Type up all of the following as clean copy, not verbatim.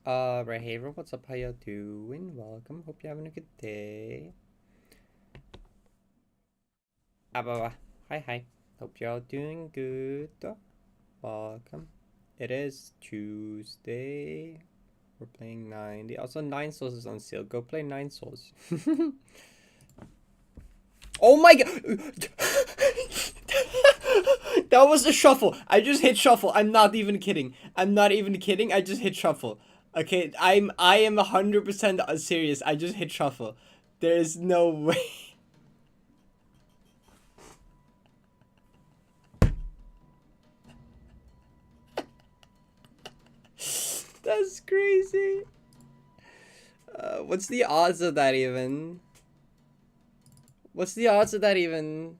Right, hey everyone, what's up? How y'all doing? Welcome. Hope you're having a good day. Hi, hi. Hope y'all doing good. Welcome. It is Tuesday. We're playing 90. Also, 9 Souls is on sale. Go play 9 Souls. Oh my god! That was a shuffle. I just hit shuffle. I'm not even kidding. I'm not even kidding. I just hit shuffle. Okay, I am 100% serious. I just hit shuffle. There is no way. That's crazy. What's the odds of that even? What's the odds of that even?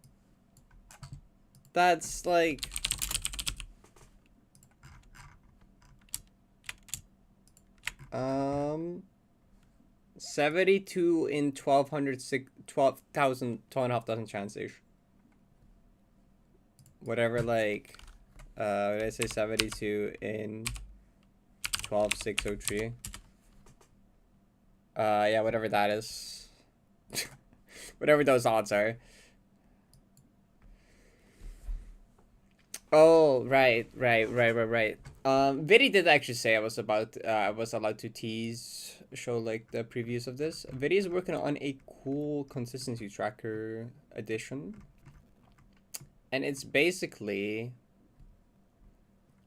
That's like... Um... 72 in 1200, 12,000, 12,500 chances. Whatever, like... what did I say? 72 in 12,603. Yeah, whatever that is. Whatever those odds are. Oh, right. Vidi did actually say I was allowed to show like the previews of this. Vidi is working on a cool consistency tracker edition. And it's basically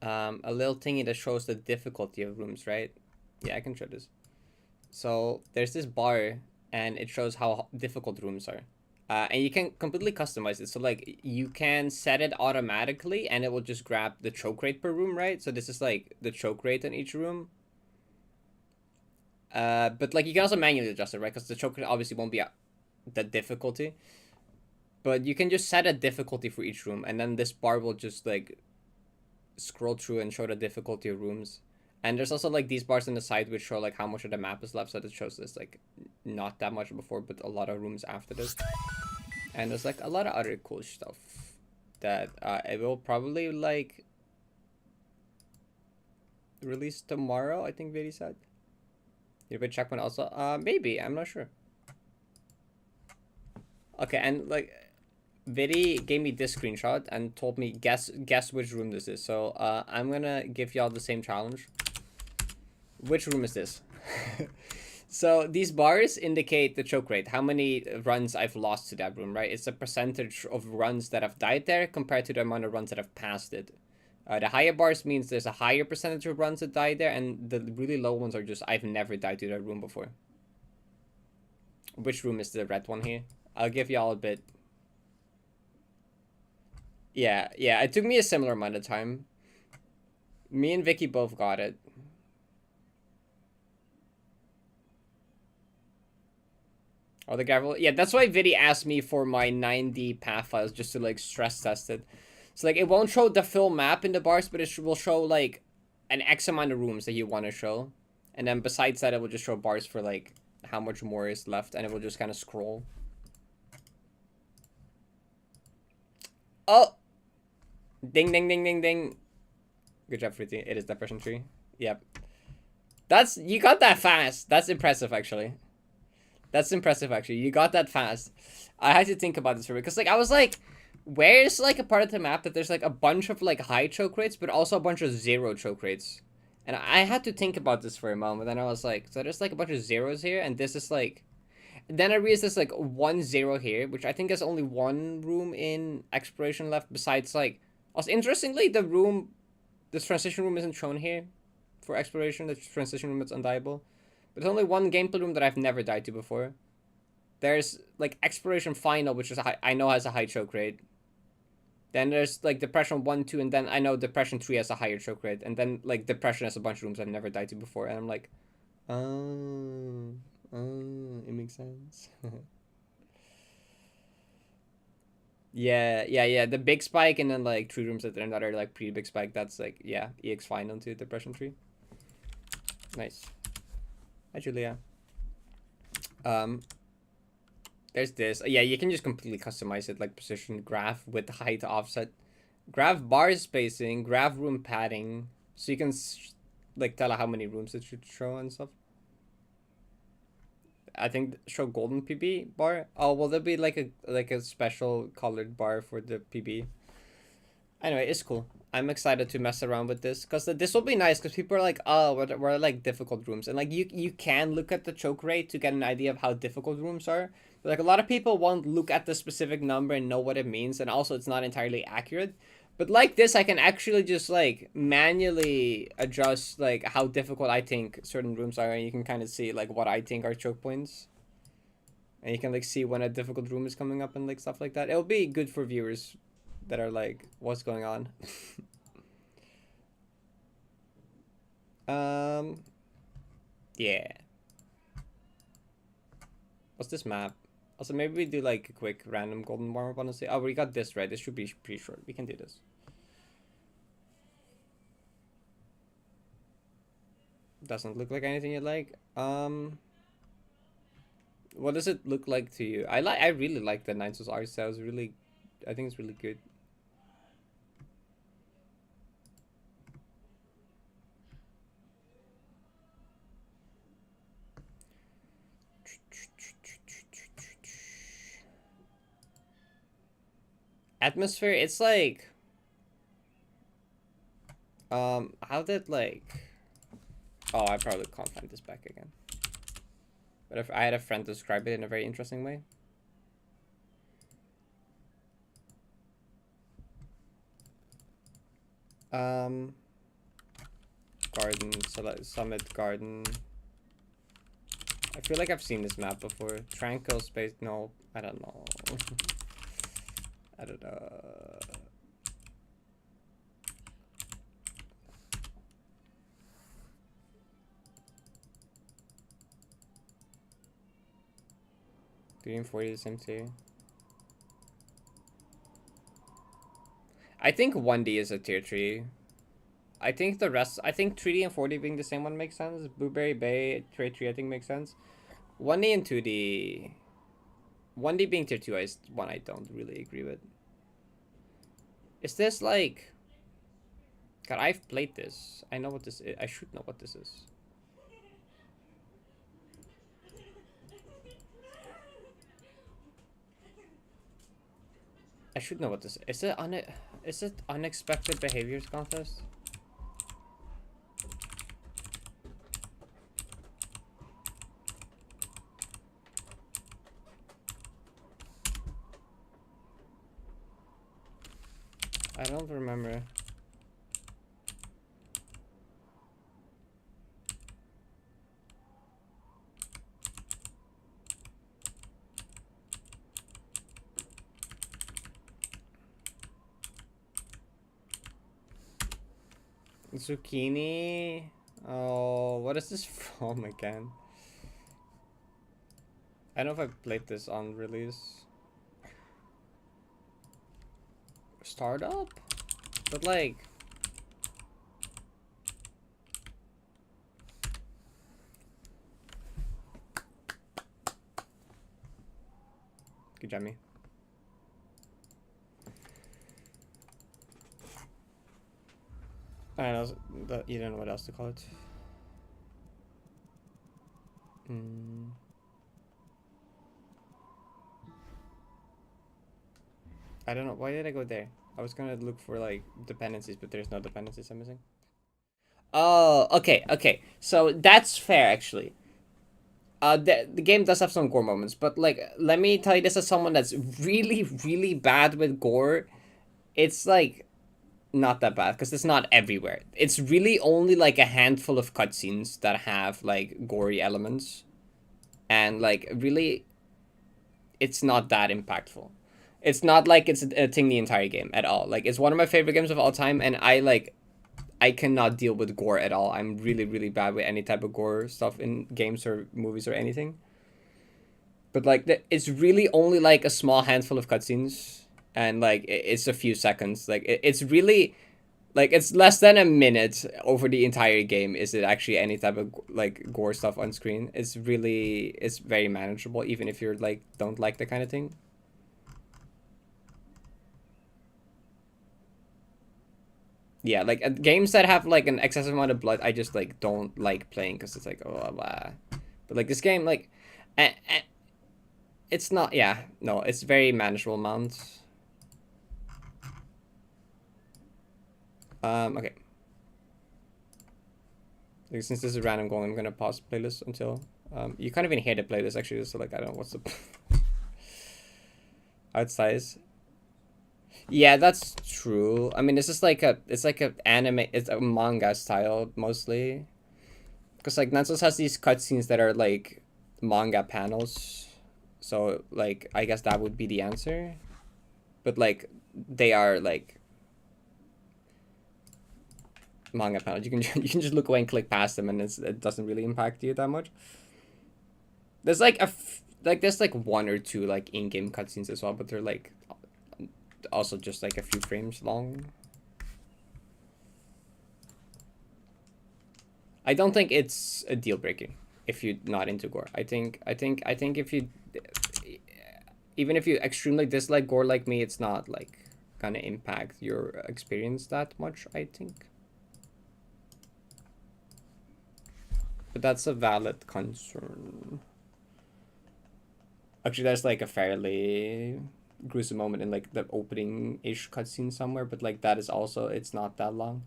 a little thingy that shows the difficulty of rooms, right? Yeah, I can show this. So there's this bar and it shows how difficult rooms are. And you can completely customize it. So like you can set it automatically and it will just grab the choke rate per room, right? So this is like the choke rate in each room. But like you can also manually adjust it, right? Because the choke rate obviously won't be the difficulty. But you can just set a difficulty for each room and then this bar will just like scroll through and show the difficulty of rooms. And there's also like these bars on the side which show like how much of the map is left. So it shows this like not that much before, but a lot of rooms after this. And there's like a lot of other cool stuff that it will probably like release tomorrow, I think Vidi said. You have a checkpoint also? Maybe, I'm not sure. Okay, and like Vidi gave me this screenshot and told me guess which room this is. So I'm gonna give y'all the same challenge. Which room is this? So these bars indicate the choke rate, how many runs I've lost to that room, right? It's a percentage of runs that have died there compared to the amount of runs that have passed it. The higher bars means there's a higher percentage of runs that died there, and the really low ones are just I've never died to that room before. Which room is the red one here? I'll give y'all a bit. Yeah, it took me a similar amount of time. Me and Vicky both got it. Oh, the gravel. Yeah, that's why Vidi asked me for my 9D path files just to like stress test it. So like it won't show the full map in the bars, but it will show like an X amount of rooms that you want to show. And then besides that, it will just show bars for like how much more is left, and it will just kind of scroll. Oh! Ding, ding, ding, ding, ding. Good job, Fruity. It is Depression Tree. Yep. You got that fast. That's impressive, actually. That's impressive, actually. You got that fast. I had to think about this for because, like, I was like, where's, like, a part of the map that there's, like, a bunch of, like, high choke rates, but also a bunch of 0 choke rates? And I had to think about this for a moment, and I was like, so there's, like, a bunch of zeros here, and this is, like... Then I realized there's, like, 1 0 here, which I think has only one room in exploration left, besides, like... Also, interestingly, the transition room isn't shown here for exploration. The transition room is undiable. But there's only one gameplay room that I've never died to before. There's, like, Exploration Final, which is I know has a high choke rate. Then there's, like, Depression 1, 2, and then I know Depression 3 has a higher choke rate. And then, like, Depression has a bunch of rooms I've never died to before. And I'm like, oh, it makes sense. Yeah. The big spike and then, like, 3 rooms that are another, like, pretty big spike. That's, like, yeah, EX Final to Depression 3. Nice. Hi, Julia. There's this. Yeah, you can just completely customize it, like position, graph, with height, offset, graph bar spacing, graph room padding. So you can like tell how many rooms it should show and stuff. I think show golden PB bar. Oh well, there'll be like a special colored bar for the PB. Anyway, it's cool. I'm excited to mess around with this because this will be nice because people are like, oh, we're like difficult rooms, and like you can look at the choke rate to get an idea of how difficult rooms are. But like a lot of people won't look at the specific number and know what it means, and also it's not entirely accurate. But like this, I can actually just like manually adjust like how difficult I think certain rooms are, and you can kind of see like what I think are choke points. And you can like see when a difficult room is coming up and like stuff like that. It'll be good for viewers that are like, what's going on? Yeah. What's this map? Also, maybe we do like a quick random golden warm-up, honestly. Oh, we got this right. This should be pretty short. We can do this. Doesn't look like anything you like. What does it look like to you? I really like the Nine Souls art style. It's really, I think it's really good. Atmosphere, it's like how did like, oh, I probably can't find this back again. But if I had a friend describe it in a very interesting way. Garden, summit garden. I feel like I've seen this map before. Tranquil space, no, I don't know. I don't know. Green 40 the same too. I think 1D is a tier 3. I think the rest, I think 3D and 4D being the same one makes sense. Blueberry Bay, tier 3 I think makes sense. 1D and 2D. 1D being tier 2 is one I don't really agree with. Is this like... God, I've played this. I know what this is. I should know what this is. I should know what this is. Is it unexpected behaviors contest? I don't remember. Zucchini. Oh, what is this from again? I don't know if I've played this on release. Startup? But like... Good job, me. I don't know, you don't know what else to call it. I don't know. Why did I go there? I was gonna look for like dependencies, but there's no dependencies I'm missing. Oh, okay, okay. So that's fair, actually. The game does have some gore moments, but like, let me tell you this as someone that's really, really bad with gore. It's like not that bad because it's not everywhere. It's really only like a handful of cutscenes that have like gory elements, and like really, it's not that impactful. It's not like it's a thing the entire game at all. Like, it's one of my favorite games of all time, and I cannot deal with gore at all. I'm really, really bad with any type of gore stuff in games or movies or anything. But like, it's really only like a small handful of cutscenes, and like it's a few seconds. Like it's really, like it's less than a minute over the entire game. Is it actually any type of like gore stuff on screen? It's very manageable, even if you're like don't like the kind of thing. Yeah, like games that have like an excessive amount of blood, I just like don't like playing because it's like, oh, blah. But like this game, like, it's not. Yeah, no, it's very manageable amounts. Okay. Like, since this is a random goal, I'm gonna pause playlist until you can't even hear the playlist actually. So like, I don't know what's the outsize. Yeah, that's true. I mean, it's just like it's like a anime, it's a manga style mostly. Because like Nansos has these cutscenes that are like manga panels, so like I guess that would be the answer. But like they are like manga panels. You can you can just look away and click past them, and it doesn't really impact you that much. There's like there's like one or two like in-game cutscenes as well, but they're like also just like a few frames long. I don't think it's a deal breaker if you're not into gore. I think if you, even if you extremely dislike gore like me, it's not like gonna impact your experience that much, I think. But that's a valid concern. Actually, there's like a fairly gruesome moment in like the opening-ish cutscene somewhere, but like that is also, it's not that long.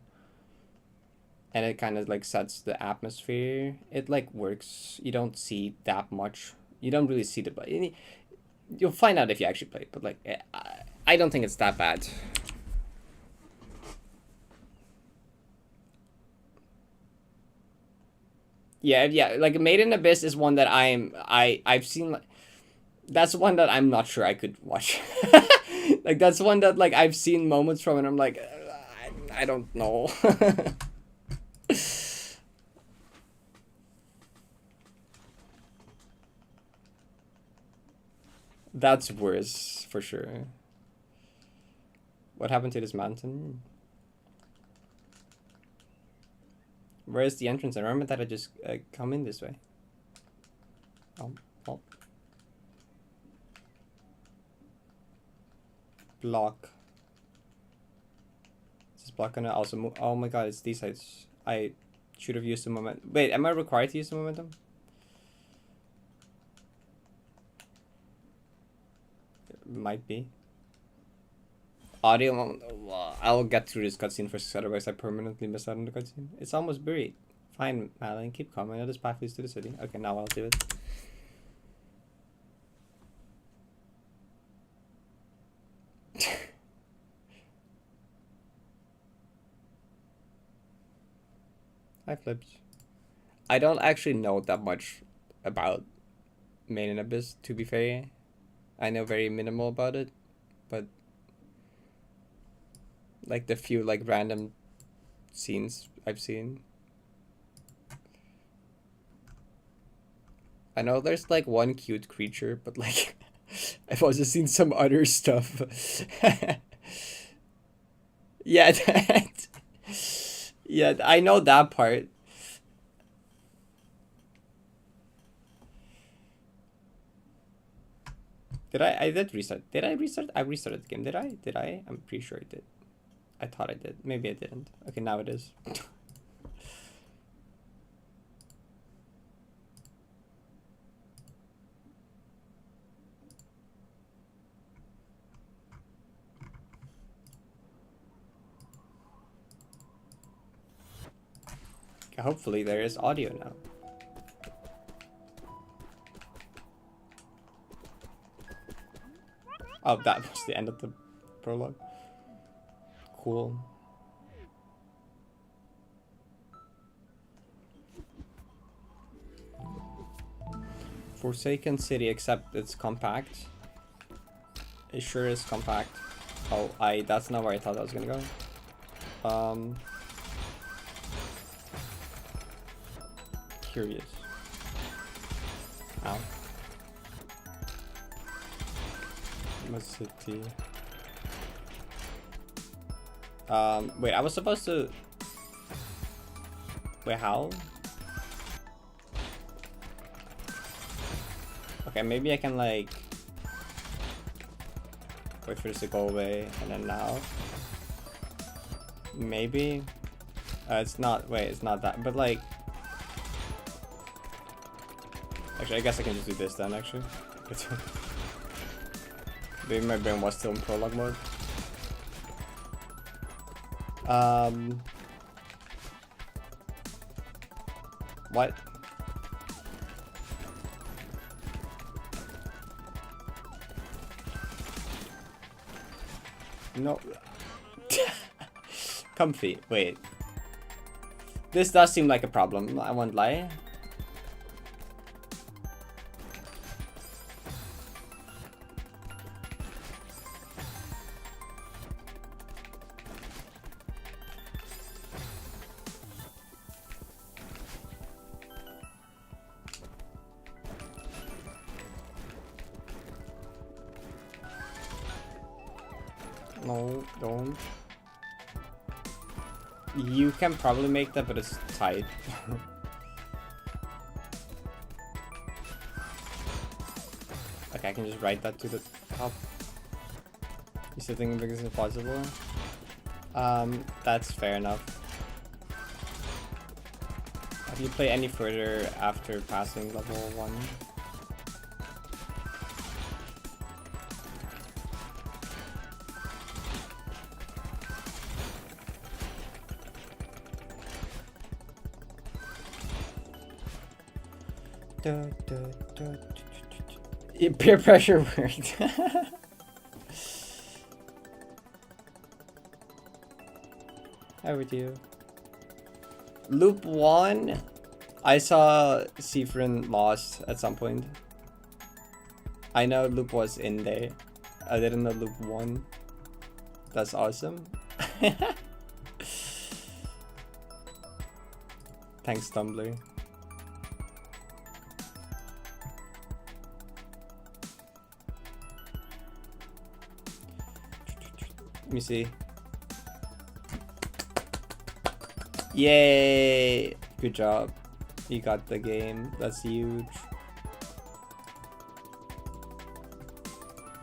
And it kind of like sets the atmosphere. It like works. You don't see that much. You don't really see but you'll find out if you actually play it. But like, I don't think it's that bad. Yeah. Like Made in Abyss is one that I've seen. Like, that's one that I'm not sure I could watch. Like that's one that like I've seen moments from, and I'm like, I don't know. That's worse for sure. What happened to this mountain? Where is the entrance? I remember that I just come in this way. Oh. Block. Is this block gonna also move? Oh my god, it's these sides. I should have used the momentum. Wait, am I required to use the momentum? Might be. Audio. I'll get through this cutscene first, otherwise I permanently miss out on the cutscene. It's almost buried. Fine, Malin, keep coming. I know this path leads to the city. Okay, now I'll do it. Hi, Flips. I don't actually know that much about Made in Abyss, to be fair. I know very minimal about it, but like the few like random scenes I've seen. I know there's like one cute creature, but like I've also seen some other stuff. Yeah, yeah, I know that part. I did restart. Did I restart? I restarted the game. Did I? I'm pretty sure I did. I thought I did. Maybe I didn't. Okay, now it is. Hopefully there is audio now. Oh, that was the end of the prologue. Cool. Forsaken City, except it's compact. It sure is compact. Oh, that's not where I thought I was gonna go. Curious. Ow. City. Wait, I was supposed to... Wait, how? Okay, maybe I can like... Wait for this to go away, and then now. Maybe. It's not. Wait, it's not that. But like. Actually, I guess I can just do this then. Actually. Maybe my brain was still in prologue mode. What? No. Comfy. Wait. This does seem like a problem. I won't lie. No, don't. You can probably make that, but it's tight. Okay, I can just write that to the top. You still think big is impossible? That's fair enough. Have you played any further after passing level 1? Peer pressure worked. How would you? Loop 1, I saw Seafrin lost at some point. I know Loop was in there. I didn't know Loop 1. That's awesome. Thanks, Tumblr. Let me see. Yay! Good job. You got the game. That's huge.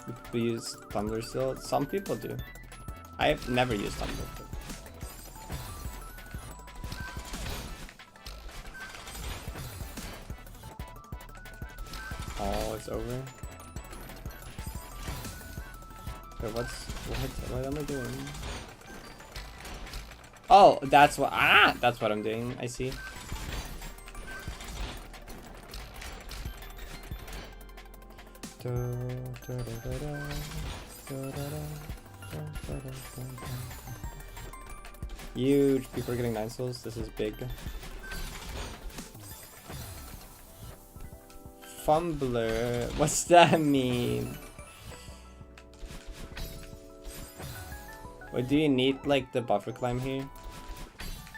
Do people use Tumblr still? Some people do. I've never used Tumblr. Oh, it's over. Wait, what am I doing? Oh, that's what I'm doing. I see. Huge. People are getting 9 souls. This is big. Fumbler. What's that mean? Wait, do you need like the buffer climb here?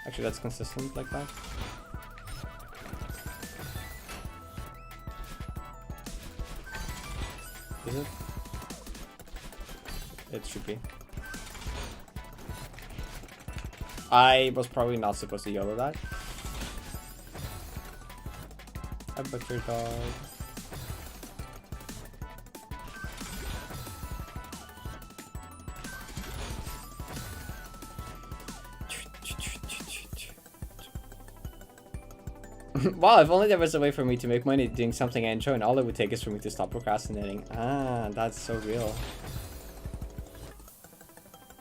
Actually, that's consistent like that. Is it? It should be. I was probably not supposed to yellow that. I butchered dog. Wow, if only there was a way for me to make money doing something I enjoy, and all it would take is for me to stop procrastinating. Ah, that's so real.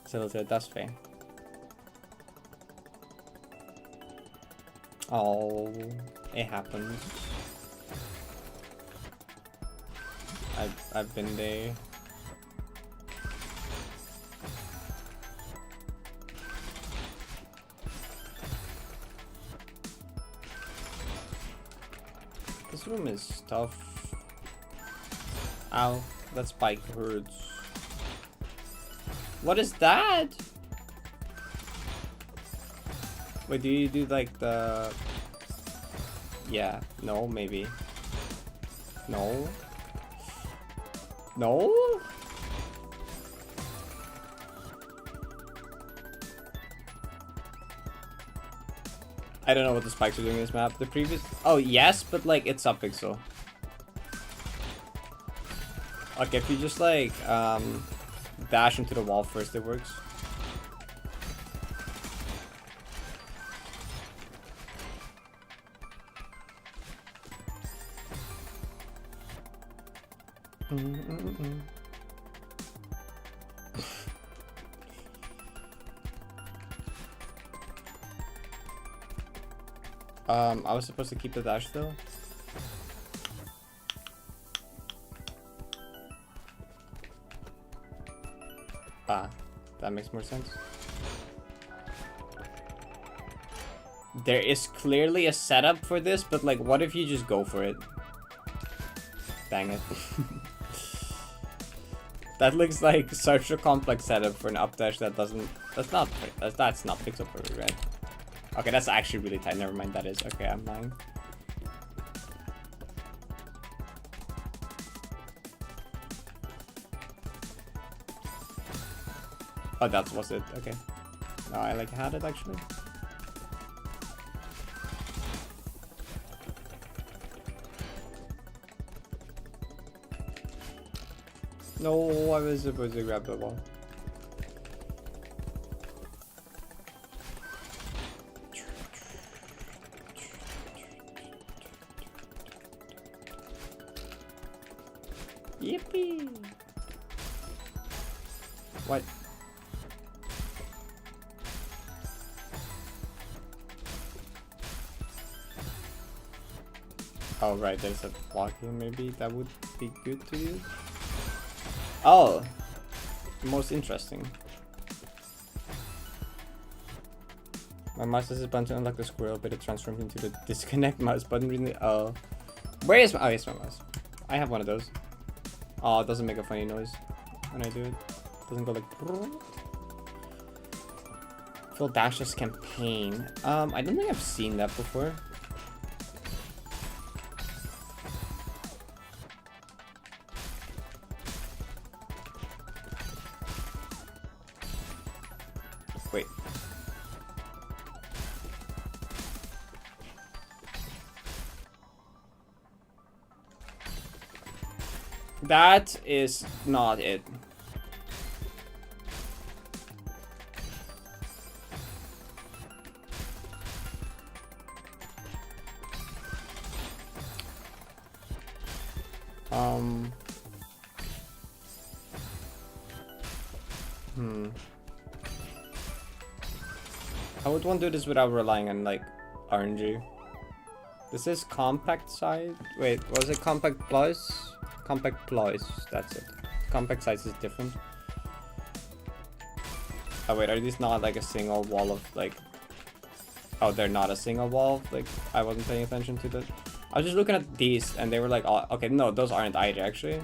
So that's fair. Oh, it happens. I've been there. This room is tough. Ow, that spike hurts. What is that? Wait, do you do like the... Yeah, no, maybe. No? No? I don't know what the spikes are doing in this map. The previous... Oh, yes, but like, it's subpixel. Okay, if you just like, dash into the wall first, it works. I was supposed to keep the dash though. Ah, that makes more sense. There is clearly a setup for this, but like, what if you just go for it? Dang it. That looks like such a complex setup for an up dash that doesn't... That's not fixable, right? Okay, that's actually really tight. Never mind, that is. Okay, I'm lying. Oh, that was it. Okay. No, I like had it actually. No, I was supposed to grab the ball. Yippee! What? Oh right, there's a block here. Maybe that would be good to use. Oh, most interesting. My mouse is a button to unlock the squirrel, but it transforms into the disconnect mouse button. Really? Oh, where is my? Oh, here's my mouse. I have one of those. Oh, it doesn't make a funny noise when I do it. It doesn't go like. Phil Dash's campaign. I don't think I've seen that before. Wait. That is not it. I would want to do this without relying on like RNG. This is compact size. Wait, was it compact plus? Compact plus, that's it. Compact size is different. Oh wait, are these not like a single wall of like... Oh, they're not a single wall? Like, I wasn't paying attention to that. I was just looking at these and they were like, oh, okay, no, those aren't either actually.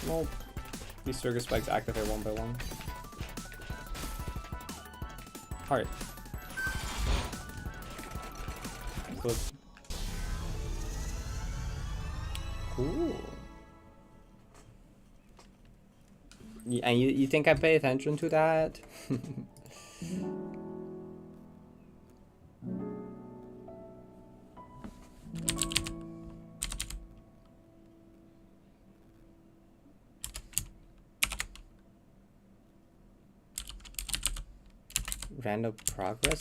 Well, these circus spikes activate one by one. Heart. Good. Cool. Yeah, and you think I pay attention to that? Random progress?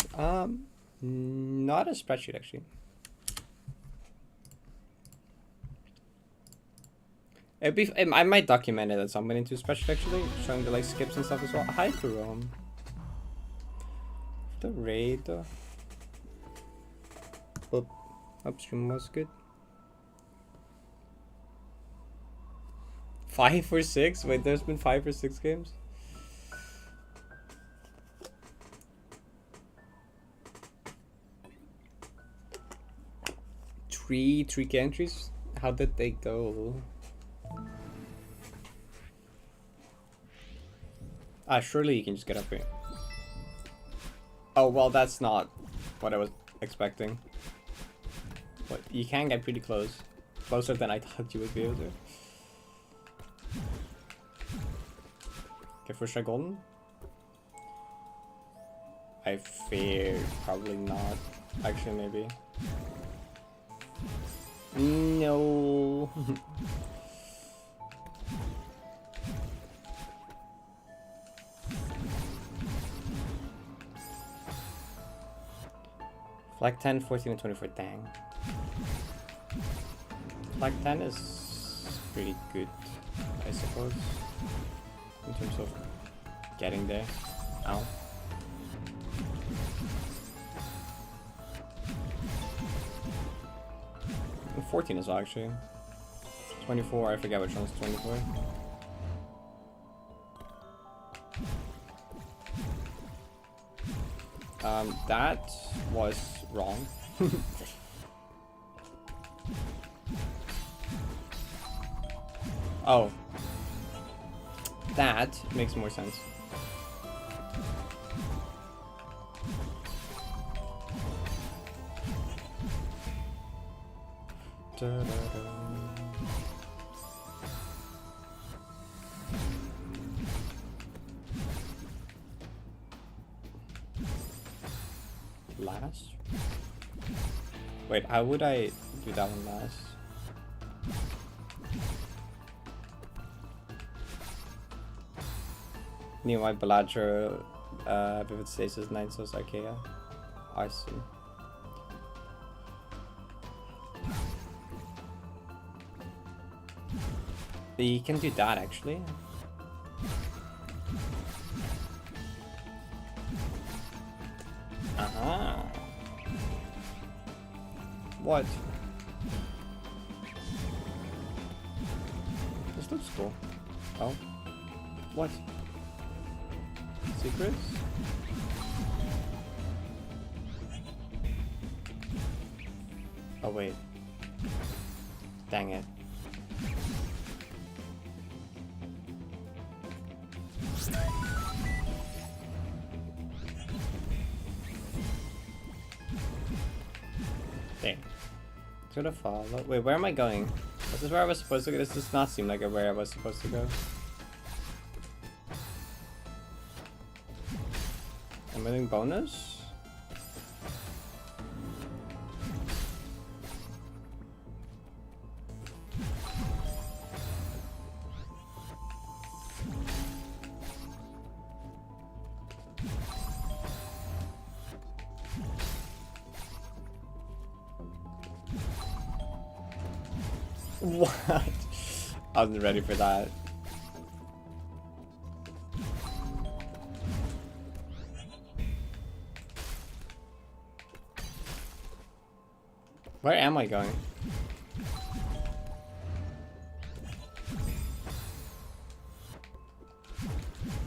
Not a spreadsheet actually. It'd be, I might document it at some point into a spreadsheet actually, showing the like skips and stuff as well. Hi Jerome. The raid. Upstream was good. 5 or 6? Wait, there's been 5 or 6 games? Three entries? How did they go? Ah, surely you can just get up here. Oh, well, that's not what I was expecting. But you can get pretty close. Closer than I thought you would be able to. Okay, first try golden? I fear probably not. Actually, maybe. No. Flag 10, 14, and 24. Dang. Flag 10 is pretty good, I suppose, in terms of getting there. Ow. And 14 as well, actually. 24, I forget which one's 24. That was wrong. Oh. That makes more sense. Last? Wait, how would I do that one last? Nearby Bellagio, Vivid Stasis, Nine Souls, Archaea. I see. You can do that actually. Uh-huh. What? This looks cool. Oh. What? Secrets? Oh wait. Dang it. Dang. Should have followed. Wait, where am I going? This is where I was supposed to go. This does not seem like where I was supposed to go. Am I doing bonus? What? I wasn't ready for that. Where am I going?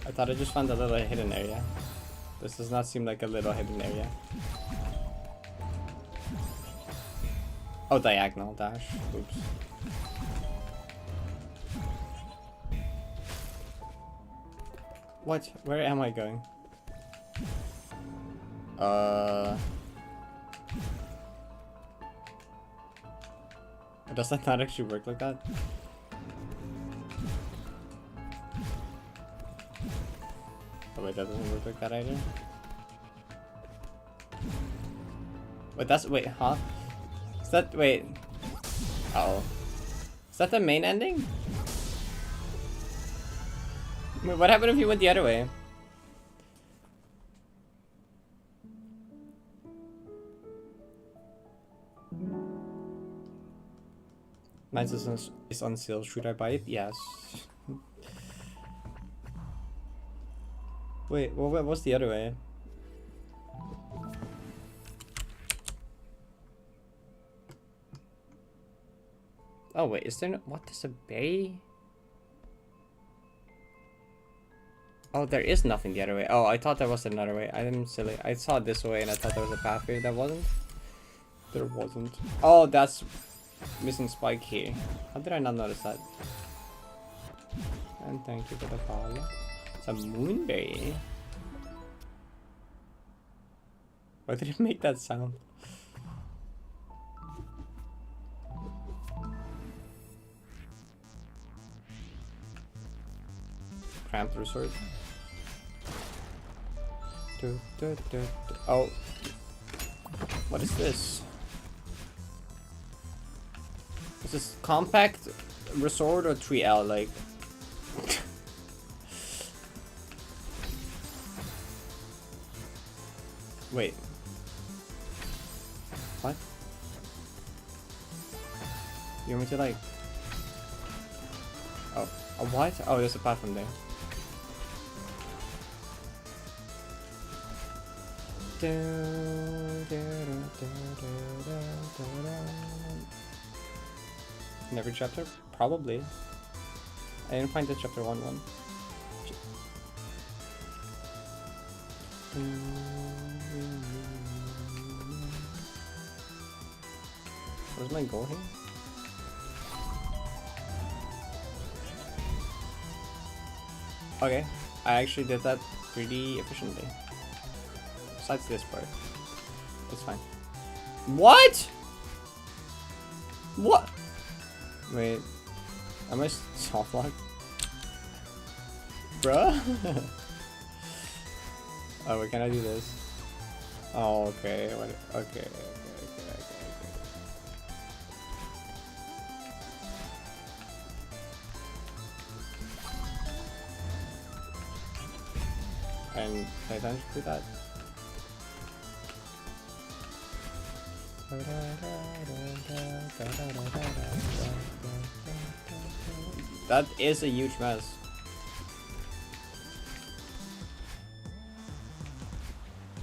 I thought I just found a little hidden area. This does not seem like a little hidden area. Oh, diagonal dash. Oops. What? Where am I going? Does that not actually work like that? Oh wait, that doesn't work like that either. Wait, that's- wait, huh? Is that- wait. Uh-oh. Is that the main ending? Wait, what happened if you went the other way? Nice is on sale. Should I buy it? Yes. Wait, what's the other way? Oh wait, is there no- what is a bay? Oh, there is nothing the other way. Oh, I thought there was another way. I'm silly. I saw it this way and I thought there was a pathway. That wasn't? There wasn't. Oh, that's missing spike here. How did I not notice that? And thank you for the follow. It's a moonberry. Why did it make that sound? Cramped resort. Oh. What is this? Is this compact resort or 3L? Like. Wait. What? You want me to like Oh, a what? Oh, there's a platform there. In every chapter? Probably. I didn't find the chapter 1. What's my goal here? Okay, I actually did that pretty efficiently. Besides this part. It's fine. What? What? Wait. Am I soft locked? Bruh? Oh, wait, can I do this? Oh, okay. What? Okay. And pay attention to that. That is a huge mess.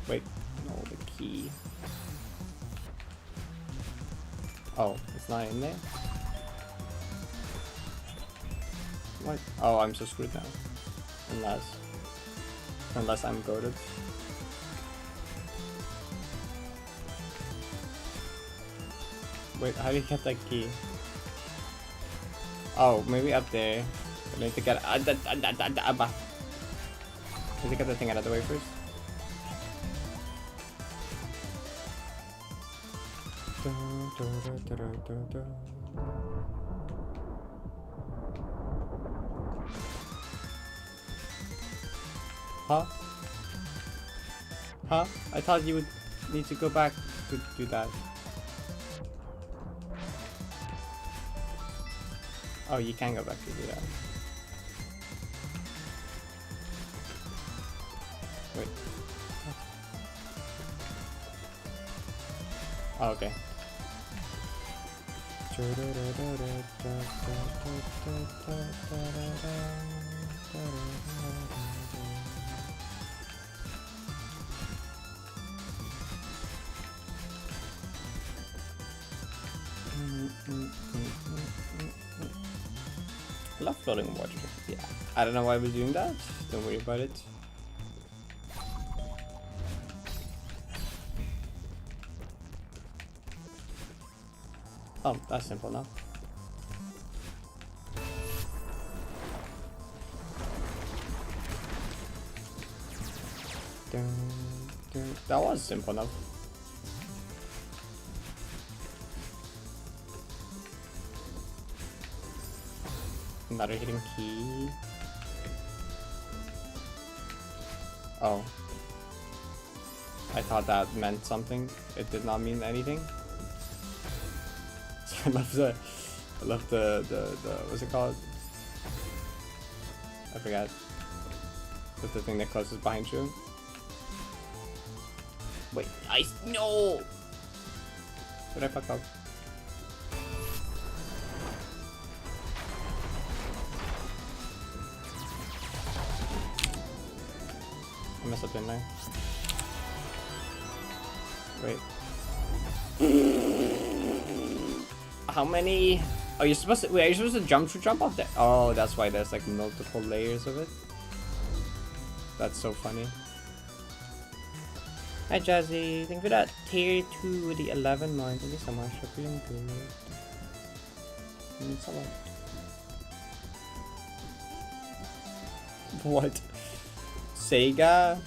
Wait, no, the key. Oh, it's not in there? What? Oh, I'm so screwed now. Unless I'm goated. Wait, how do you get that key? Oh, maybe up there. I need to get I need to get the thing out of the way first. Huh? Huh? I thought you would need to go back to do that. Oh, you can go back to do that. Wait. Oh, okay. I love floating in water. Yeah. I don't know why we're doing that. Don't worry about it. Oh, that's simple now. That was simple enough. Another hidden key. Oh. I thought that meant something. It did not mean anything. I love the what's it called? I forgot. What's the thing that closes behind you? Wait, no! Did I fuck up? I messed up, didn't I? Wait. How many? Oh, you're supposed to. Wait, are you supposed to jump off there? Oh, that's why there's like multiple layers of it. That's so funny. Hi, Jazzy. Thank you for that tier 2 with the 11 months. Thank you so much. I'm feeling good. So much. What? Sega?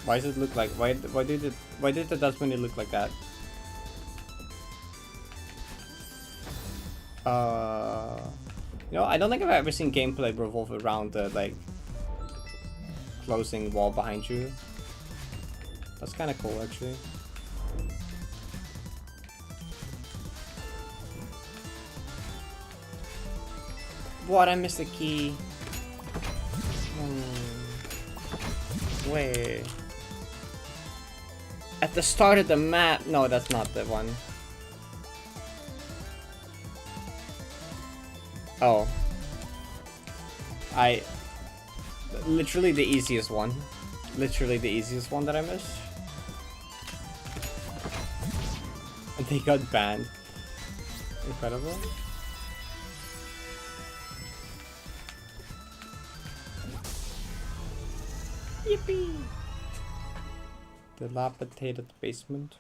Why does it look like? Why did the dust bunny look like that? You know, I don't think I've ever seen gameplay revolve around the like closing wall behind you. That's kind of cool, actually. What? I missed the key. way. At the start of the map. No, that's not the one. Oh. Literally the easiest one. Literally the easiest one that I missed. They got banned. Incredible. Yippee! Dilapidated basement.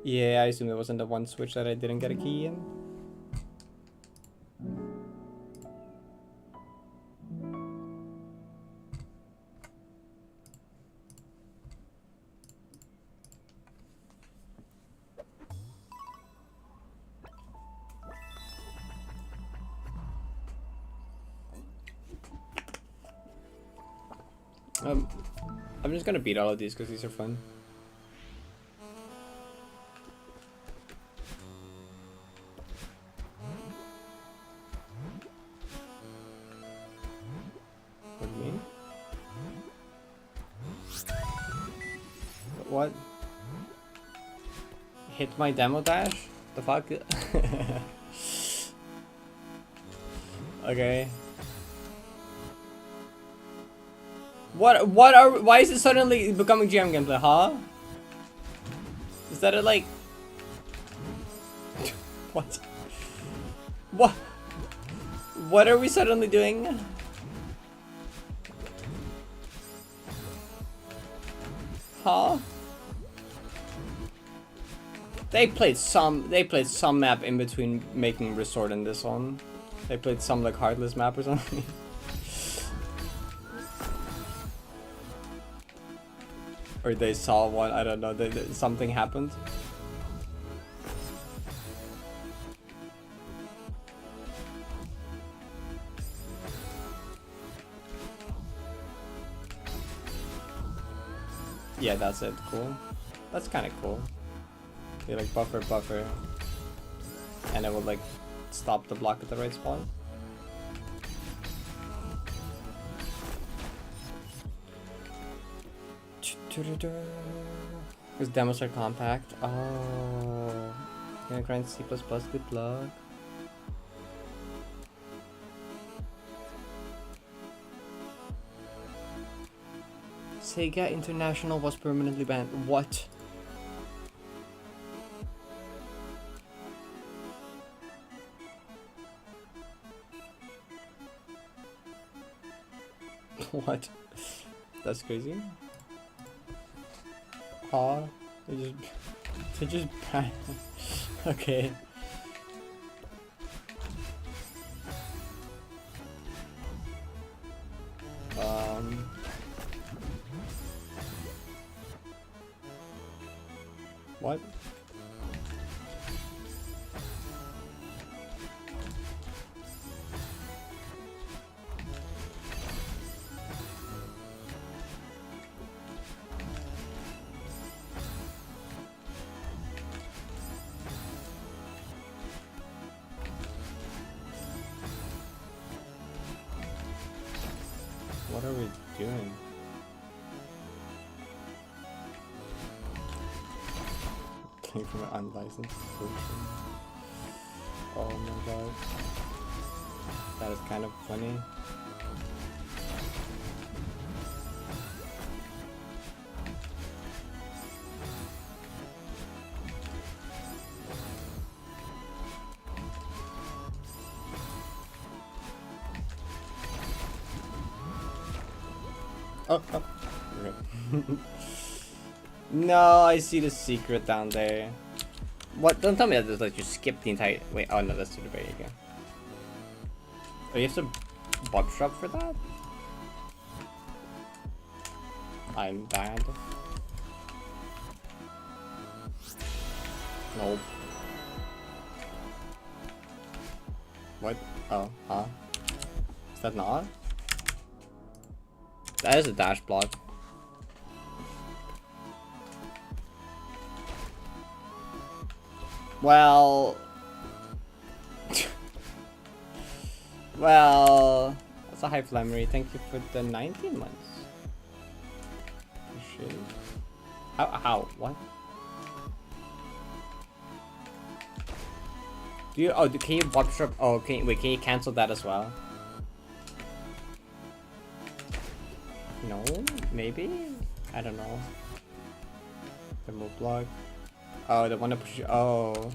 Yeah, I assume it wasn't the one switch that I didn't get a key in. I'm just gonna beat all of these because these are fun. What do you mean? What? Hit my demo dash? The fuck? Okay. Why is it suddenly becoming GM gameplay, huh? Is that a like... What? What are we suddenly doing? Huh? They played some map in between making Resort and this one. They played some like Heartless map or something. Or they saw one, I don't know, something happened. Yeah, that's it, cool. That's kind of cool. You like buffer, and it will like stop the block at the right spot. Because demos are compact. Oh, gonna grind C++. Good luck. Sega International was permanently banned. What? What? That's crazy. Aw, they just ban. Okay. What? What are we doing? Came from an unlicensed version. Oh my god. That is kind of funny. Oh, okay. No, I see the secret down there. What? Don't tell me that just like you skip the entire. Wait, oh no, that's to the very again. Oh, you have to box drop for that? I'm bad. Nope. What? Oh, huh? Is that not? That is a dash block. Well... well... That's a high Flamery. Thank you for the 19 months. Appreciate it. How? What? Do you? Oh, can you bob strip? Oh, wait, can you cancel that as well? No, maybe. I don't know. The move block. Oh, the one that pushes you. Oh.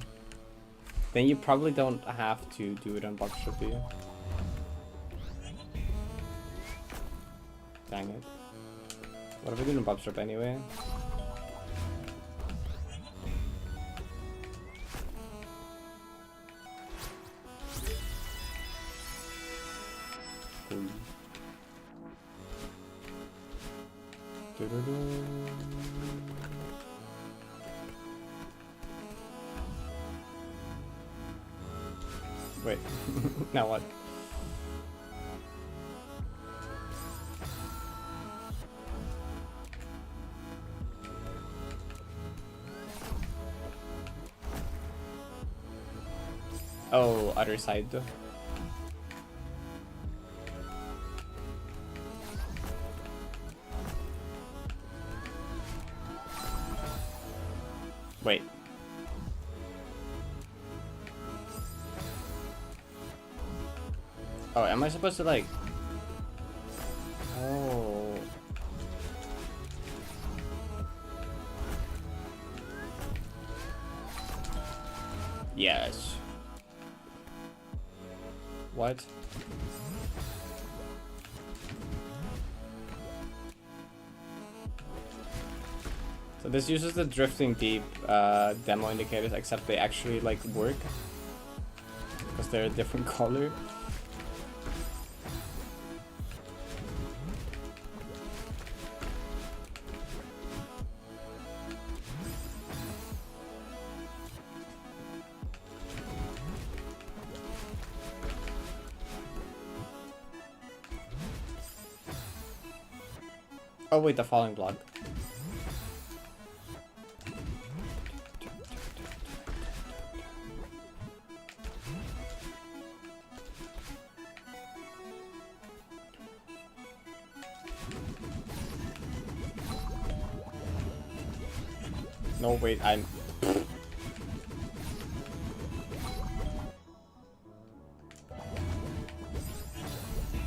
Then you probably don't have to do it on box strip, do you? Dang it. What if we do on box strip anyway? Cool. Wait, now what? Oh, other side. Wait. Oh, am I supposed to like... Oh. Yes. What? So this uses the drifting deep demo indicators, except they actually like work because they're a different color. Oh wait, the falling block. No, wait, I'm...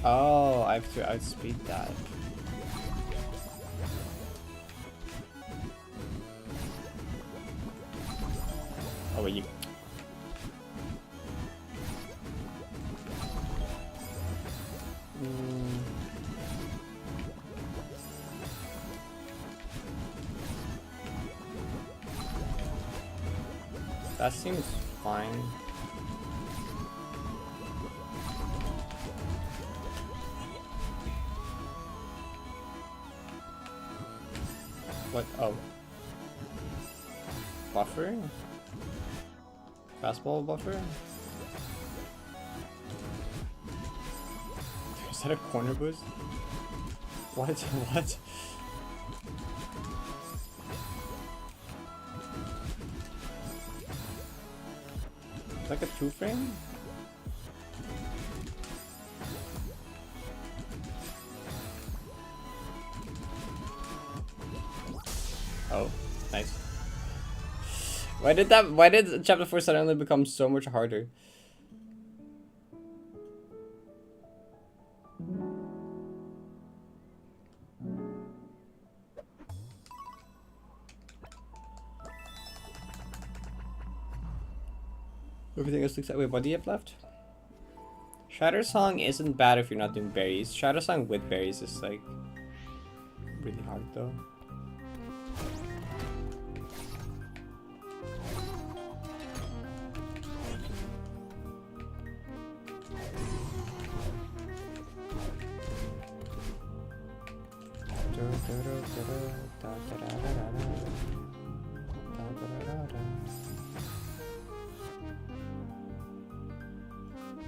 Oh, I have to outspeed that. Oh, wait, you... That seems fine. What? Oh. Buffer? Fastball buffer? Is that a corner boost? What? What? Like a 2-frame? Oh, nice. Why did chapter 4 suddenly become so much harder? Everything else looks like... Wait, what do you have left? Shatter Song isn't bad if you're not doing berries. Shatter Song with berries is like... really hard though.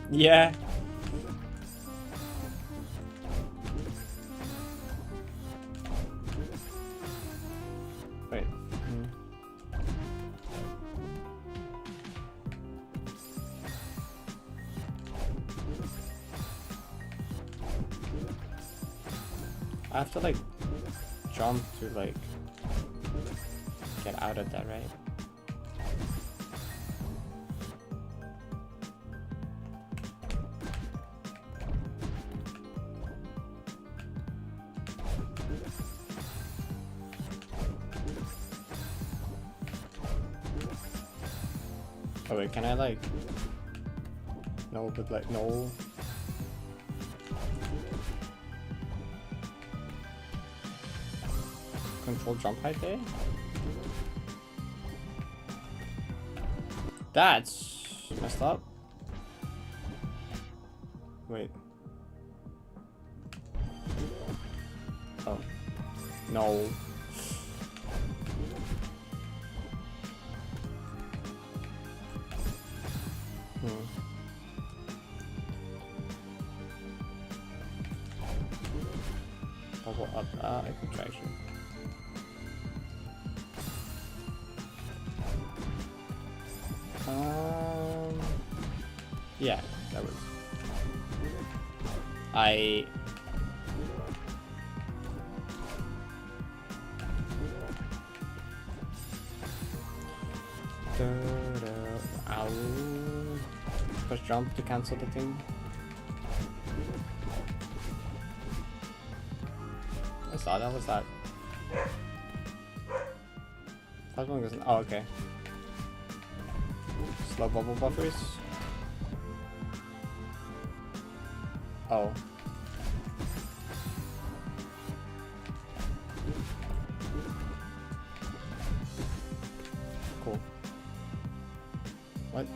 Yeah. Wait. I have to like jump to like get out of that, right? Oh wait, can I like... No, but like, no. Control jump height there? That's messed up. Wait. Oh. No. Bubble up. I can try actually. Yeah, that works. Ow. Push jump to cancel the thing. I saw that. What's that? Plasma doesn't. Oh, okay. Slow bubble buffers. Oh. Cool. What?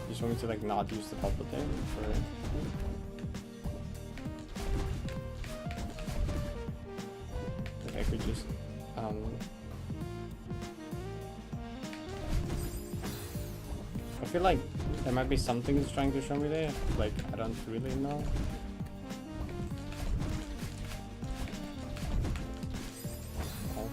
You just want me to like not use the bubble there? Or... I could just I feel like there might be something it's trying to show me there, like I don't really know. Oh.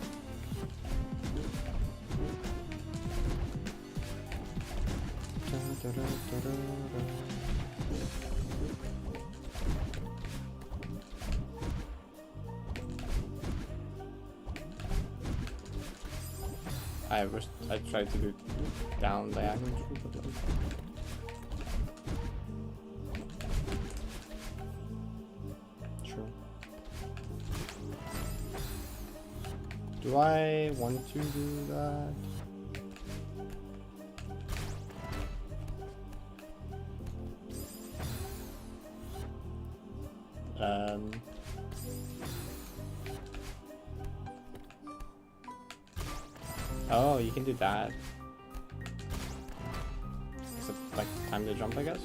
I tried to do down diagonal, but like... Sure. Do I want to do that? Oh, you can do that. Is it like time to jump, I guess?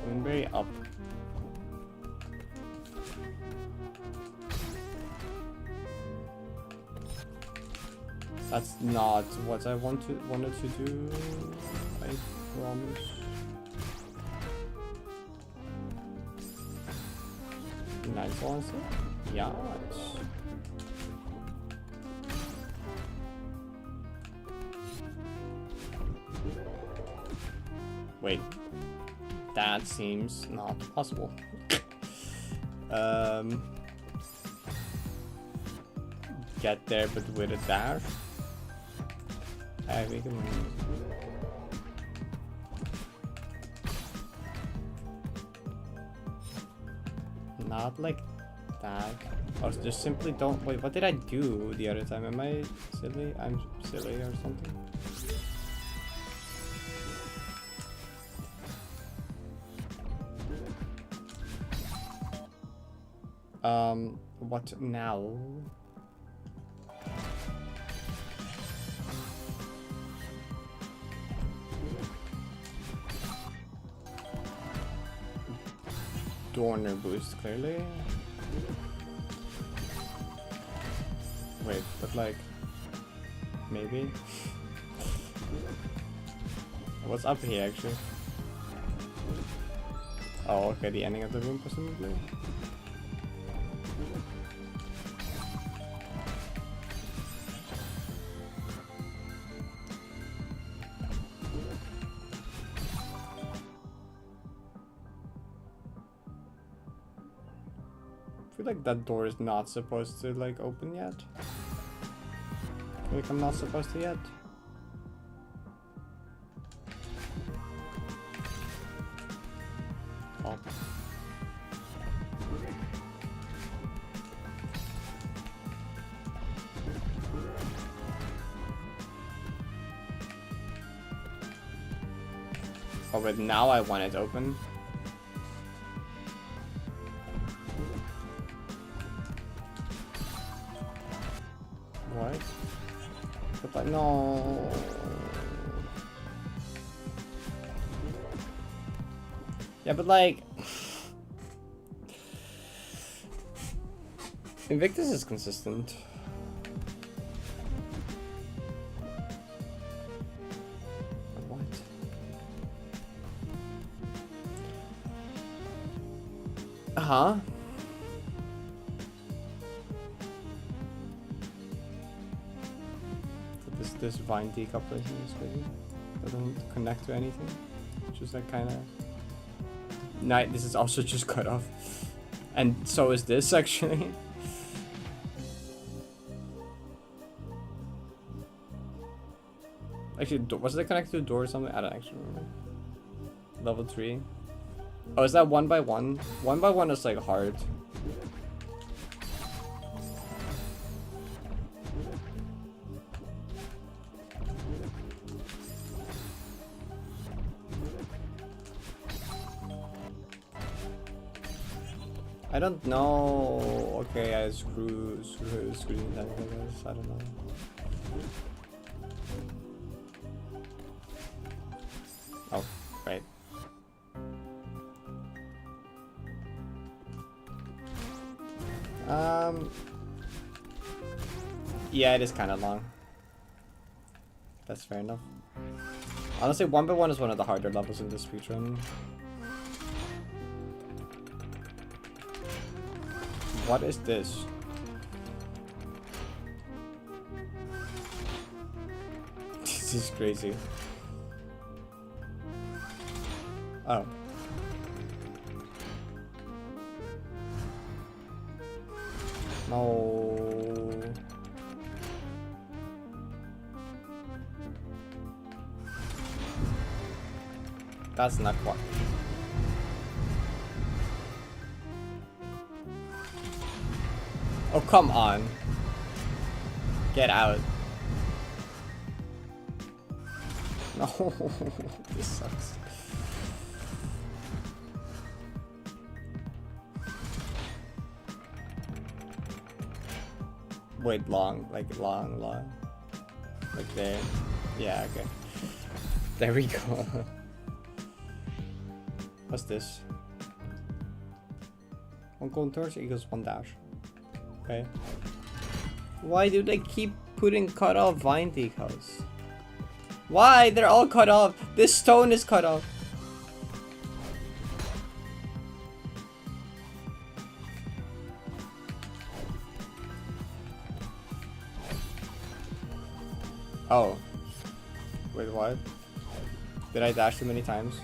Moonberry up. That's not what I wanted to do, I promise. Nice answer. Yes. Wait, that seems not possible. Get there, but with a dash. We can. Not like that. Or just simply don't. Wait, what did I do the other time? Am I silly? I'm silly or something. What now? Dorner boost, clearly. Wait, but like... Maybe? What's up here, actually? Oh, okay, the ending of the room, presumably. like that door is not supposed to like open yet. Like I'm not supposed to yet. Oh. Oh, but now I want it open. What? But like, no. Yeah, but like... Invictus is consistent. What? Uh-huh. This vine decoupling is crazy. Doesn't connect to anything. Just like kind of... No, this is also just cut off. And so is this actually. Actually, was it connected to a door or something? I don't actually remember. Level 3. Oh, is that 1 by 1? 1 by 1 is like hard. I don't know. Okay, I screw that, I guess. I don't know. Oh, right. Yeah, it is kind of long. That's fair enough. Honestly, 1 by 1 is one of the harder levels in this speedrun. What is this? This is crazy. Oh. No. That's not quite. Oh, come on. Get out. No, this sucks. Wait, long. Like there. Yeah, okay. There we go. What's this? 1 golden torch equals 1 dash. Okay. Why do they keep putting cut off vine decals? Why? They're all cut off. This stone is cut off. Oh. Wait, what? Did I dash too many times?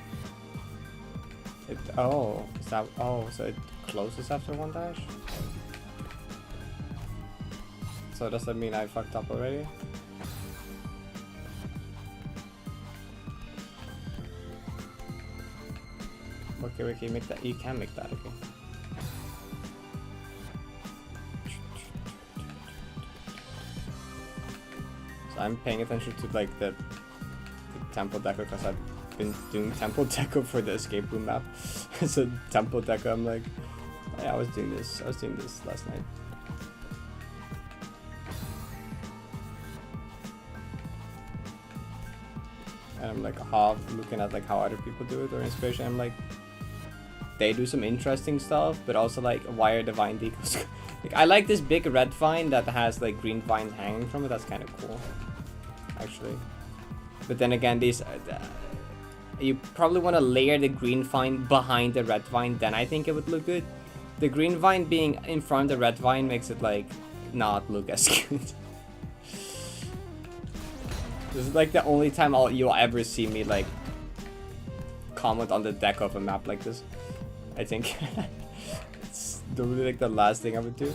Oh, is that, oh, so it closes after 1 dash? So does that mean I fucked up already? Okay, make that. You can make that, okay. So I'm paying attention to like the temple deco because I've been doing temple deco for the escape room map. So temple deco, I'm like, yeah, I was doing this last night. And I'm like half looking at like how other people do it or inspiration. I'm like, they do some interesting stuff, but also like, why are the vine decals? Like, I like this big red vine that has like green vines hanging from it. That's kind of cool, actually. But then again, these you probably want to layer the green vine behind the red vine. Then I think it would look good. The green vine being in front of the red vine makes it like not look as good. This is like the only time you'll ever see me like comment on the deck of a map like this. I think it's really like the last thing I would do.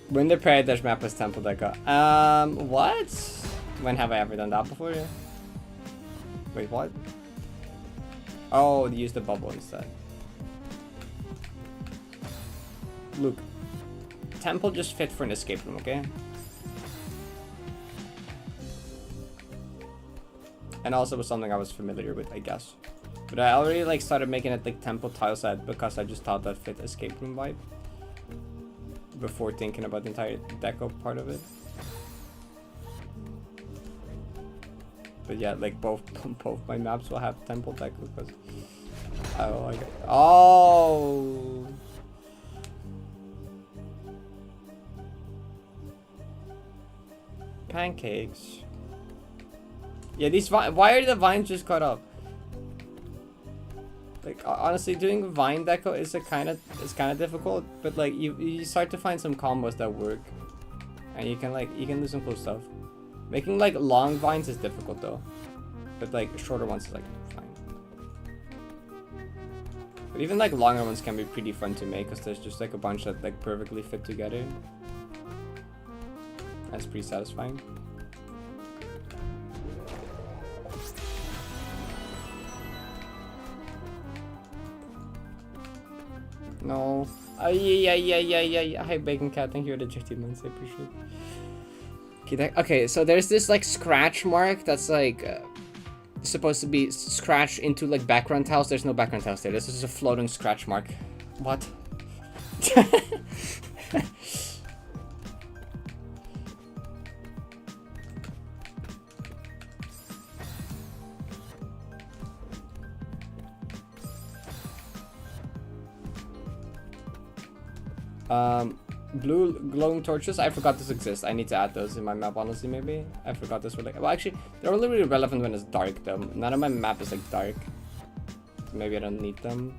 Win the Paradise map as Temple Deco. What? When have I ever done that before? Wait, what? Oh, use the bubble instead. Look, Temple just fit for an escape room, okay? And also was something I was familiar with, I guess. But I already like started making it like Temple tile set because I just thought that fit escape room vibe before thinking about the entire deco part of it. But yeah, like both my maps will have Temple deco because I don't like it. Oh. Pancakes. Yeah, these why are the vines just cut up? Like honestly, doing vine deco is kind of difficult, but like you start to find some combos that work, and you can do some cool stuff. Making like long vines is difficult though, but like shorter ones is like fine. But even like longer ones can be pretty fun to make because there's just like a bunch that like perfectly fit together. That's pretty satisfying. No. Yeah. Hi, Bacon Cat. Thank you for the 15 months. I appreciate it. Okay, so there's this like scratch mark that's like supposed to be scratched into like background tiles. There's no background tiles there. This is a floating scratch mark. What? Blue glowing torches. I forgot this exists. I need to add those in my map, honestly, maybe. I forgot this were like... Well, actually, they're only really relevant when it's dark, though. None of my map is, like, dark. So maybe I don't need them.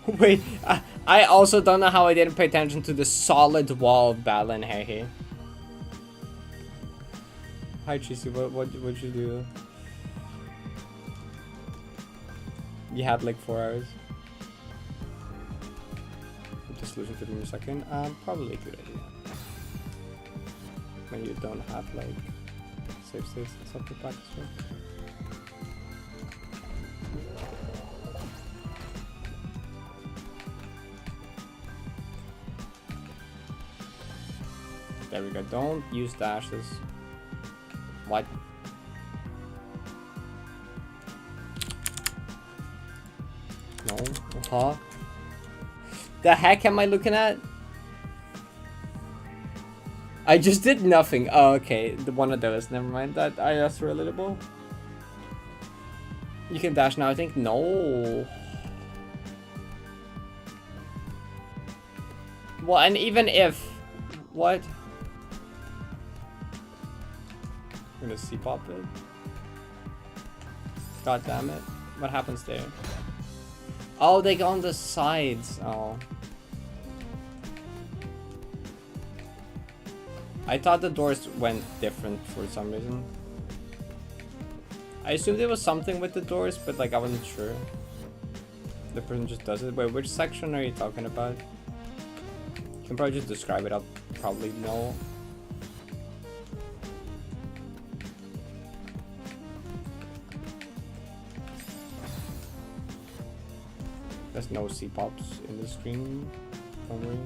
Wait, I also don't know how I didn't pay attention to the solid wall of Balan here. Hi, Cheesy. What'd you do? You had like 4 hours. Put the solution to a second. Probably a good idea. When you don't have like save states and stuff to practice with. There we go. Don't use dashes. What? No. Huh? The heck am I looking at? I just did nothing. Oh, okay. The one of those. Never mind. That's relatable. You can dash now, I think. No. Well, and even if... What? I'm gonna C-pop it. God damn it. What happens there? Oh, they go on the sides. Oh. I thought the doors went different for some reason. I assumed there was something with the doors, but like I wasn't sure. The person just does it. Wait, which section are you talking about? You can probably just describe it. I'll probably know. There's no C-pops in the screen. Don't worry.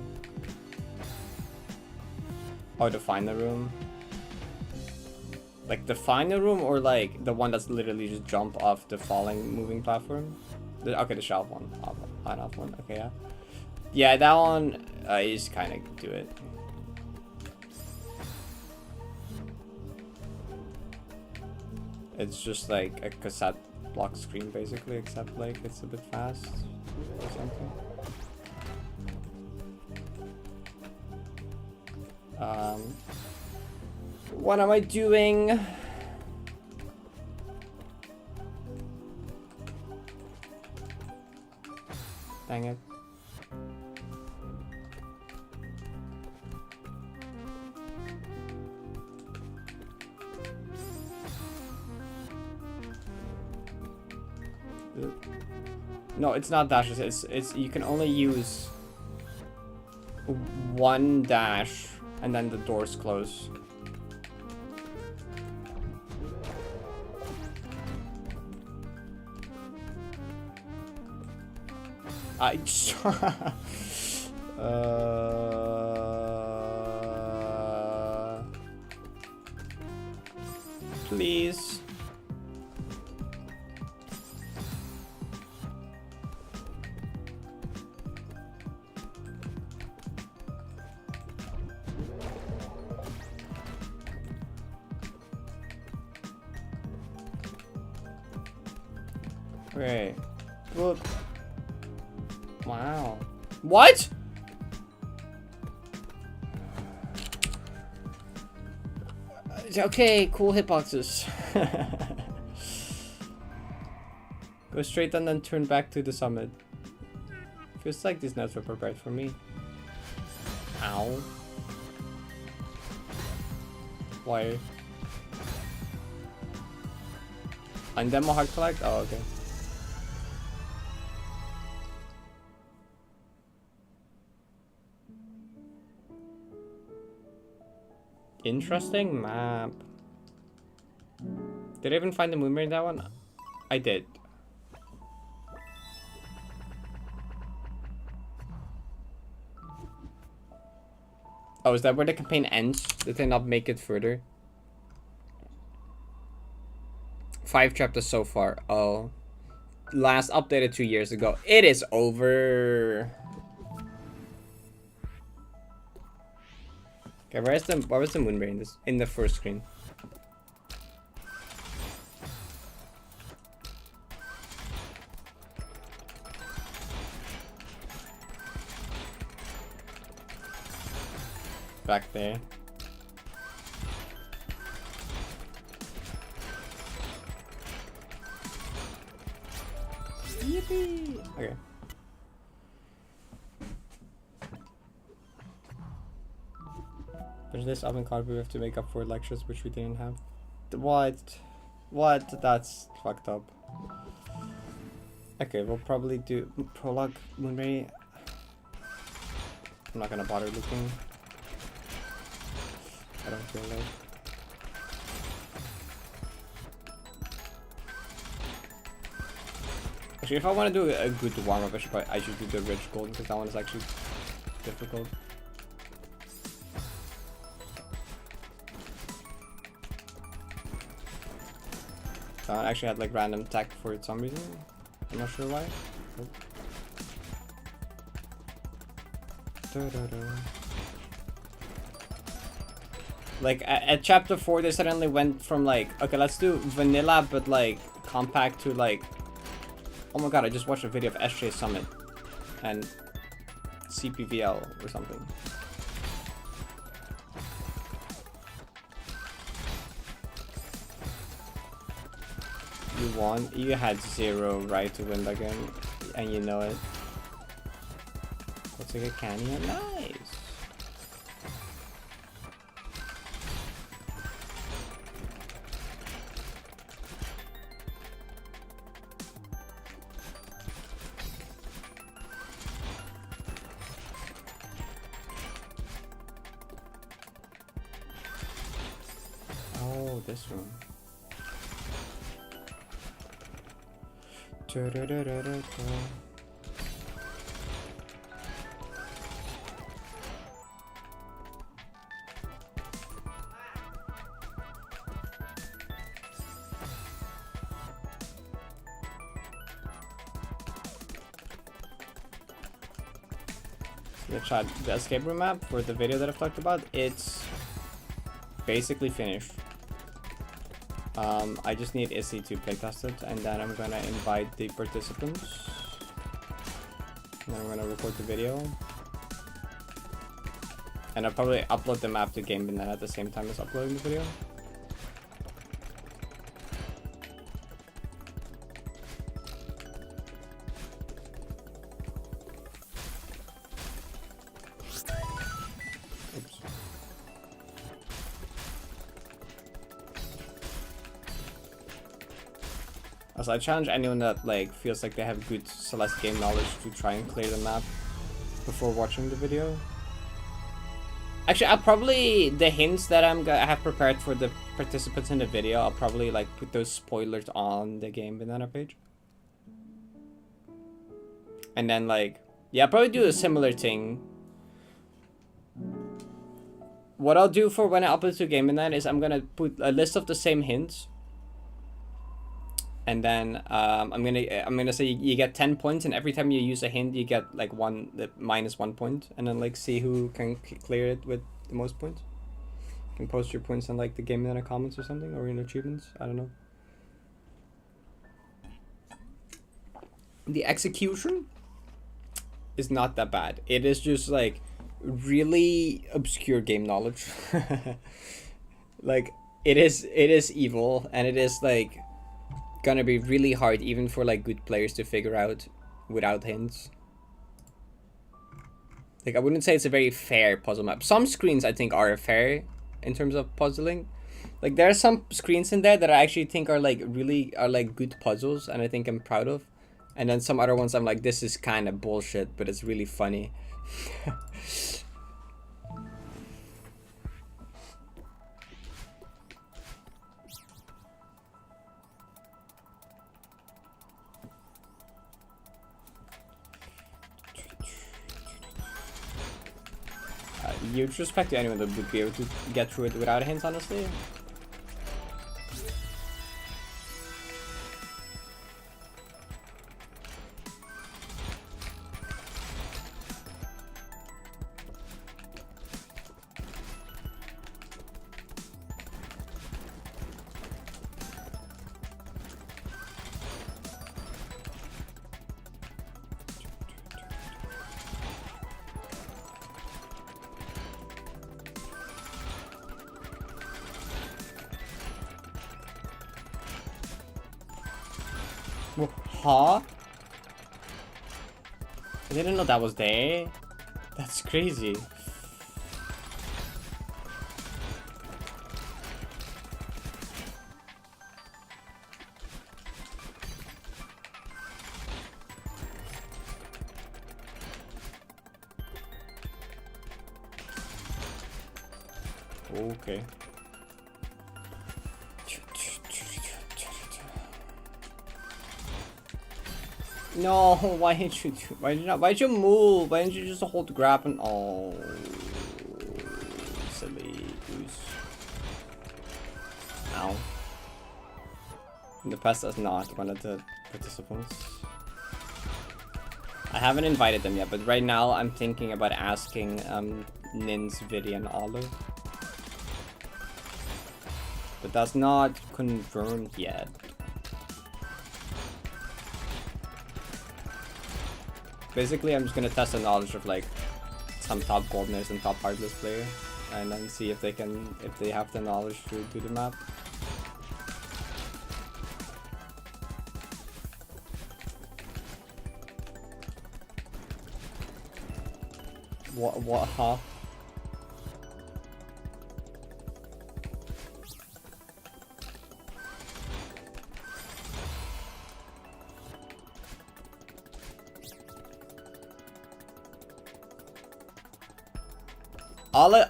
Oh, the final room. Like the final room, or like the one that's literally just jump off the falling moving platform? Okay, the shelf one. On-off one. Okay, yeah. Yeah, that one. You just kind of do it. It's just like a cassette block screen, basically, except like it's a bit fast or something. What am I doing? Dang it. No, it's not dashes. It's you can only use one dash and then the doors close. Please. Okay. Look. Wow. What? Okay, cool hitboxes. Go straight and then turn back to the summit. Feels like these notes were prepared for me. Ow. Why? And demo hard collect? Oh, okay. Interesting map. Did I even find the moonbear in that one? I did. Oh, is that where the campaign ends? Did they not make it further? 5 chapters so far. Oh. Last updated 2 years ago. It is over. Okay, where was the moonbear in this? In the first screen. Back there. Yippee! Okay. There's this avant-garde we have to make up for lectures which we didn't have. What? What? That's fucked up. Okay, we'll probably do prologue moonbear. I'm not gonna bother looking. I don't feel like. Actually, if I want to do a good warm-up, I should do the rich gold because that one is actually difficult. That one actually had like random tech for some reason. I'm not sure why. Like at chapter 4 they suddenly went from like, okay, let's do vanilla but like compact to like, oh my god, I just watched a video of SJ Summit and CPVL or something. You won. You had 0 right to win that game and you know it. Looks like a canyon. Nice. Oh, this one. The escape room map for the video that I've talked about, it's basically finished. I just need Issy to playtest it, and then I'm gonna invite the participants. And then I'm gonna record the video. And I'll probably upload the map to GameBin at the same time as uploading the video. Also, I challenge anyone that like feels like they have good Celeste game knowledge to try and clear the map before watching the video. Actually, I'll probably, the hints that I have prepared for the participants in the video, I'll probably like put those spoilers on the game banana page. And then like, yeah, I'll probably do a similar thing. What I'll do for when I upload to Game Banana is I'm gonna put a list of the same hints. And then I'm gonna say you get 10 points, and every time you use a hint, you get like -1 point, and then like see who can clear it with the most points. You can post your points in like the Game Banana comments or something, or in achievements. I don't know. The execution is not that bad. It is just like really obscure game knowledge. Like it is evil, and it is like gonna be really hard even for like good players to figure out without hints. Like I wouldn't say it's a very fair puzzle map. Some screens I think are fair in terms of puzzling. Like there are some screens in there that I actually think are like good puzzles, and I think I'm proud of. And then some other ones I'm like, this is kind of bullshit, but it's really funny. Huge respect to anyone that would be able to get through it without hints, honestly. Huh? I didn't know that was there. That's crazy. Okay. No, why didn't you why'd you move? Why didn't you just hold the grab and oh, silly goose. Ow. The pest is not one of the participants. I haven't invited them yet, but right now I'm thinking about asking Nins, Vidi, and Olive. But that's not confirmed yet. Basically, I'm just gonna test the knowledge of like some top goldness and top heartless player, and then see if they have the knowledge to do the map. What, huh?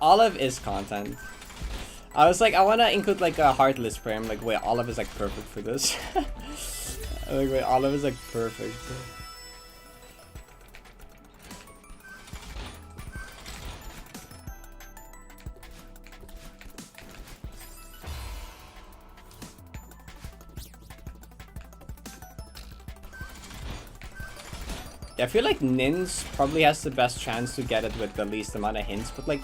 Olive is content. I was like, I wanna include like a heartless prayer. I'm like, wait, Olive is like perfect for this. I'm like, wait, Olive is like perfect. I feel like Nins probably has the best chance to get it with the least amount of hints, but like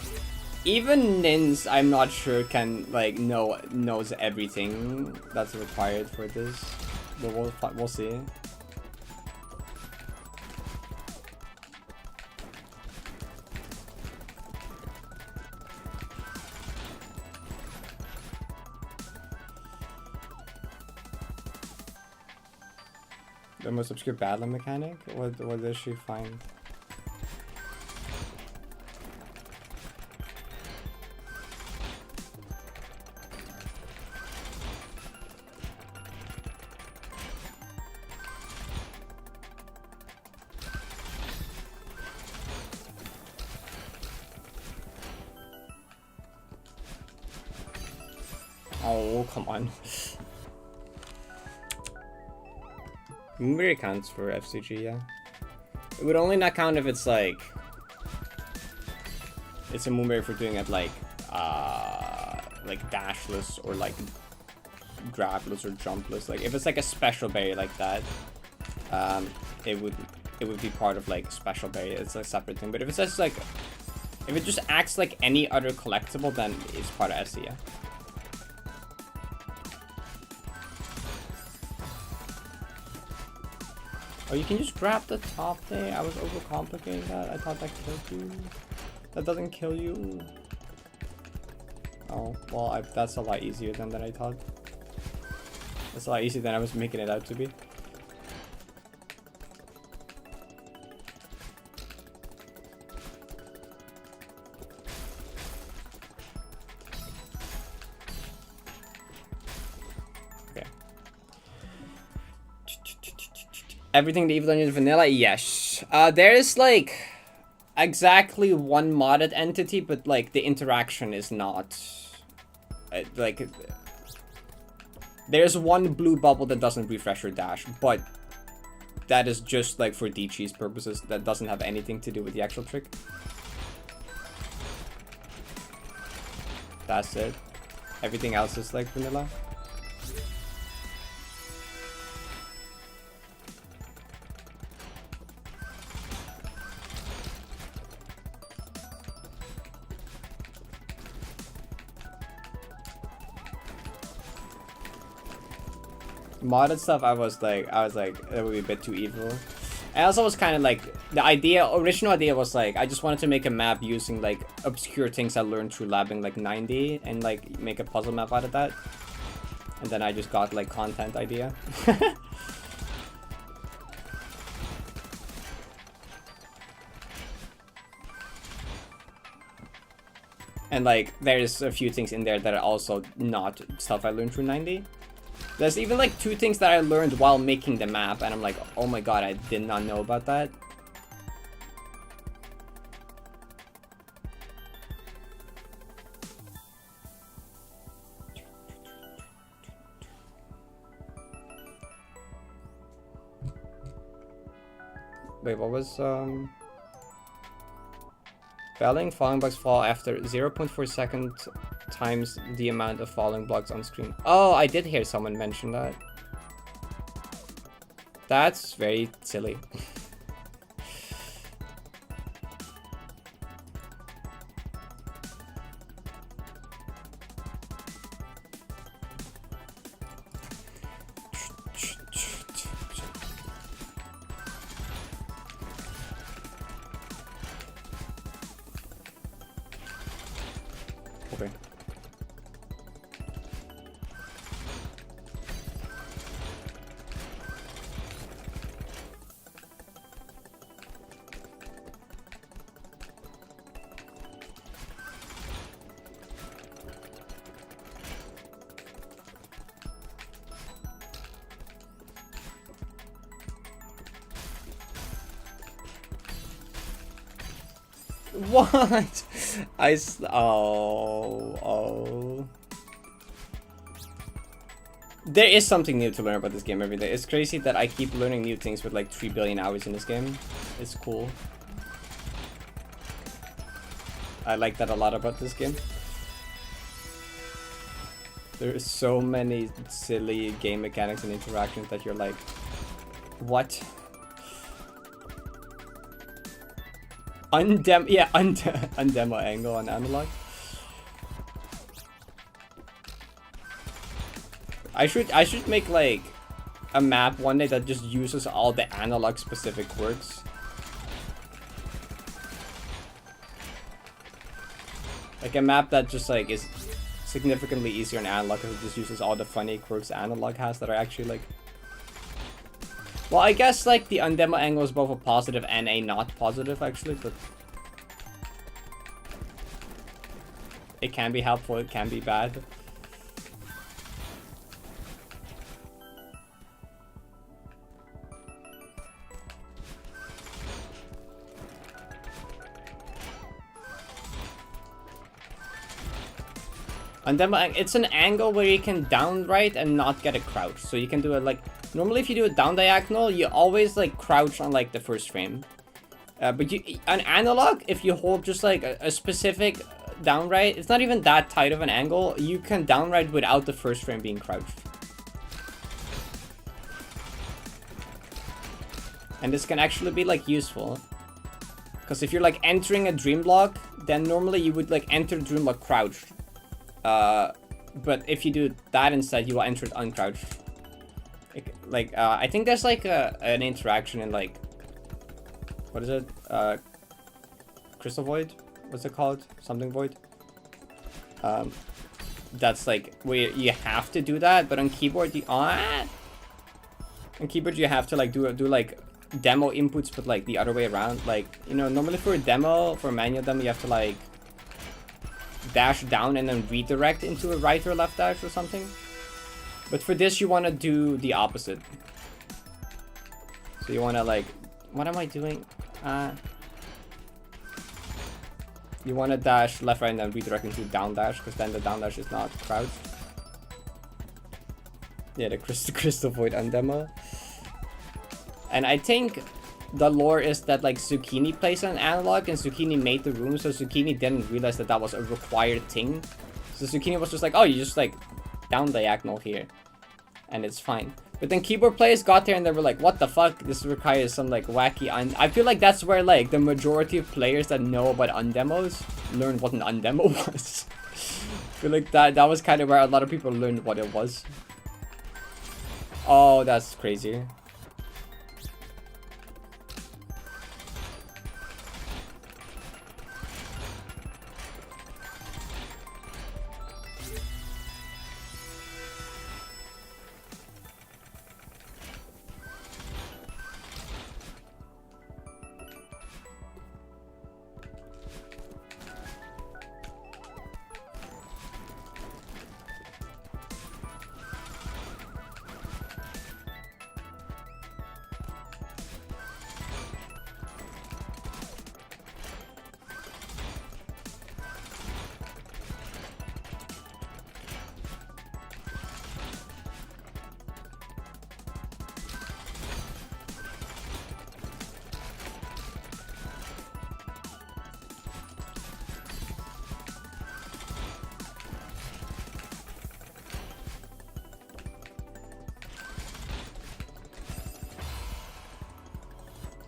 even Nins I'm not sure can like knows everything that's required for this. But we'll see. The most obscure battle mechanic? What does she find? Oh, come on. Moonberry counts for FCG, yeah. It would only not count if it's like... It's a Moonberry for doing it like dashless or like grabless or jumpless. Like if it's like a special berry like that, it would be part of like special berry. It's a separate thing. But if it's just like, if it just acts like any other collectible, then it's part of SC, yeah. Oh, you can just grab the top there. I was overcomplicating that. I thought that killed you. That doesn't kill you. Oh, well, that's a lot easier than I thought. That's a lot easier than I was making it out to be. Okay. Everything the Evil Dungeon is vanilla? Yes. There is like exactly one modded entity, but like the interaction is not like there's one blue bubble that doesn't refresh or dash, but that is just like for D-cheese purposes. That doesn't have anything to do with the actual trick. That's it. Everything else is like vanilla. Modded stuff, I was like, that would be a bit too evil. I also was kind of like, original idea was like, I just wanted to make a map using like obscure things I learned through labbing like 90 and like make a puzzle map out of that. And then I just got like content idea. And like, there's a few things in there that are also not stuff I learned through 90. There's even like 2 things that I learned while making the map, and I'm like, oh my god, I did not know about that. Wait, what was Felling falling blocks fall after 0.4 second times the amount of falling blocks on screen. Oh, I did hear someone mention that. That's very silly. Okay. What? Oh. There is something new to learn about this game every day. It's crazy that I keep learning new things with like 3 billion hours in this game. It's cool. I like that a lot about this game. There are so many silly game mechanics and interactions that you're like, what? Undemo angle on analog. I should make like a map one day that just uses all the analog specific quirks. Like a map that just like is significantly easier in analog because it just uses all the funny quirks analog has that are actually like. Well, I guess like the undemo angle is both a positive and a not positive actually, but it can be helpful, it can be bad. Undemo, it's an angle where you can down right and not get a crouch. So you can do it like, normally if you do a down diagonal, you always like crouch on like the first frame. But an analog, if you hold just like a specific down right, it's not even that tight of an angle, you can down right without the first frame being crouched. And this can actually be like useful. Because if you're like entering a dream block, then normally you would like enter the dream block crouched. But if you do that instead, you will enter it uncrouched. I think there's like an interaction in like, what is it? Crystal Void? What's it called? Something Void? That's like where you have to do that, but on keyboard on keyboard you have to like do like demo inputs, but like the other way around. Like, you know, normally for a demo, for a manual demo, you have to like dash down and then redirect into a right or left dash or something. But for this, you want to do the opposite. So you want to like, what am I doing? You want to dash left, right, and then redirect into down dash, because then the down dash is not crouched. Yeah, the Crystal Void undemo. And I think the lore is that like Zucchini plays an analog and Zucchini made the room, so Zucchini didn't realize that that was a required thing. So Zucchini was just like, oh, you just like down diagonal here and it's fine. But then keyboard players got there and they were like, what the fuck, this requires some like wacky I feel like that's where like the majority of players that know about undemos learned what an undemo was. I feel like that was kind of where a lot of people learned what it was. Oh, that's crazy.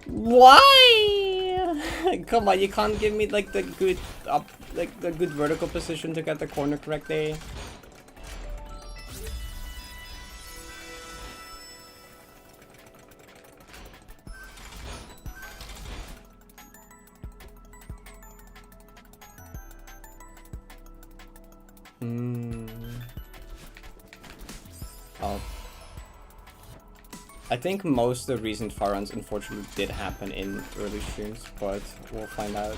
Why? Come on, you can't give me like the good the good vertical position to get the corner correct there. Oh. I think most of the recent far runs unfortunately did happen in early streams, but we'll find out.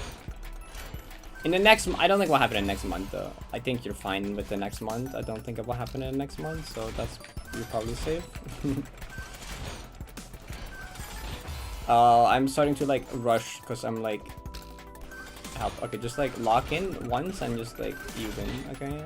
In the next, I don't think what happened in next month though. I think you're fine with the next month. I don't think it will happen in next month, so that's, you're probably safe. I'm starting to like rush because I'm like, help. Okay, just like lock in once and just like even. Okay.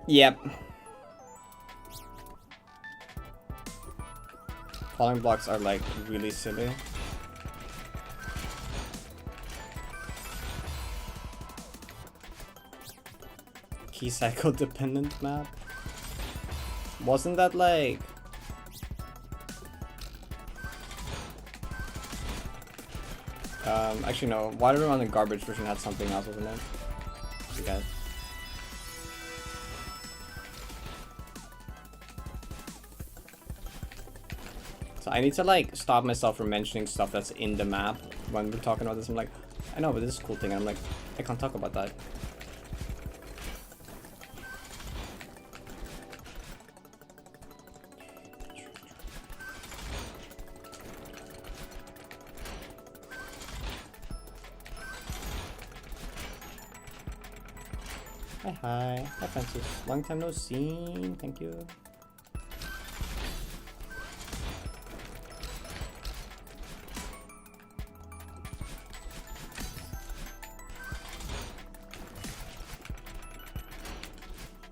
Yep. Falling blocks are like really silly. Key cycle dependent map. Wasn't that like... actually no, Water on the garbage version had something else, wasn't it? I forget. So I need to like stop myself from mentioning stuff that's in the map when we're talking about this. I'm like, I know, but this is a cool thing. And I'm like, I can't talk about that. Hi, Francis. Long time no see. Thank you.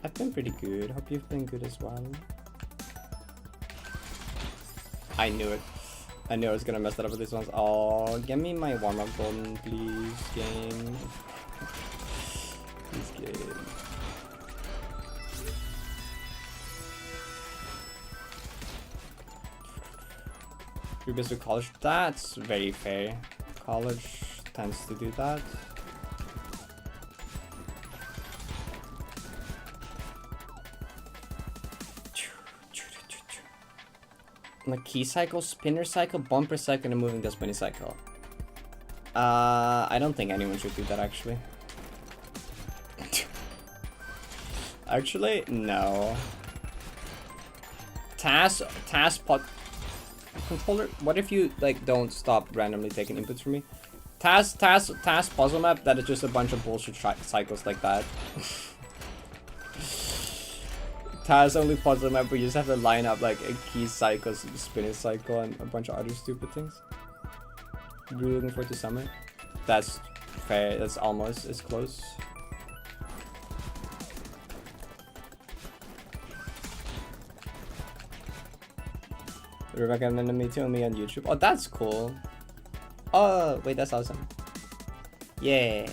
I've been pretty good. Hope you've been good as well. I knew it. I knew I was gonna mess that up with these ones. Oh, give me my warm-up golden, please, game. Please, game. You're busy with college? That's very fair. College tends to do that. Like key cycle, spinner cycle, bumper cycle, and moving this mini cycle. I don't think anyone should do that actually. Actually, no. Task pot controller. What if you like don't stop randomly taking inputs from me? Task puzzle map that is just a bunch of bullshit cycles like that. Taz only puzzle map where you just have to line up like a key cycle, spinning cycle, and a bunch of other stupid things. Really looking forward to summer. That's fair. That's almost as close. You're recommending me to me on YouTube. Oh, that's cool. Oh, wait, that's awesome. Yeah.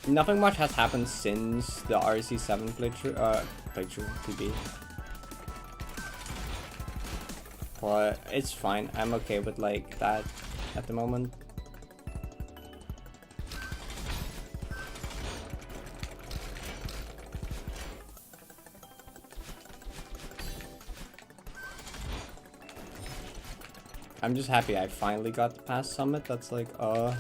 Nothing much has happened since the RC7 playthrough, PB. But it's fine. I'm okay with like that at the moment. I'm just happy I finally got past Summit. That's like, oh,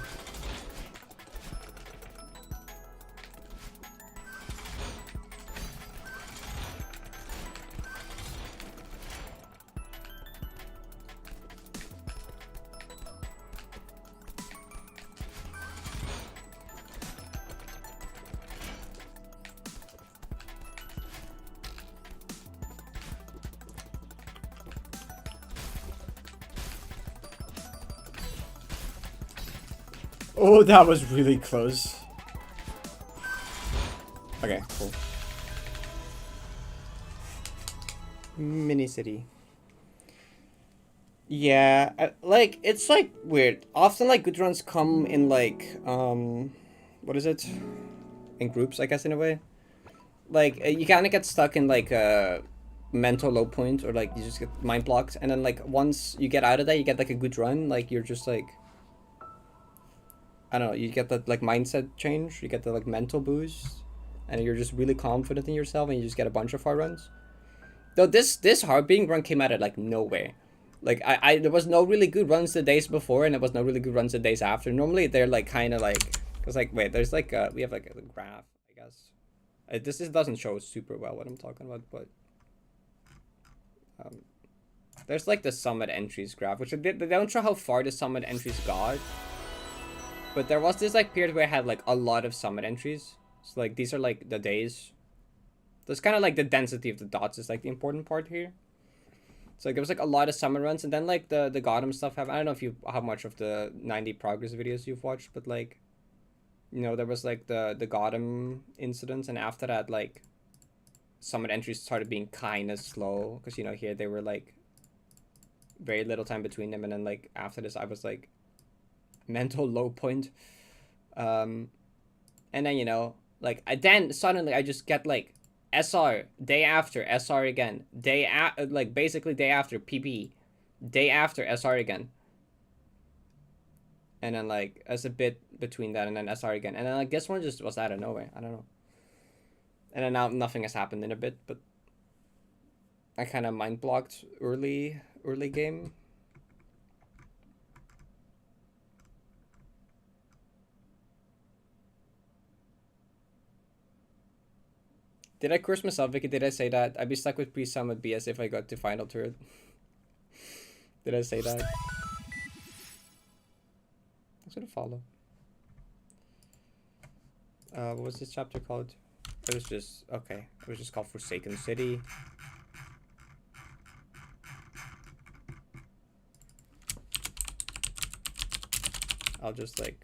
that was really close. Okay, cool. Mini city. Yeah, like, it's like weird. Often like good runs come in like, what is it? In groups, I guess, in a way. Like, you kind of get stuck in like a mental low point, or like you just get mind blocked, and then like once you get out of that, you get like a good run, like you're just like, I don't know, you get that like mindset change, you get the like mental boost, and you're just really confident in yourself, and you just get a bunch of far runs. Though this hard beating run came out of like nowhere. Like I there was no really good runs the days before, and there was no really good runs the days after. Normally they're like kind of like, cause like wait, there's like we have like a graph, I guess. This doesn't show super well what I'm talking about, but there's like the summit entries graph, which they don't show how far the summit entries got. But there was this like period where I had like a lot of summit entries. So like these are like the days. So it's kind of like the density of the dots is like the important part here. So like there was like a lot of summit runs, and then like the Gotham stuff I don't know if you how much of the 90 progress videos you've watched, but like, you know, there was like the Gotham incidents, and after that like summit entries started being kind of slow, because you know here they were like very little time between them, and then like after this I was like mental low point, and then you know like then suddenly I just get like SR day after SR again, like basically day after PP, day after SR again, and then like as a bit between that and then SR again, and then like this one just was out of nowhere. I don't know, and then now nothing has happened in a bit, but I kind of mind blocked early early game. Did I curse myself, Vicky? Did I say that? I'd be stuck with pre-summit BS if I got to final turret. Did I say that? I'm gonna follow. What was this chapter called? It was just, okay. It was just called Forsaken City. I'll just like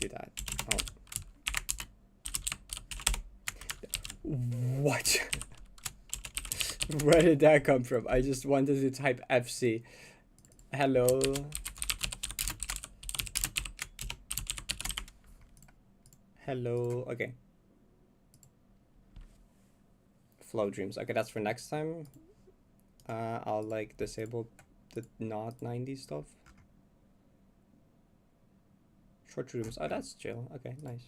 do that. Oh. What? Where did that come from? I just wanted to type FC. Hello. Hello. Okay. Flow dreams. Okay, that's for next time. I'll like disable the not 90 stuff. Short dreams. Oh, that's chill. Okay, nice.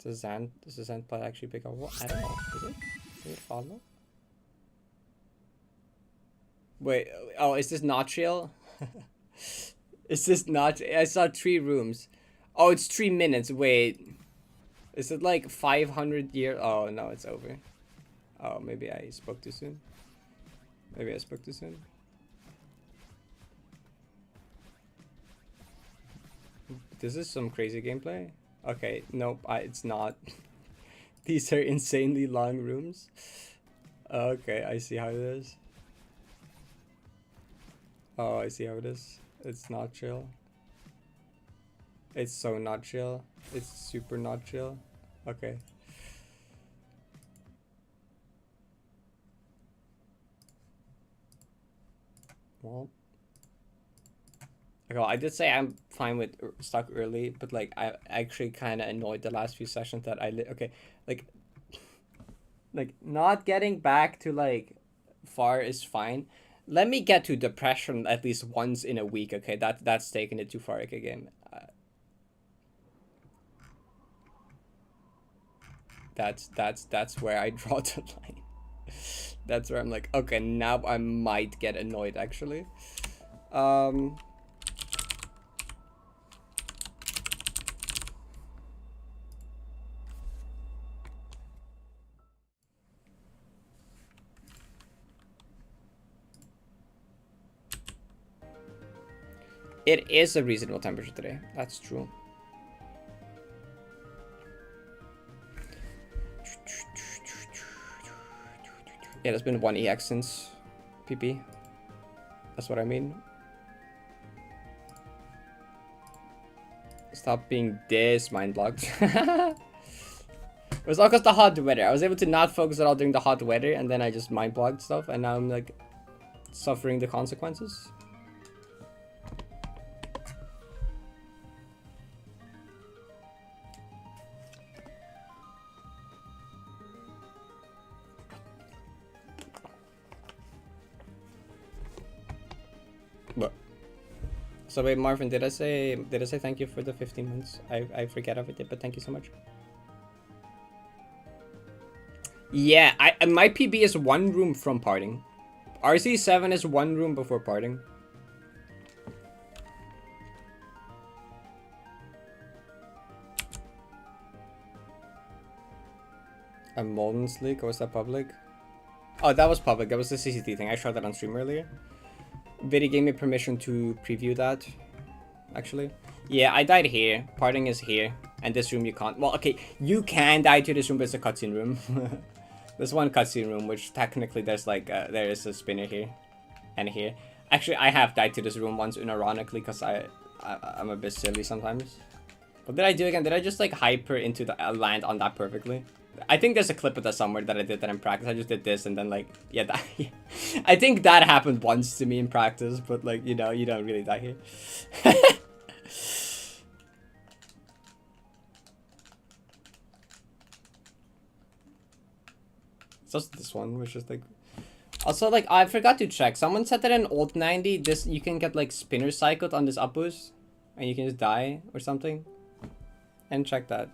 Does the Zant plot actually pick up? What? I don't know. Is it? Is it follow? Wait. Oh, is this not chill? Is this not? I saw 3 rooms. Oh, it's 3 minutes. Wait. Is it like 500 years? Oh, no, it's over. Oh, maybe I spoke too soon. Maybe I spoke too soon. This is some crazy gameplay. Okay, nope, it's not. These are insanely long rooms. Okay, I see how it is. Oh, I see how it is. It's not chill. It's so not chill. It's super not chill. Okay. Well. Okay, well, I did say I'm fine with stuck early, but like I actually kind of annoyed the last few sessions that okay, like not getting back to like far is fine. Let me get to depression at least once in a week. Okay, that's taking it too far. Okay, game. That's where I draw the line. That's where I'm like, okay, now I might get annoyed actually. It is a reasonable temperature today. That's true. Yeah, there's been 1 EX since PP. That's what I mean. Stop being this mind blocked. It was all because the hot weather. I was able to not focus at all during the hot weather, and then I just mind blocked stuff, and now I'm like suffering the consequences. What? So wait, Marvin, did I say thank you for the 15 months? I forget everything, but thank you so much. Yeah, my PB is 1 room from parting. RC7 is 1 room before parting. A Molden's leak, or was that public? Oh, that was public. That was the CCT thing. I showed that on stream earlier. Vidi gave me permission to preview that, actually. Yeah, I died here. Parting is here. And this room you can't. Well, okay, you can die to this room, but it's a cutscene room. There's 1 cutscene room, which technically there's like, there is a spinner here. And here. Actually, I have died to this room once, unironically, because I'm a bit silly sometimes. What did I do again? Did I just like hyper into the land on that perfectly? I think there's a clip of that somewhere that I did that in practice. I just did this and then like, yeah, that, yeah. I think that happened once to me in practice, but like, you know, you don't really die here. It's just this one, which is like, also like, I forgot to check. Someone said that in old 90, this, you can get like spinner cycled on this up boost and you can just die or something. And check that.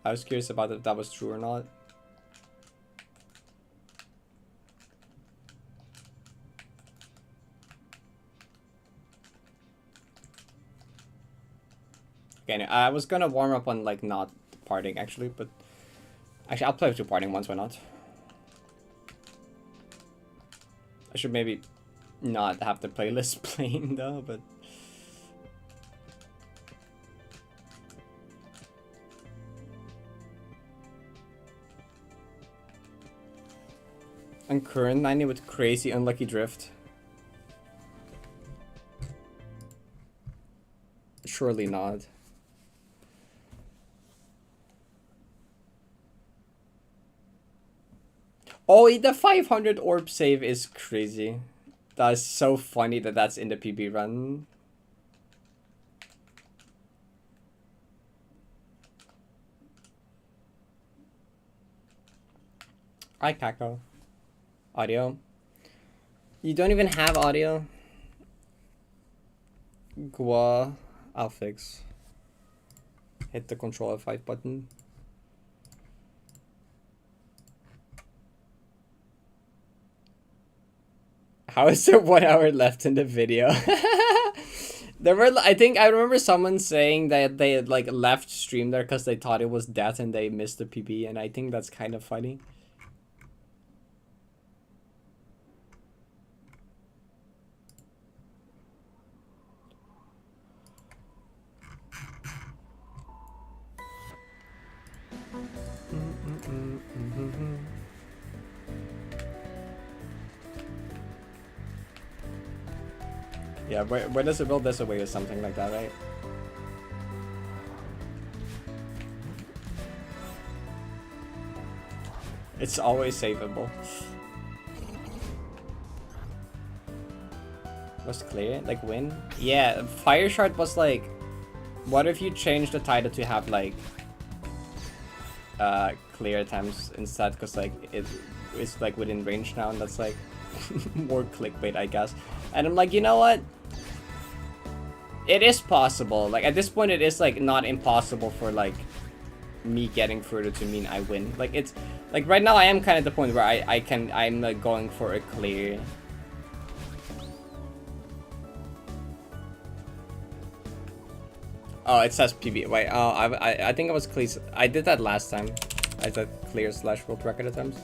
I was curious about if that was true or not. Okay, I was gonna warm up on like not partying actually, but actually I'll play with 2 partying ones, why not? I should maybe not have the playlist playing though, but on current 90 with crazy unlucky drift. Surely not. Oh, the 500 orb save is crazy. That's so funny that that's in the PB run. Hi, Kako. Audio. You don't even have audio? Gua. I'll fix. Hit the Control F5 button. How is there 1 hour left in the video? There were, I think I remember someone saying that they had like left stream there because they thought it was death and they missed the PB, and I think that's kind of funny. Yeah, where does it build this away or something like that, right? It's always savable. Was clear? Like win? Yeah, Fire Shard was like, what if you change the title to have like clear attempts instead, because like it's like within range now, and that's like more clickbait, I guess. And I'm like, you know what? It is possible. Like at this point, it is like not impossible for like me getting further to mean I win. Like it's like right now I am kind of at the point where I'm like going for a clear. Oh, it says PB. Wait, oh, I think it was clear. I did that last time. I said clear / world record attempts.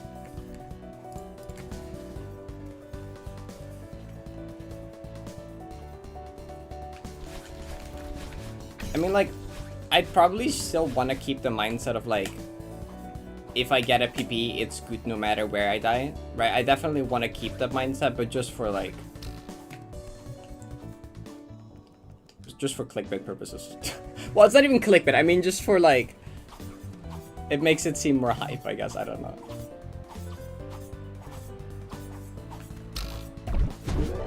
I mean, like, I'd probably still want to keep the mindset of like, if I get a PP, it's good no matter where I die, right? I definitely want to keep that mindset, but just for like, just for clickbait purposes. Well, it's not even clickbait. I mean, just for like, it makes it seem more hype, I guess. I don't know.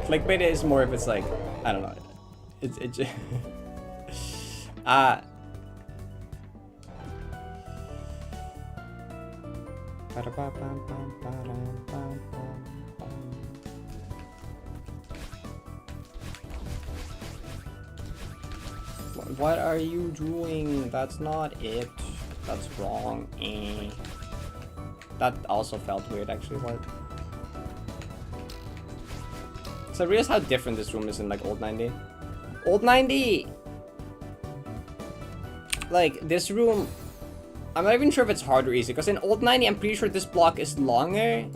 Clickbait is more if it's like, I don't know. It's What are you doing? That's not it. That's wrong. That also felt weird, actually. What? So I realize how different this room is in like old 90. Old 90! Like, this room, I'm not even sure if it's hard or easy, because in old 90, I'm pretty sure this block is longer,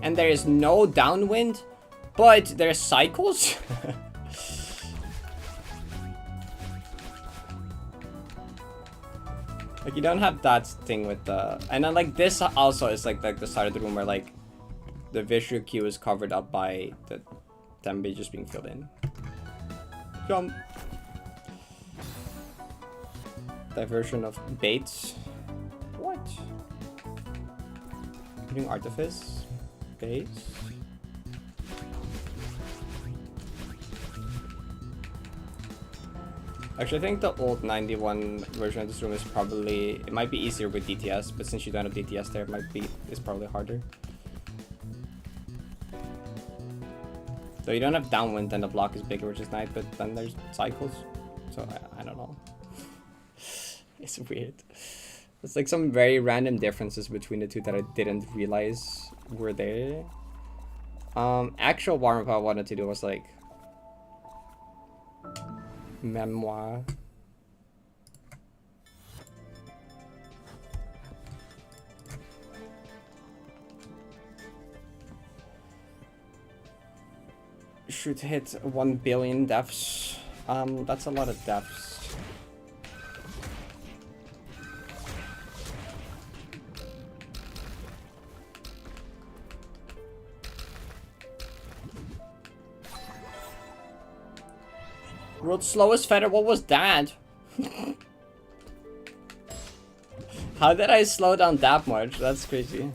and there is no downwind, but there's cycles. Like, you don't have that thing with the... And then, like, this also is, like the side of the room where, like, the visual cue is covered up by the Tembe just being filled in. Jump. Diversion of baits. What? Doing artifice. Baits. Actually, I think the old 91 version of this room is probably... It might be easier with DTS, but since you don't have DTS there, it's probably harder. So you don't have downwind, then the block is bigger, which is nice, but then there's cycles. So I don't know. It's weird. It's like some very random differences between the two that I didn't realize were there. Actual warm-up I wanted to do was like memoir. Should hit 1 billion deaths. That's a lot of deaths. World's slowest feather, what was that? How did I slow down that much? That's crazy.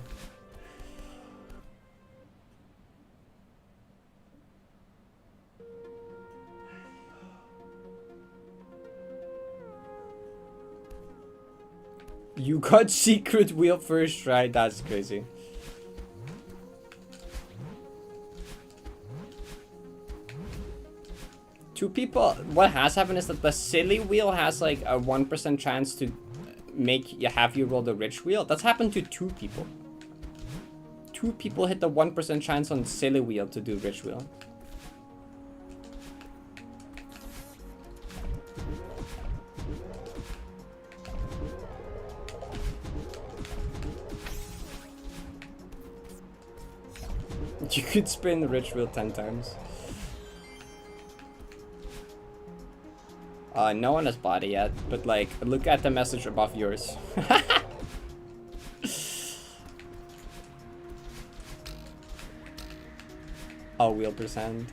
You got secret wheel first try, that's crazy. Two people, what has happened is that the silly wheel has like a 1% chance to have you roll the rich wheel. That's happened to 2 people. 2 people hit the 1% chance on silly wheel to do rich wheel. You could spin the rich wheel 10 times. No one has bought it yet, but like, look at the message above yours. Oh, wheel percent.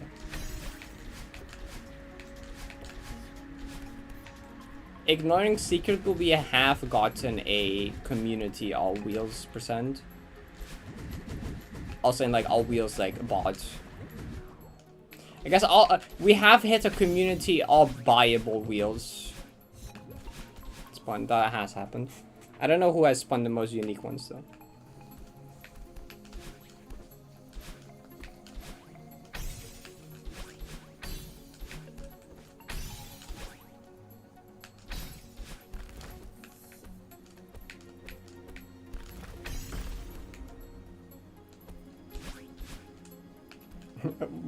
Ignoring secret will be a half gotten a community all wheels percent. Also in like all wheels like bought. I guess all we have hit a community all buyable wheels. Spawn, that has happened. I don't know who has spawned the most unique ones though.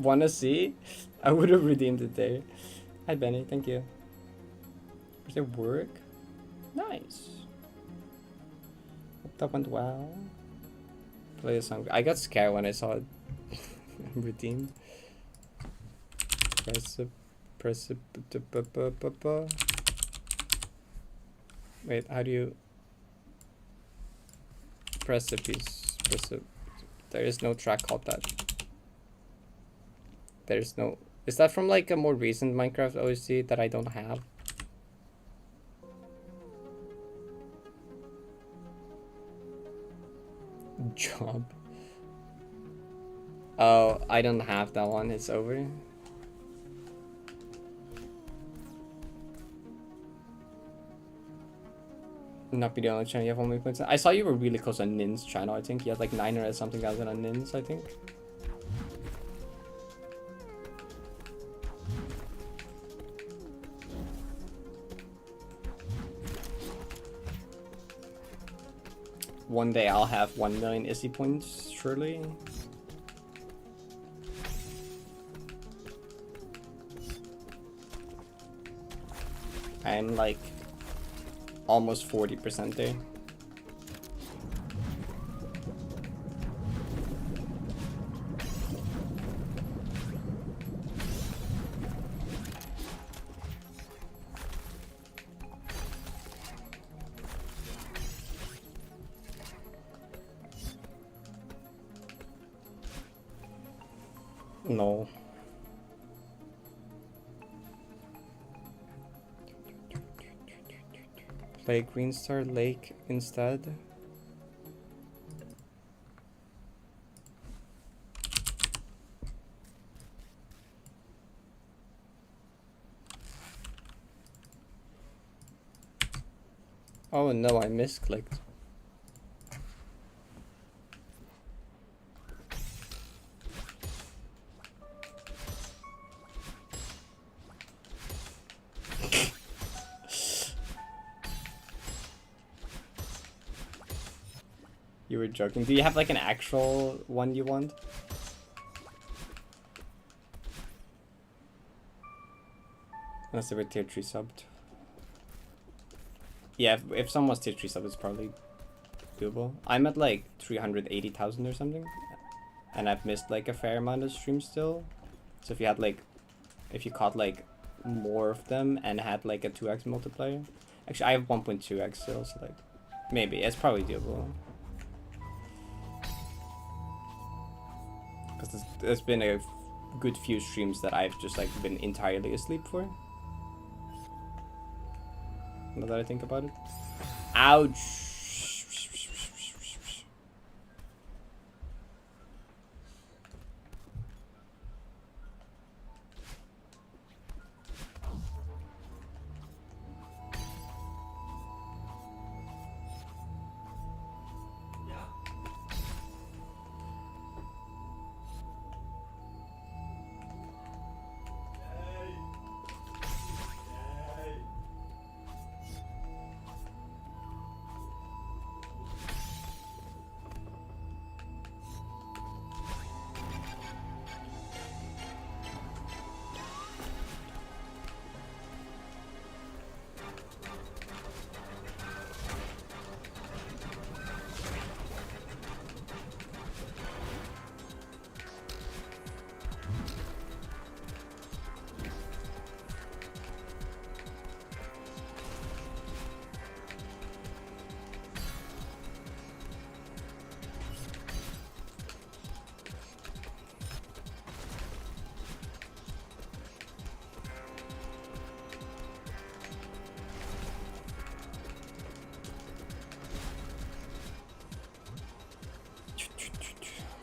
Wanna see? I would have redeemed it there. Hi Benny, thank you. Does it work? Nice. Hope that went well. Play a song. I got scared when I saw it redeemed. Press it. Wait, how do you press it, please? Press it. There is no track called that. There's no... Is that from like a more recent Minecraft OC that I don't have? Job. Oh, I don't have that one. It's over. Not be the only channel you have 1 million points. I saw you were really close on Nin's channel. I think you had like 9 or something thousand on Nin's, I think. One day I'll have 1 million Izzy points, surely. I'm like almost 40% there. No. Play Green Star Lake instead. Oh no, I misclicked. You were joking. Do you have like an actual one you want? Unless they were tier 3 subbed. Yeah, if someone's tier 3 sub, it's probably doable. I'm at like 380,000 or something. And I've missed like a fair amount of streams still. So if you had like, if you caught like more of them and had like a 2x multiplier. Actually, I have 1.2x still, so like, maybe. It's probably doable. Because there's been a good few streams that I've just like been entirely asleep for. Now that I think about it. Ouch!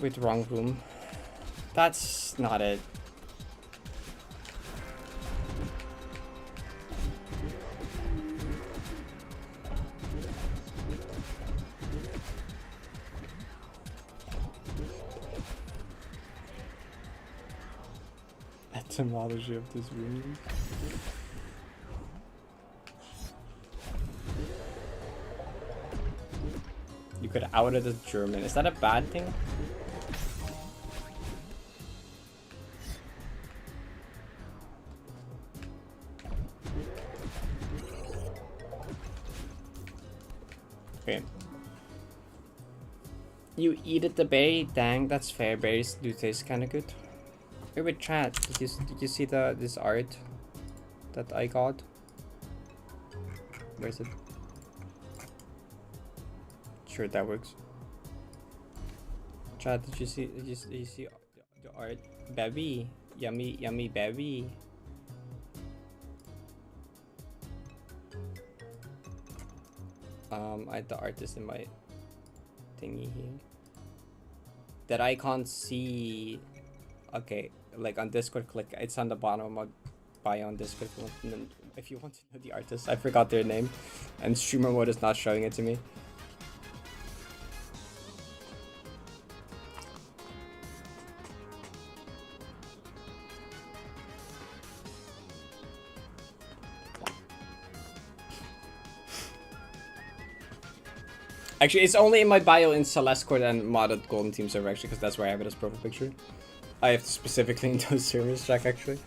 With wrong room. That's not it. Etymology of this room. You could out it as German. Is that a bad thing? Okay. You eat it the berry? Dang, that's fair. Berries do taste kind of good. Hey, wait, chat. Did you see this art that I got? Where is it? Sure, that works. Chat, did you see the art? Baby, yummy, yummy baby. I had the artist in my thingy here that I can't see. Okay, like on Discord, click. It's on the bottom of my bio on Discord. If you want to know the artist, I forgot their name, and streamer mode is not showing it to me. Actually, it's only in my bio in Celeste and modded Golden Team server, actually, because that's where I have it as profile picture. I have specifically in those servers, Jack, actually.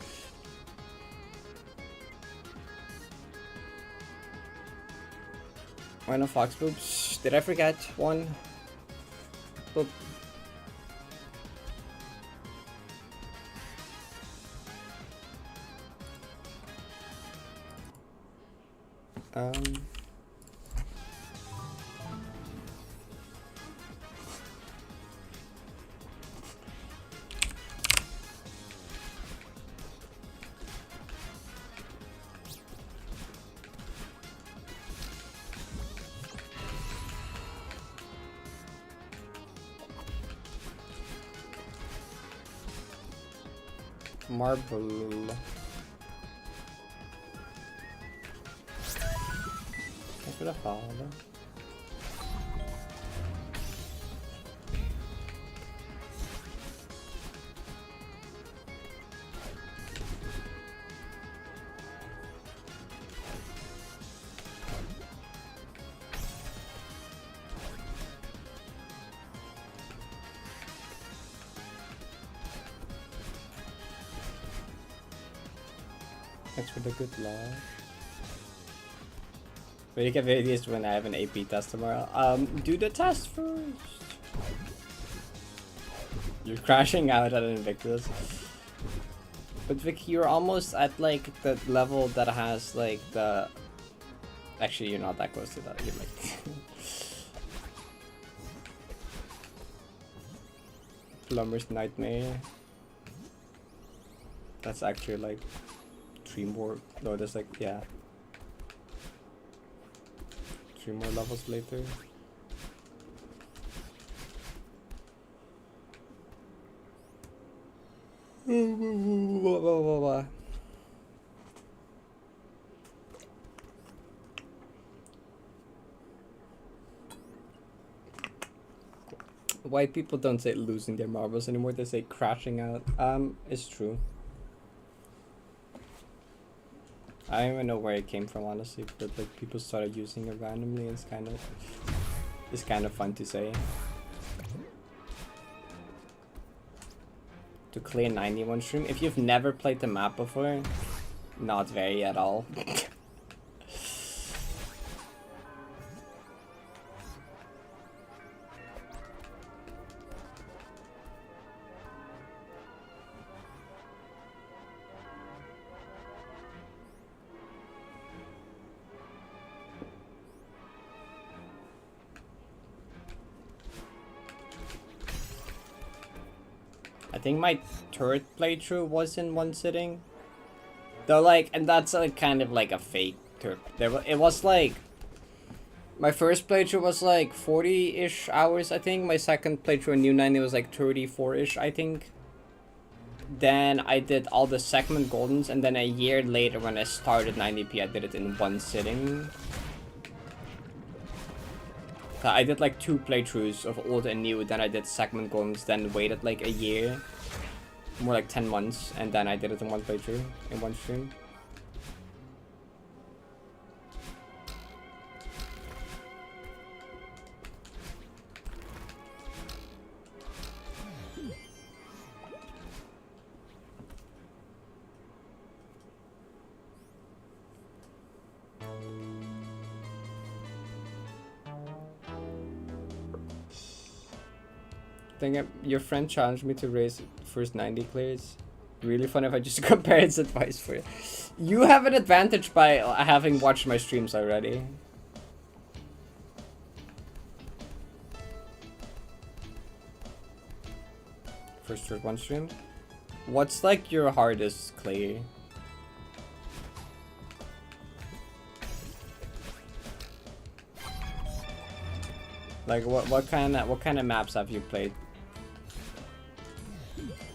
Why no fox boobs? Did I forget one? Boop. Marble. I could have followed her. Thanks for the good luck. But you can videos when I have an AP test tomorrow. Do the test first. You're crashing out at Invictus. But Vic, you're almost at like the level that has like the... Actually, you're not that close to that. You're like... Plumber's Nightmare. That's actually like 3 more... No, there's like... Yeah. 3 more levels later. White people don't say losing their marbles anymore, they say crashing out. It's true. I don't even know where it came from, honestly, but like people started using it randomly. It's kind of fun to say. To clear 91 stream. If you've never played the map before, not very at all. I think my turret playthrough was in 1 sitting. Though, like, and that's like kind of like a fake turret. It was like... My first playthrough was like 40-ish hours, I think. My second playthrough in New 90 was like 34-ish, I think. Then I did all the segment goldens, and then a year later when I started 90p, I did it in 1 sitting. I did like 2 playthroughs of old and new, then I did segment goldens, then waited like a year, more like 10 months, and then I did it in 1 playthrough, in 1 stream. Your friend challenged me to race first 90 clears. Really fun if I just compare its advice for you. You have an advantage by having watched my streams already. First 1 stream. What's like your hardest clear? Like what kind of maps have you played?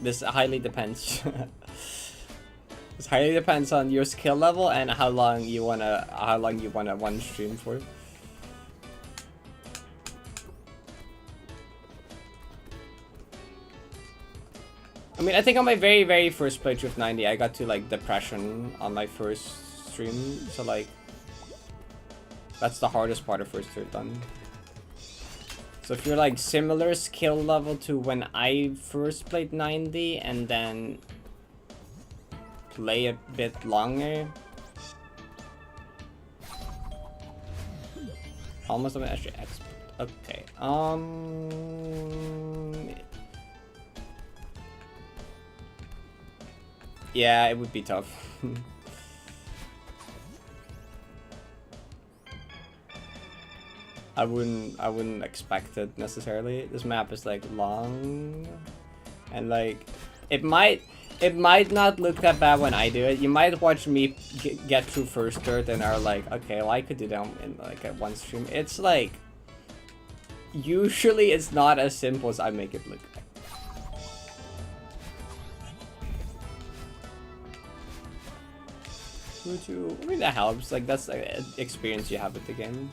This highly depends. This highly depends on your skill level and how long you wanna 1 stream for. I mean, I think on my very first playthrough of 90, I got to like depression on my first stream, so like that's the hardest part of first third done. So if you're like similar skill level to when I first played 90 and then play a bit longer. Almost an extra expert. Okay. Yeah, it would be tough. I wouldn't expect it necessarily. This map is like long, and like it might not look that bad when I do it. You might watch me get through first third and are like, okay, well I could do that in like a 1 stream. It's like usually it's not as simple as I make it look. I mean that helps. Like that's like an experience you have with the game.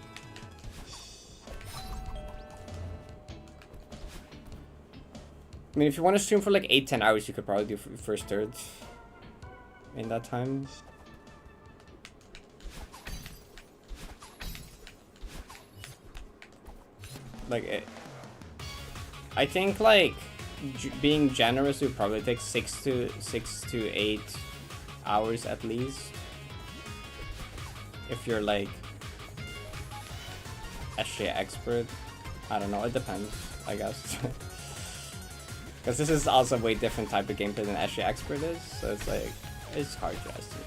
I mean, if you want to stream for like 8-10 hours, you could probably do first third in that time. Like, I think like being generous would probably take 6 to 8 hours at least. if you're like SJ expert. I don't know, it depends, I guess. Because this is also a way different type of gameplay than SJ expert is, so it's like, it's hard to estimate.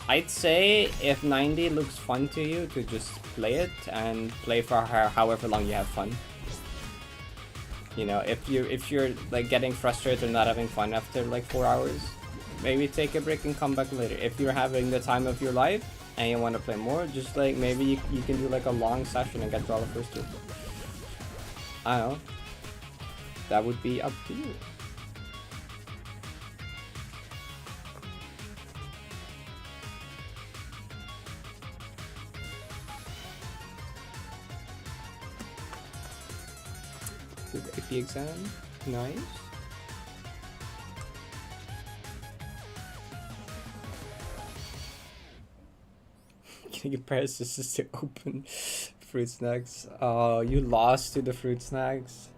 I'd say if 90 looks fun to you, to just play it and play for however long you have fun. You know, if you're like getting frustrated or not having fun after like 4 hours, maybe take a break and come back later. If you're having the time of your life and you want to play more, just like maybe you can do like a long session and get through all the first two. I don't know. That would be up to you. Good AP exam, nice. Can you press this is to open fruit snacks? Oh, you lost to the fruit snacks.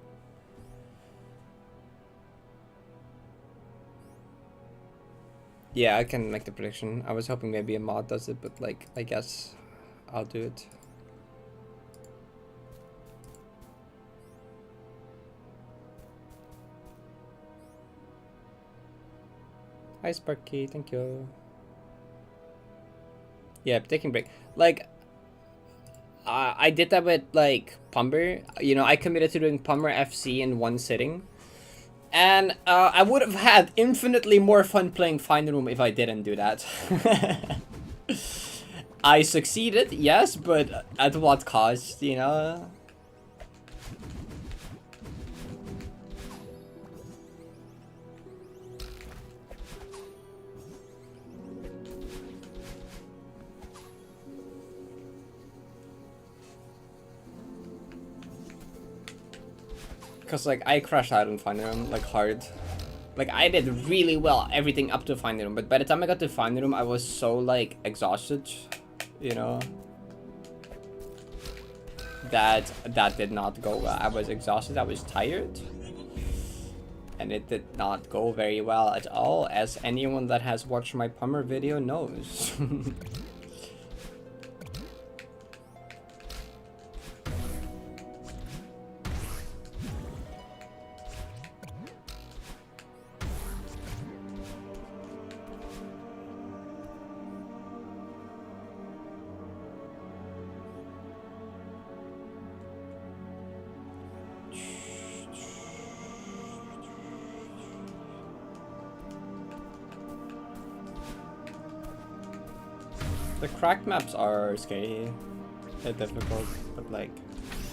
Yeah, I can make the prediction. I was hoping maybe a mod does it, but like, I guess I'll do it. Hi Sparky, thank you. Yeah, taking break. Like, I did that with like Pumber. You know, I committed to doing Pumber FC in one sitting. And I would have had infinitely more fun playing Final Room if I didn't do that. I succeeded, yes, but at what cost, you know? Cause like I crashed out in Final Room like hard. Like I did really well everything up to Final Room, but by the time I got to Final Room I was so like exhausted, you know. That did not go well. I was exhausted, I was tired. And it did not go very well at all, as anyone that has watched my Pummer video knows. The cracked maps are scary. They're difficult, but like...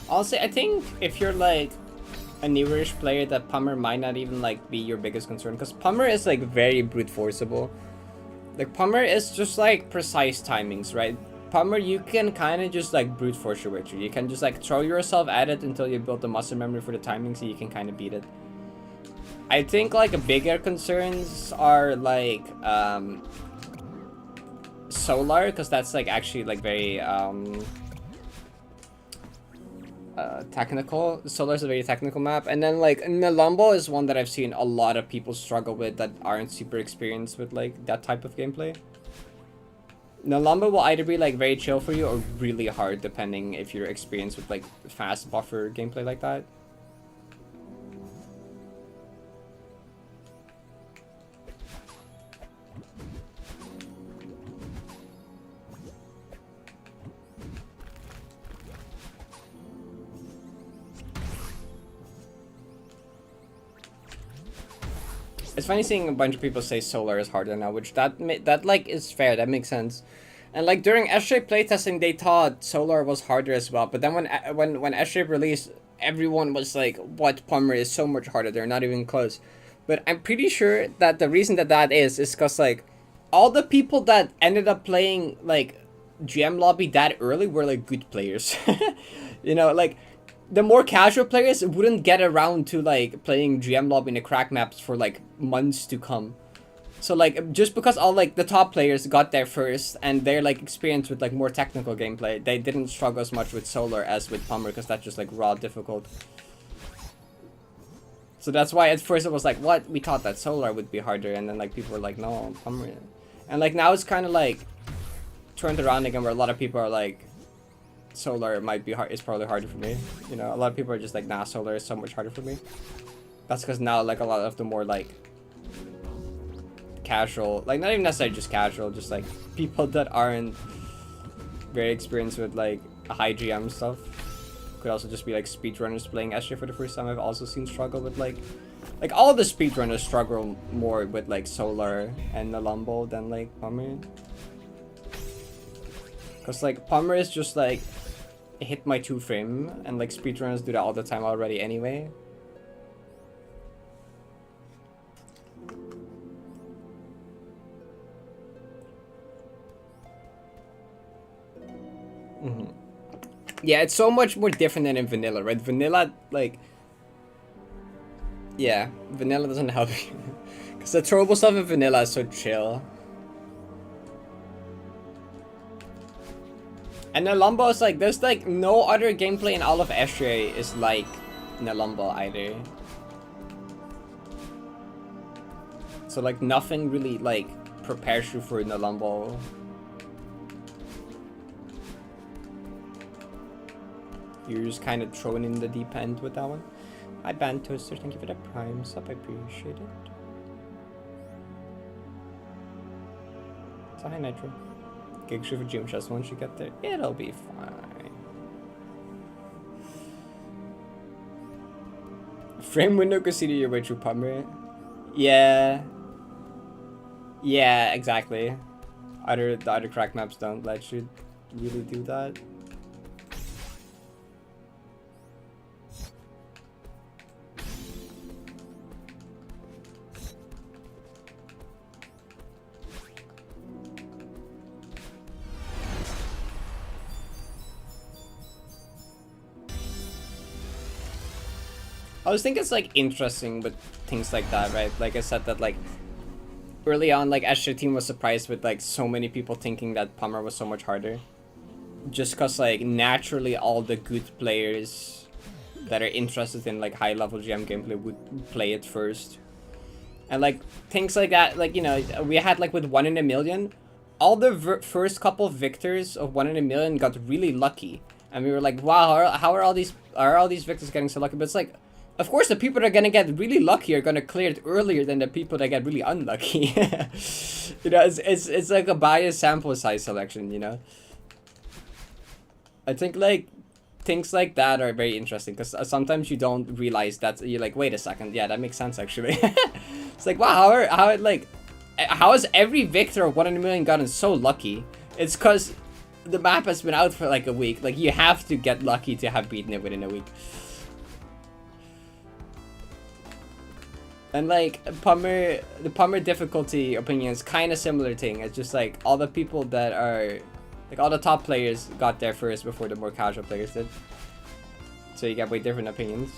Honestly, I think if you're like a newerish player, that Pummer might not even like be your biggest concern. Because Pummer is like very brute forceable. Like Pummer is just like precise timings, right? Pummer, you can kind of just like brute force your way through. You can just like throw yourself at it until you build the muscle memory for the timing so you can kind of beat it. I think like bigger concerns are like... Solar, because that's like actually like very technical. Solar is a very technical map, and then like Nalumbo is one that I've seen a lot of people struggle with that aren't super experienced with like that type of gameplay. Nalumbo will either be like very chill for you or really hard depending if you're experienced with like fast buffer gameplay like that. It's funny seeing a bunch of people say Solar is harder now, which that like is fair. That makes sense. And like during S-Shape playtesting, they thought Solar was harder as well. But then when S-Shape released, everyone was like, "What, Pummer is so much harder? They're not even close." But I'm pretty sure that the reason that is because like all the people that ended up playing like GM lobby that early were like good players. You know, like. The more casual players wouldn't get around to like playing GM lobby in the crack maps for like months to come. So like just because all like the top players got there first and they're like experienced with like more technical gameplay, they didn't struggle as much with Solar as with Pummer because that's just like raw difficult. So that's why at first it was like, what? We thought that Solar would be harder, and then like people were like, no, Pummer. And like now it's kind of like turned around again, where a lot of people are like, solar might be hard. It's probably harder for me. You know, a lot of people are just like, nah, solar is so much harder for me. That's because now like a lot of the more like casual, like not even necessarily just casual, just like people that aren't very experienced with like high GM stuff, could also just be like speedrunners playing SJ for the first time. I've also seen struggle with like all the speedrunners struggle more with like solar and Nalumbo than like Pommer. Cause like Pommer is just like hit my 2 frame, and like speedrunners do that all the time already anyway. Yeah, it's so much more different than in vanilla, right? Vanilla, like, yeah, vanilla doesn't help you. Because the throwable stuff in vanilla is so chill. And Nalumbo is like, there's like no other gameplay in all of SJ is like Nalumbo either. So like nothing really like prepares you for Nalumbo. You're just kind of thrown in the deep end with that one. Hi Band Toaster, thank you for the prime sub, I appreciate it. So hi Nitro. Gig for gym chest once you get there. It'll be fine. Frame window can see your way through Pommer. Yeah. Yeah, exactly. The other crack maps don't let you really do that. I always think it's like interesting with things like that, right? Like I said that like early on, like SJ team was surprised with like so many people thinking that Pommer was so much harder. Just cause like naturally all the good players that are interested in like high level GM gameplay would play it first. And like things like that, like, you know, we had like with 1 in a million, all the first couple victors of 1 in a million got really lucky. And we were like, wow, how are all these victors getting so lucky? But it's like, of course, the people that are gonna get really lucky are gonna clear it earlier than the people that get really unlucky. You know, it's like a biased sample size selection, you know? I think like things like that are very interesting because sometimes you don't realize that. You're like, wait a second, yeah, that makes sense actually. It's like, wow, how has every victor of 1 in a million gotten so lucky? It's because the map has been out for like a week. Like, you have to get lucky to have beaten it within a week. And like the Pommer difficulty opinion is kind of similar thing. It's just like all the people that are like all the top players got there first before the more casual players did. So you get way different opinions.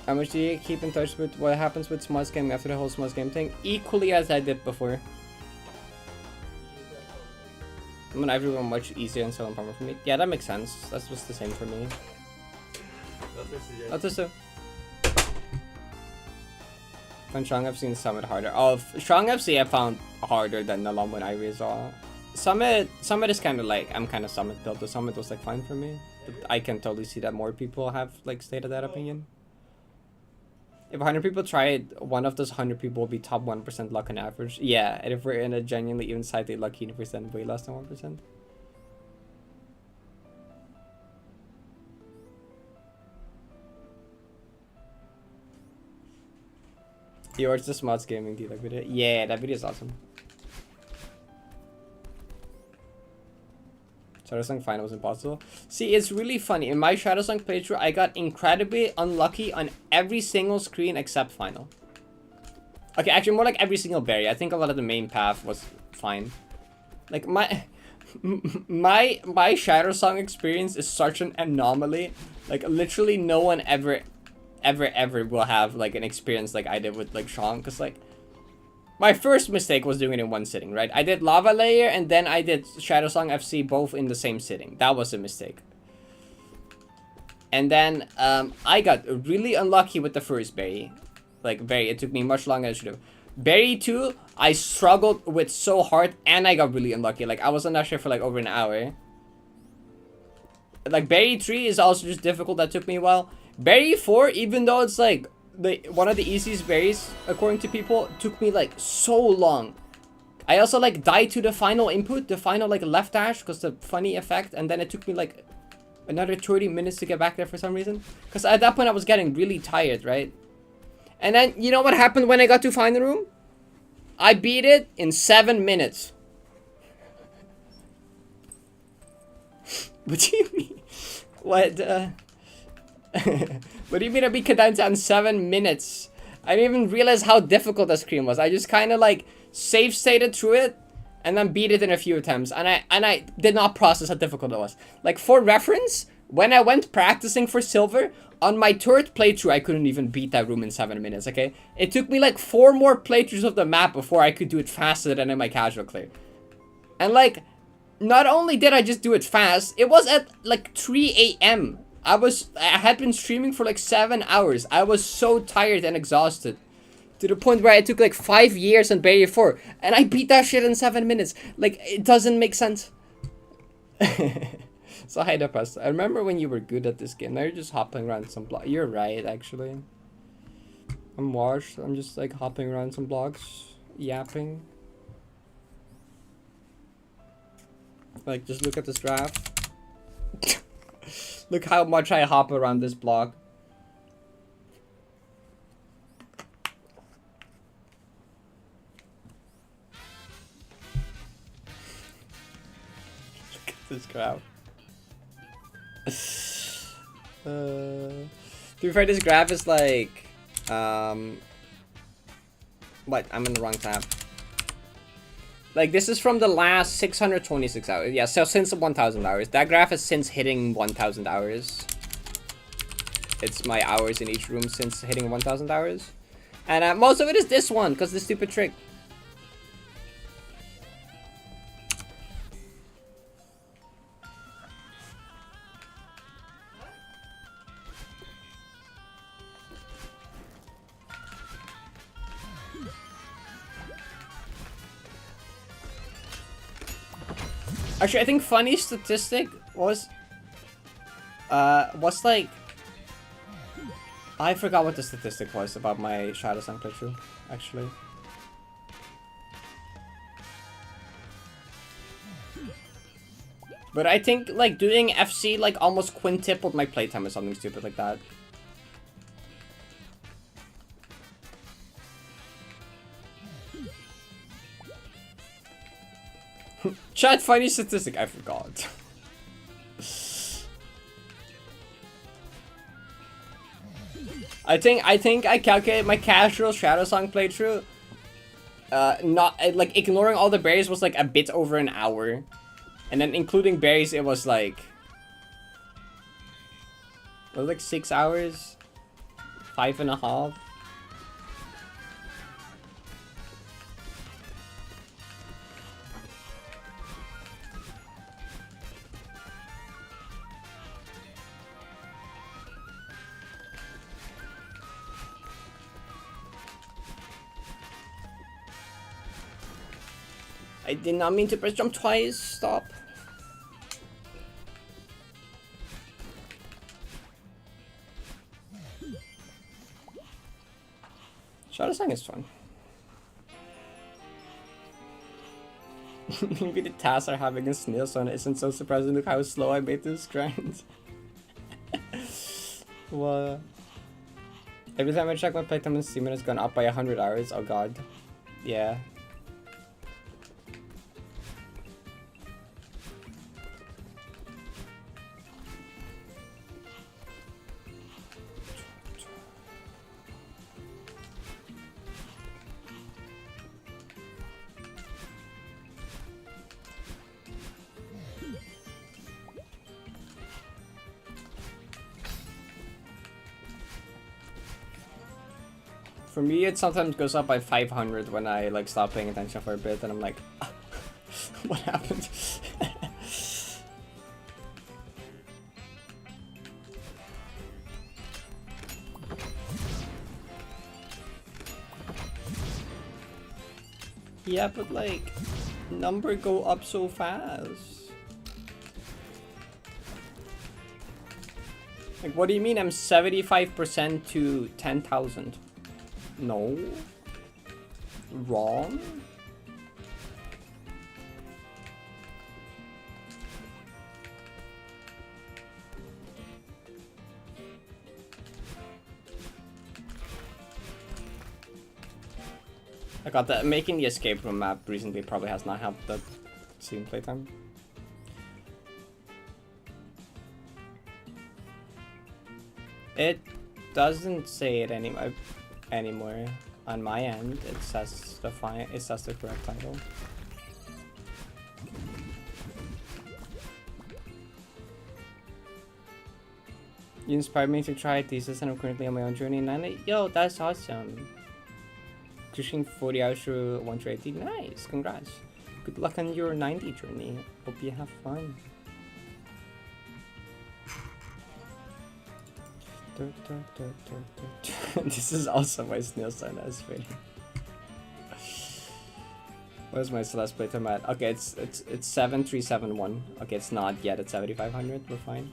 How much do you keep in touch with what happens with Smuts Game after the whole Smuts Game thing? Equally as I did before. I mean, everyone much easier and so on for me. Yeah, that makes sense. That's just the same for me. That's just When Strong FC and Summit harder. Oh, Strong FC I found harder than Nalum when I resaw. Summit is kind of like, I'm kind of Summit built. The Summit was like fine for me. But I can totally see that more people have like stated that opinion. If 100 people try it, one of those 100 people will be top 1% luck on average. Yeah, and if we're in a genuinely even side, they lucky percent way less than 1%. Yours the Smuts Gaming, do you like video? Yeah, that video is awesome. Shadowsong final was impossible. See, it's really funny. In my Shadowsong playthrough, I got incredibly unlucky on every single screen except final. Okay, actually more like every single berry. I think a lot of the main path was fine. Like my Shadowsong experience is such an anomaly. Like literally no one ever will have like an experience like I did with like Sean, cause like My first mistake was doing it in one sitting, right? I did Lava Layer and then I did Shadowsong FC both in the same sitting. That was a mistake. And then I got really unlucky with the first berry. Like, berry, it took me much longer than it should have. Berry 2, I struggled with so hard and I got really unlucky. Like, I was on that shit for like over an hour. Like, berry 3 is also just difficult. That took me a while. Berry 4, even though it's like one of the easiest berries according to people, took me like so long. I also like died to the final input, the final like left dash, because the funny effect, and then it took me like another 30 minutes to get back there for some reason, because at that point I was getting really tired, right? And then you know what happened when I got to final room? I beat it in 7 minutes. What do you mean? What what do you mean I beat Cadenza in 7 minutes? I didn't even realize how difficult the screen was. I just kind of like save stated through it and then beat it in a few attempts. And I did not process how difficult it was. Like, for reference, when I went practicing for silver, on my third playthrough, I couldn't even beat that room in 7 minutes, okay? It took me like 4 more playthroughs of the map before I could do it faster than in my casual clear. And like, not only did I just do it fast, it was at like 3 a.m. I had been streaming for like 7 hours. I was so tired and exhausted. To the point where I took like 5 years on Barrier 4. And I beat that shit in 7 minutes. Like, it doesn't make sense. So hi Depressed. I remember when you were good at this game. Now you're just hopping around some blocks. You're right, actually. I'm washed. I'm just like hopping around some blocks. Yapping. Like, just look at this graph. Look how much I hop around this block. Look at this graph. To be fair, this graph is like... What? I'm in the wrong tab. Like, this is from the last 626 hours. Yeah, so since 1,000 hours. That graph is since hitting 1,000 hours. It's my hours in each room since hitting 1,000 hours. And most of it is this one, because the stupid trick. Actually, I think funny statistic was like, I forgot what the statistic was about my Shadowsong playthrough, actually. But I think like doing FC like almost quintupled my playtime or something stupid like that. Chat, funny statistic, I forgot. I think I calculated my casual Shadowsong playthrough. Not like ignoring all the berries was like a bit over an hour, and then including berries it was like 6 hours, 5.5. I did not mean to press jump twice. Stop. Shadowsong is fun. Maybe the tasks are having a snail, so it isn't so surprising. Look how slow I made this grind. What? Every time I check my playtime on Steam, it's gone up by 100 hours. Oh god. Yeah. For me, it sometimes goes up by 500 when I like stop paying attention for a bit, and I'm like, what happened? Yeah, but like, number go up so fast. Like, what do you mean I'm 75% to 10,000? No. Wrong? I got that. Making the escape room map recently probably has not helped that scene playtime. It doesn't say it anymore on my end. It says the correct title. You inspired me to try thesis, and I'm currently on my own journey. 90. Yo, that's awesome. Pushing 40 hours through 180. Nice, congrats. Good luck on your 90 journey. Hope you have fun. This is also my snail sign as fading. Where's my Celeste playtime at? Okay, it's 7371. Okay, it's not yet at 7500. We're fine.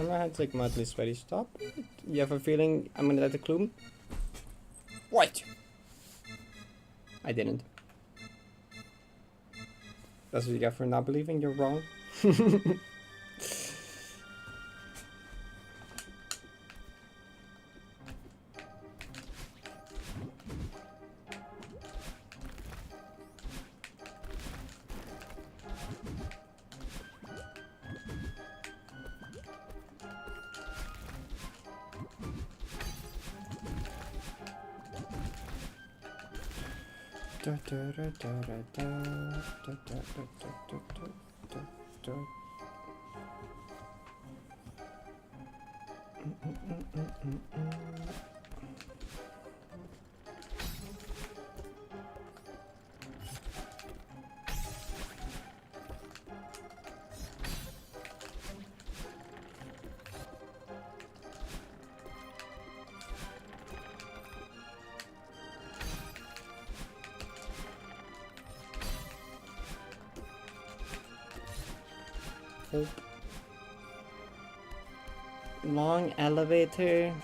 My head's like mildly sweaty. Stop it. You have a feeling I'm gonna let the clue? What? I didn't. That's what you get for not believing you're wrong. Hope. Long elevator.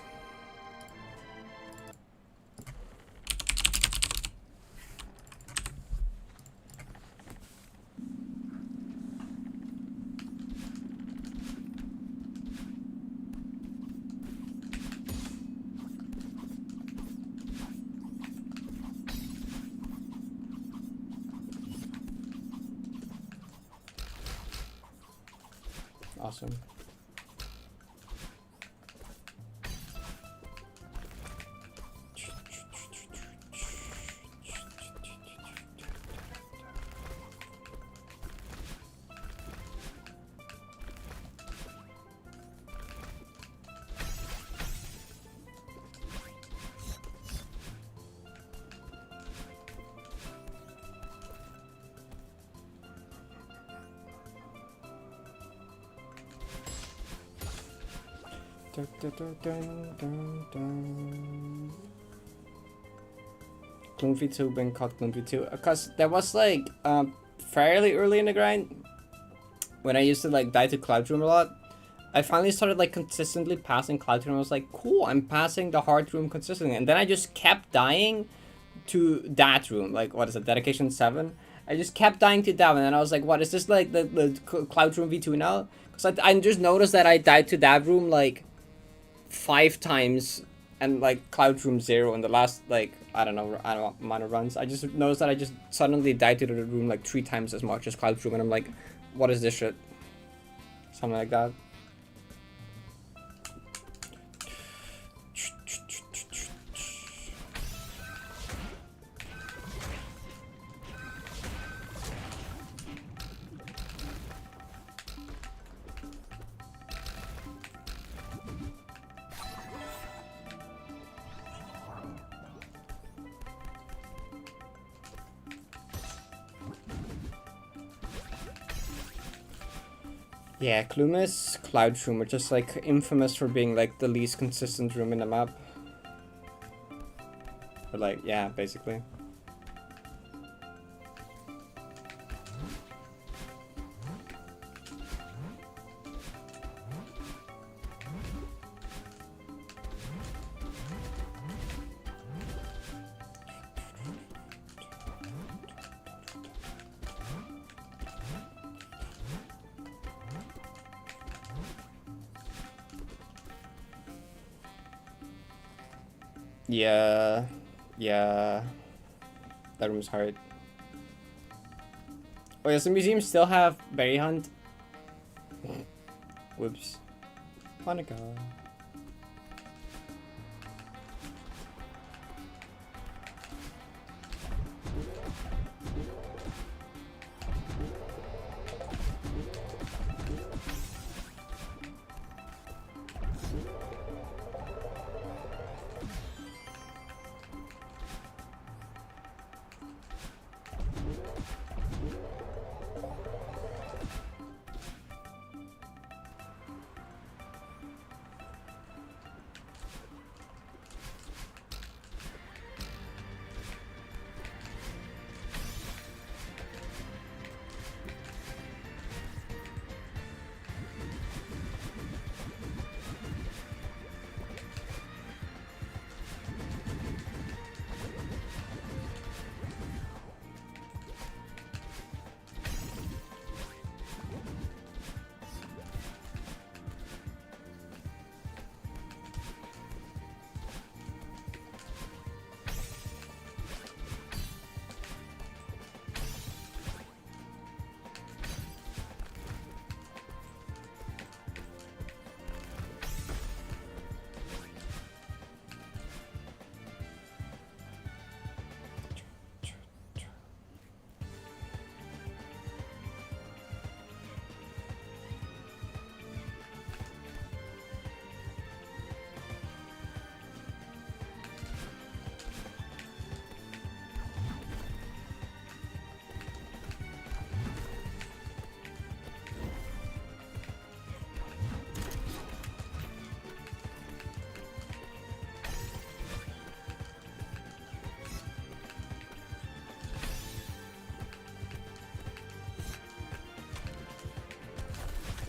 Awesome. Dun, dun, dun, dun, dun. Gloomfy 2 being called Gloomfy 2 because that was like fairly early in the grind when I used to like die to Cloud Room a lot. I finally started like consistently passing Cloud Room. I was like, cool, I'm passing the hard room consistently, and then I just kept dying to that room. Like, what is it, Dedication 7? I just kept dying to that one, and I was like, what is this, like the Cloud Room V2 now? Because I just noticed that I died to that room like 5 times and like Cloud Room 0 in the last like I don't know amount of runs. I just noticed that I just suddenly died to the room like 3 times as much as Cloud Room, and I'm like, what is this shit? Something like that. Yeah, Clumis, Cloud Room are just like infamous for being like the least consistent room in the map. But like, yeah, basically. Yeah, that room's hard. Oh yeah, some museums still have berry hunt. Whoops. Hanukkah.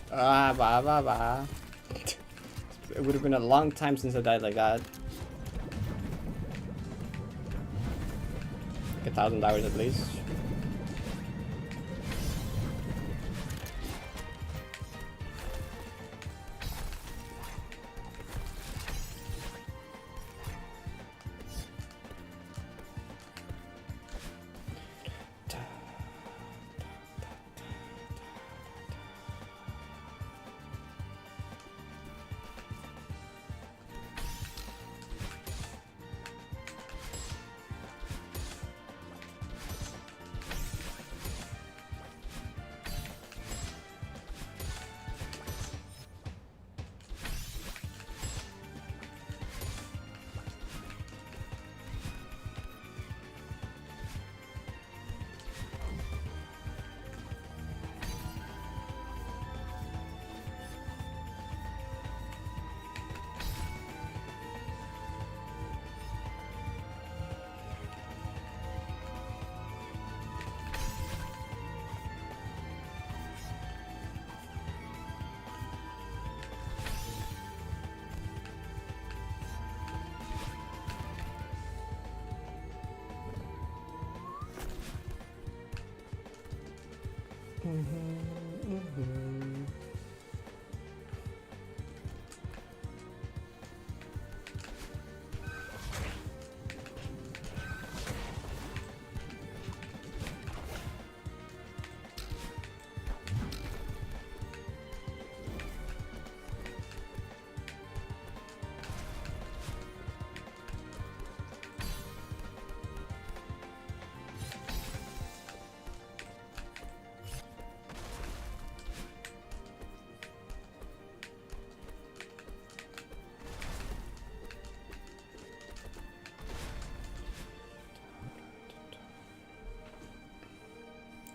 Ah, bah, bah, bah. It would have been a long time since I died like that. Like 1,000 hours at least.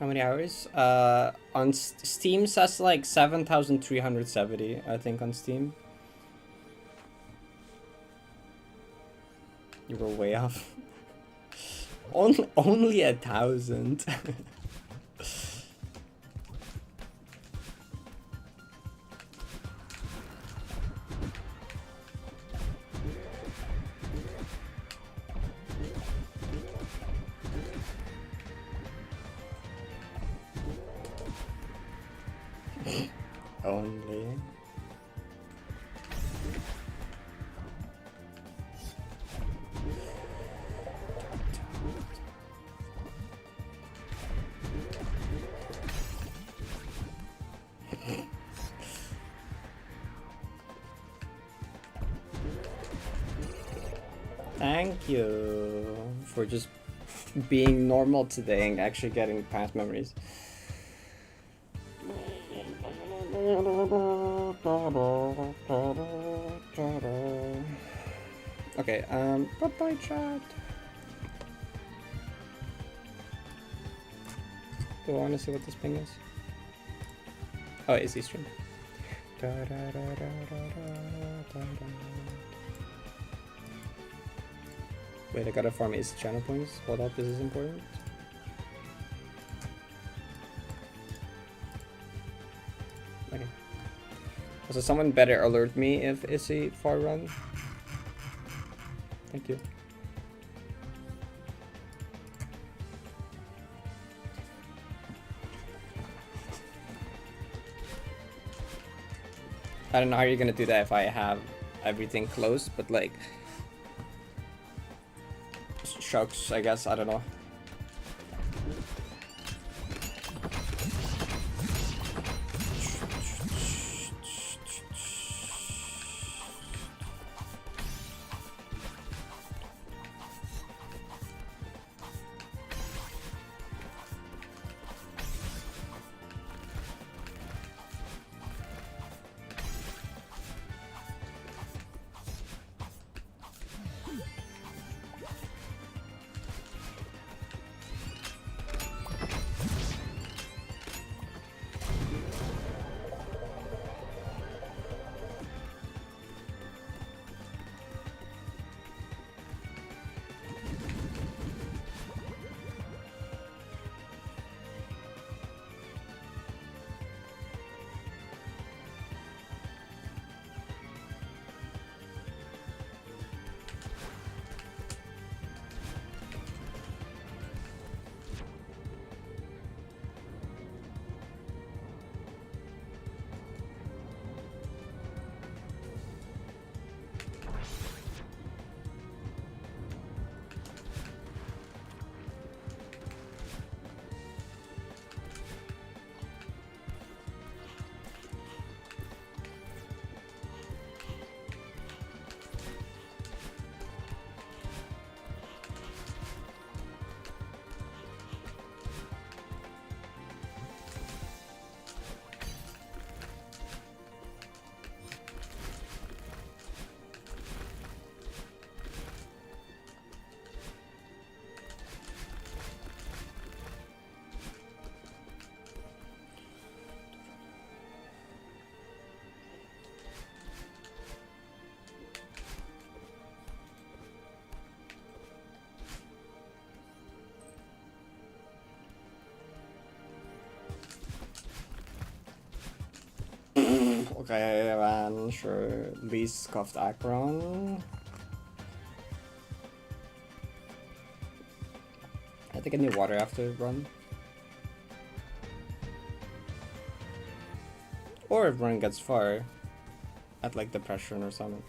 How many hours? On Steam says like 7,370, I think, on Steam. You were way off. Only 1,000. Only. Thank you for just being normal today and actually getting past memories. Okay, bye-bye, chat. Do I want to see what this ping is? Oh, it's Eastern. Wait, I gotta farm his channel points. Hold up, this is important. Okay. Also, someone better alert me if it's a far run. Thank you. I don't know how you're gonna do that if I have everything closed, but like, shucks, I guess, I don't know. Okay, then sure. Least scuffed Akron. I think I need water after run. Or if run gets far at like depression or something.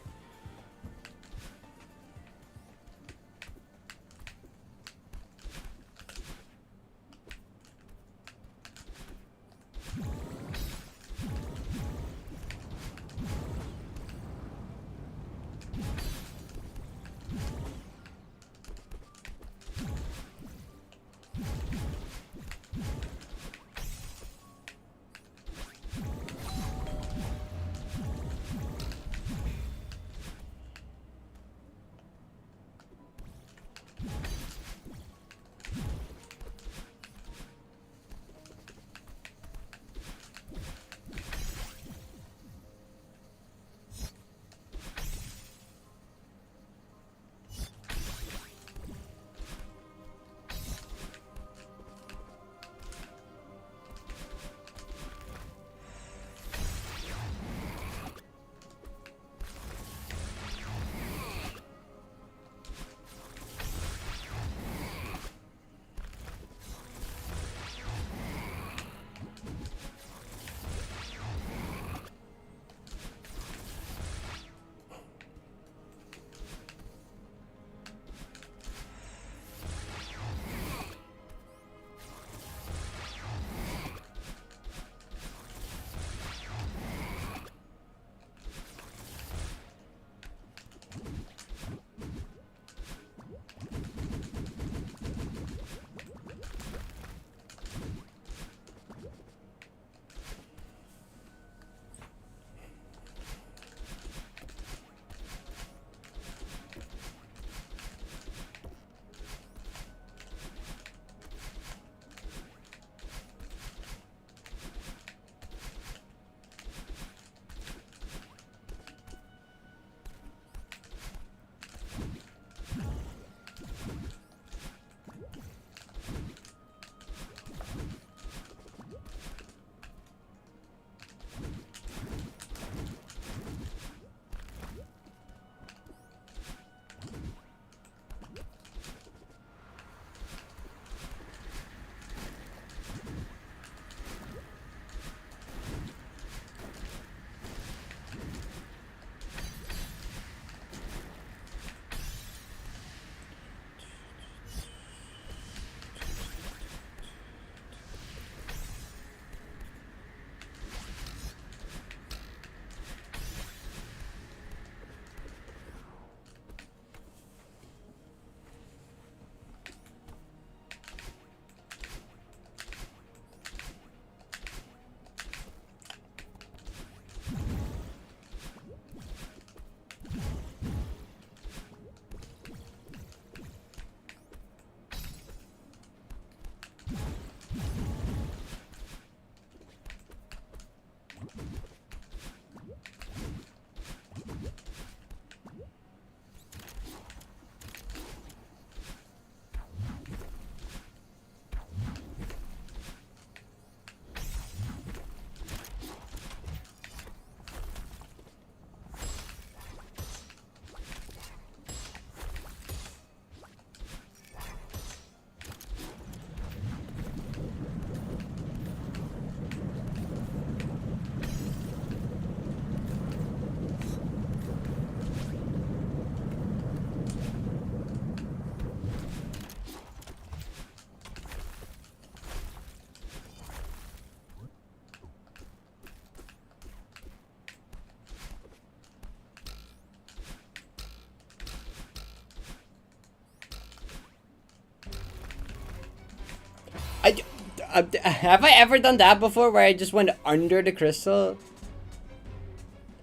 Have I ever done that before where I just went under the crystal?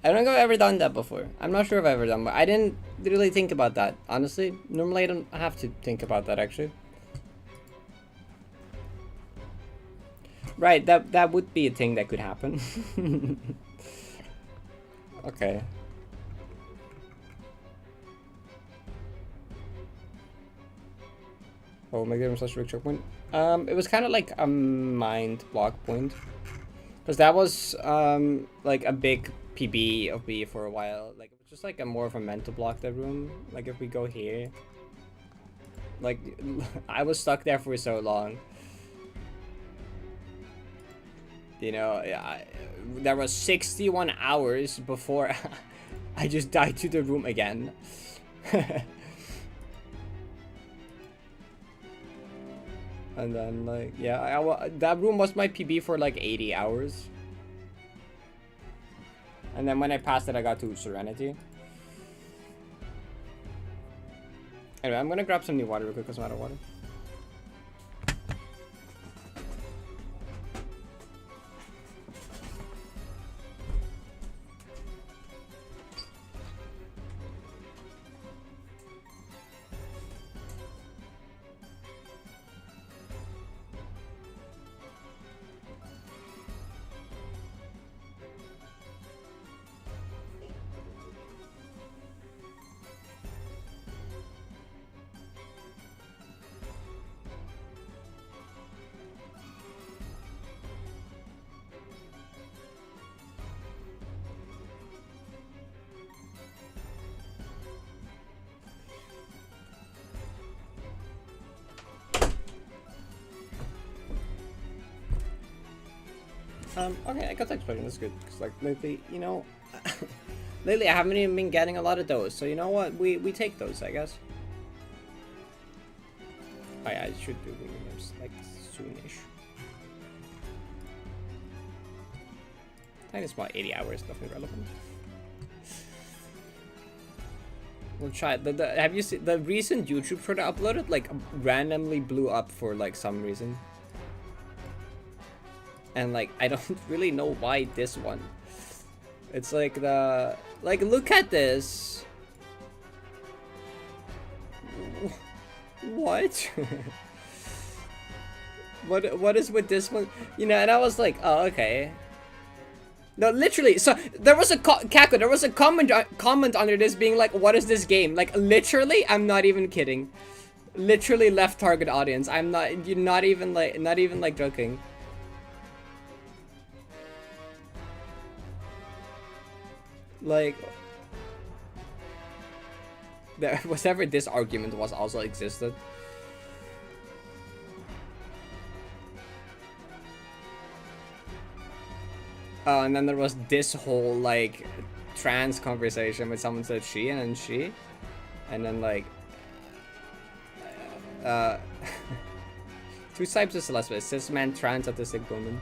I don't think I've ever done that before. I'm not sure if I've ever done, but I didn't really think about that, honestly. Normally I don't have to think about that, actually. Right, that would be a thing that could happen. Okay. Oh, my god, I'm such a big choke point. It was kind of like a mind block point. Because that was, like, a big PB of me for a while. Like, it was just like a more of a mental block, that room. Like, if we go here. Like, I was stuck there for so long. You know, there was 61 hours before I just died to the room again. And then, like, yeah, that room was my PB for like 80 hours. And then when I passed it, I got to Serenity. Anyway, I'm gonna grab some new water real quick because I'm out of water. Okay, I got to explain. That's good. Cause like lately, you know, lately I haven't even been getting a lot of those. So you know what? We take those, I guess. Oh yeah, I should do winners like soonish. I think it's about 80 hours, nothing relevant. We'll try. Have you seen the recent YouTube short I uploaded? Like randomly blew up for like some reason. And like I don't really know why this one. It's like look at this. What? what is with this one? You know, and I was like, oh, okay. No, literally. So there was a Kako. There was a comment under this being like, "What is this game?" Like literally, I'm not even kidding. Literally left target audience. I'm not. You're not even like joking. Like, whatever this argument was also existed. And then there was this whole like trans conversation with someone said she and then she, and then like two types of Celeste: cis man, trans, autistic woman.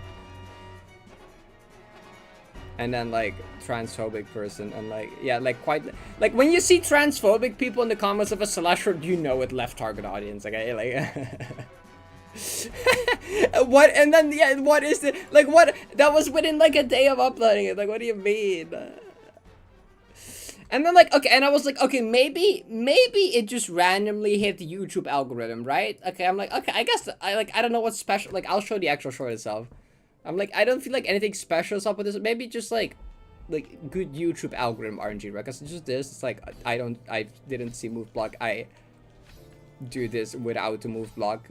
And then like transphobic person, and like yeah, like quite like when you see transphobic people in the comments of a Celeste, you know it left target audience. Okay, like what? And then yeah, what is it? Like what? That was within like a day of uploading it. Like what do you mean? And then like okay, and I was like okay, maybe it just randomly hit the YouTube algorithm, right? Okay, I'm like okay, I guess I don't know what's special. Like I'll show the actual short itself. I'm like, I don't feel like anything special is up with this. Maybe just like good YouTube algorithm RNG, right? Because it's just this. It's like I didn't see move block. I do this without the move block,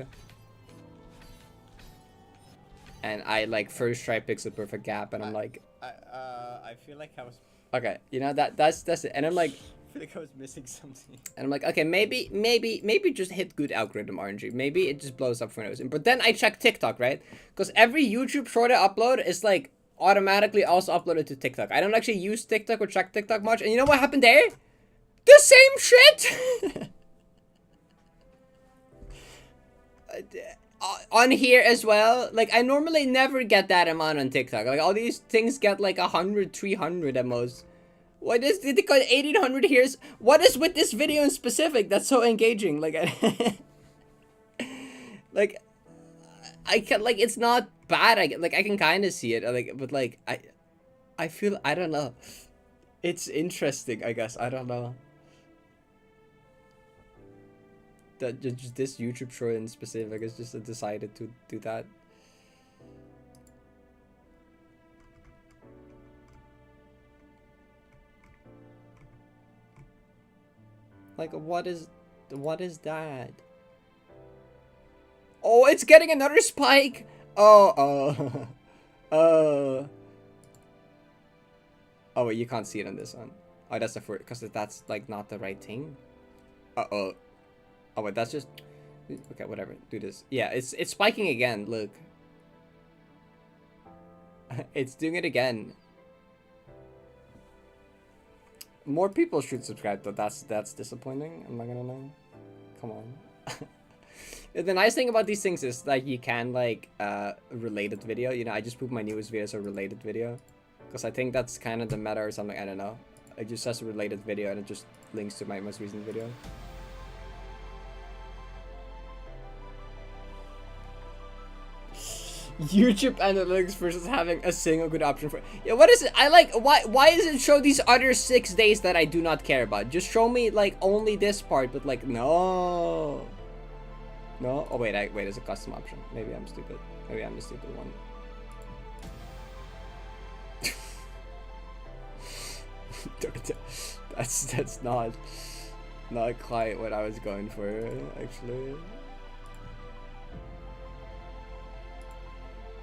and I like first try pixel perfect gap, and I'm like, I feel like I was okay. You know that's it, and I'm like. I feel like I was missing something. And I'm like, okay, maybe just hit good algorithm RNG. Maybe it just blows up for no reason. But then I check TikTok, right? Because every YouTube short I upload is like automatically also uploaded to TikTok. I don't actually use TikTok or check TikTok much. And you know what happened there? The same shit! On here as well. Like, I normally never get that amount on TikTok. Like, all these things get like 100, 300 at most. What is it? Got 1800 here? What is with this video in specific that's so engaging? Like, like, I can like it's not bad. I can kind of see it. Like, but like I feel I don't know. It's interesting. I guess I don't know. That just this YouTube short in specific is just decided to do that. Like, what is that? Oh, it's getting another spike! Oh. Oh wait, you can't see it on this one. Oh, that's the first, because that's like not the right thing. Uh-oh. Oh wait, that's just... Okay, whatever. Do this. Yeah, it's spiking again. Look. It's doing it again. More people should subscribe though. That's disappointing. I'm not gonna lie. Come on. The nice thing about these things is like you can like related video. You know, I just put my newest video as a related video because I think that's kind of the meta or something. I don't know. It just says a related video and it just links to my most recent video. YouTube analytics versus having a single good option for... Yeah, what is it? I like... Why does it show these other 6 days that I do not care about? Just show me, like, only this part, but, like, no. No? Oh, wait, wait, it's a custom option. Maybe I'm stupid. Maybe I'm the stupid one. That's not quite what I was going for, actually.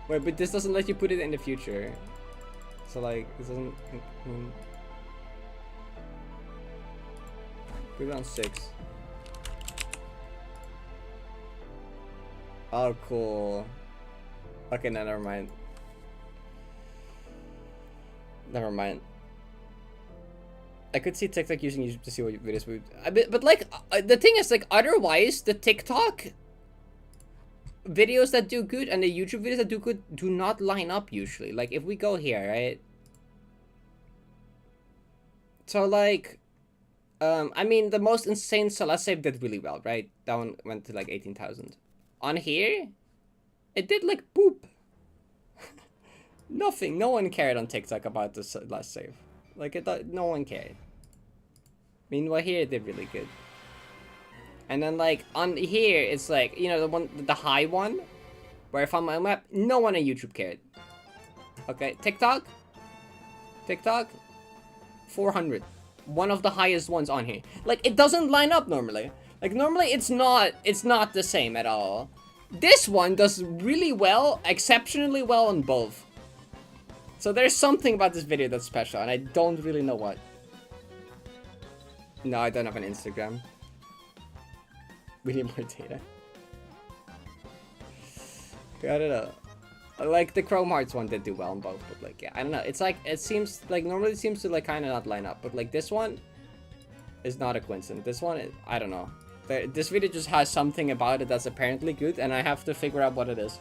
Wait, but this doesn't let you put it in the future. So like, it doesn't... Put it on 6. Oh, cool. Okay, no, never mind. Never mind. I could see TikTok using YouTube to see what videos would... But like, the thing is, like, otherwise, the TikTok... videos that do good and the YouTube videos that do good do not line up usually. Like if we go here, right? So like, I mean the most insane Celeste save did really well, right? That one went to like 18,000. On here, it did like boop. Nothing. No one cared on TikTok about the Celeste save. Like no one cared. Meanwhile here it did really good. And then like on here, it's like, you know, the high one, where I found my map, no one on YouTube cared. Okay, TikTok, 400. One of the highest ones on here. Like it doesn't line up normally. Like normally it's not the same at all. This one does really well, exceptionally well on both. So there's something about this video that's special, and I don't really know what. No, I don't have an Instagram. We need more data. I don't know. Like the Chrome Hearts one did do well on both, but like yeah, I don't know. It's like it seems like normally it seems to like kind of not line up, but like this one is not a coincidence. This one, I don't know. This video just has something about it that's apparently good, and I have to figure out what it is.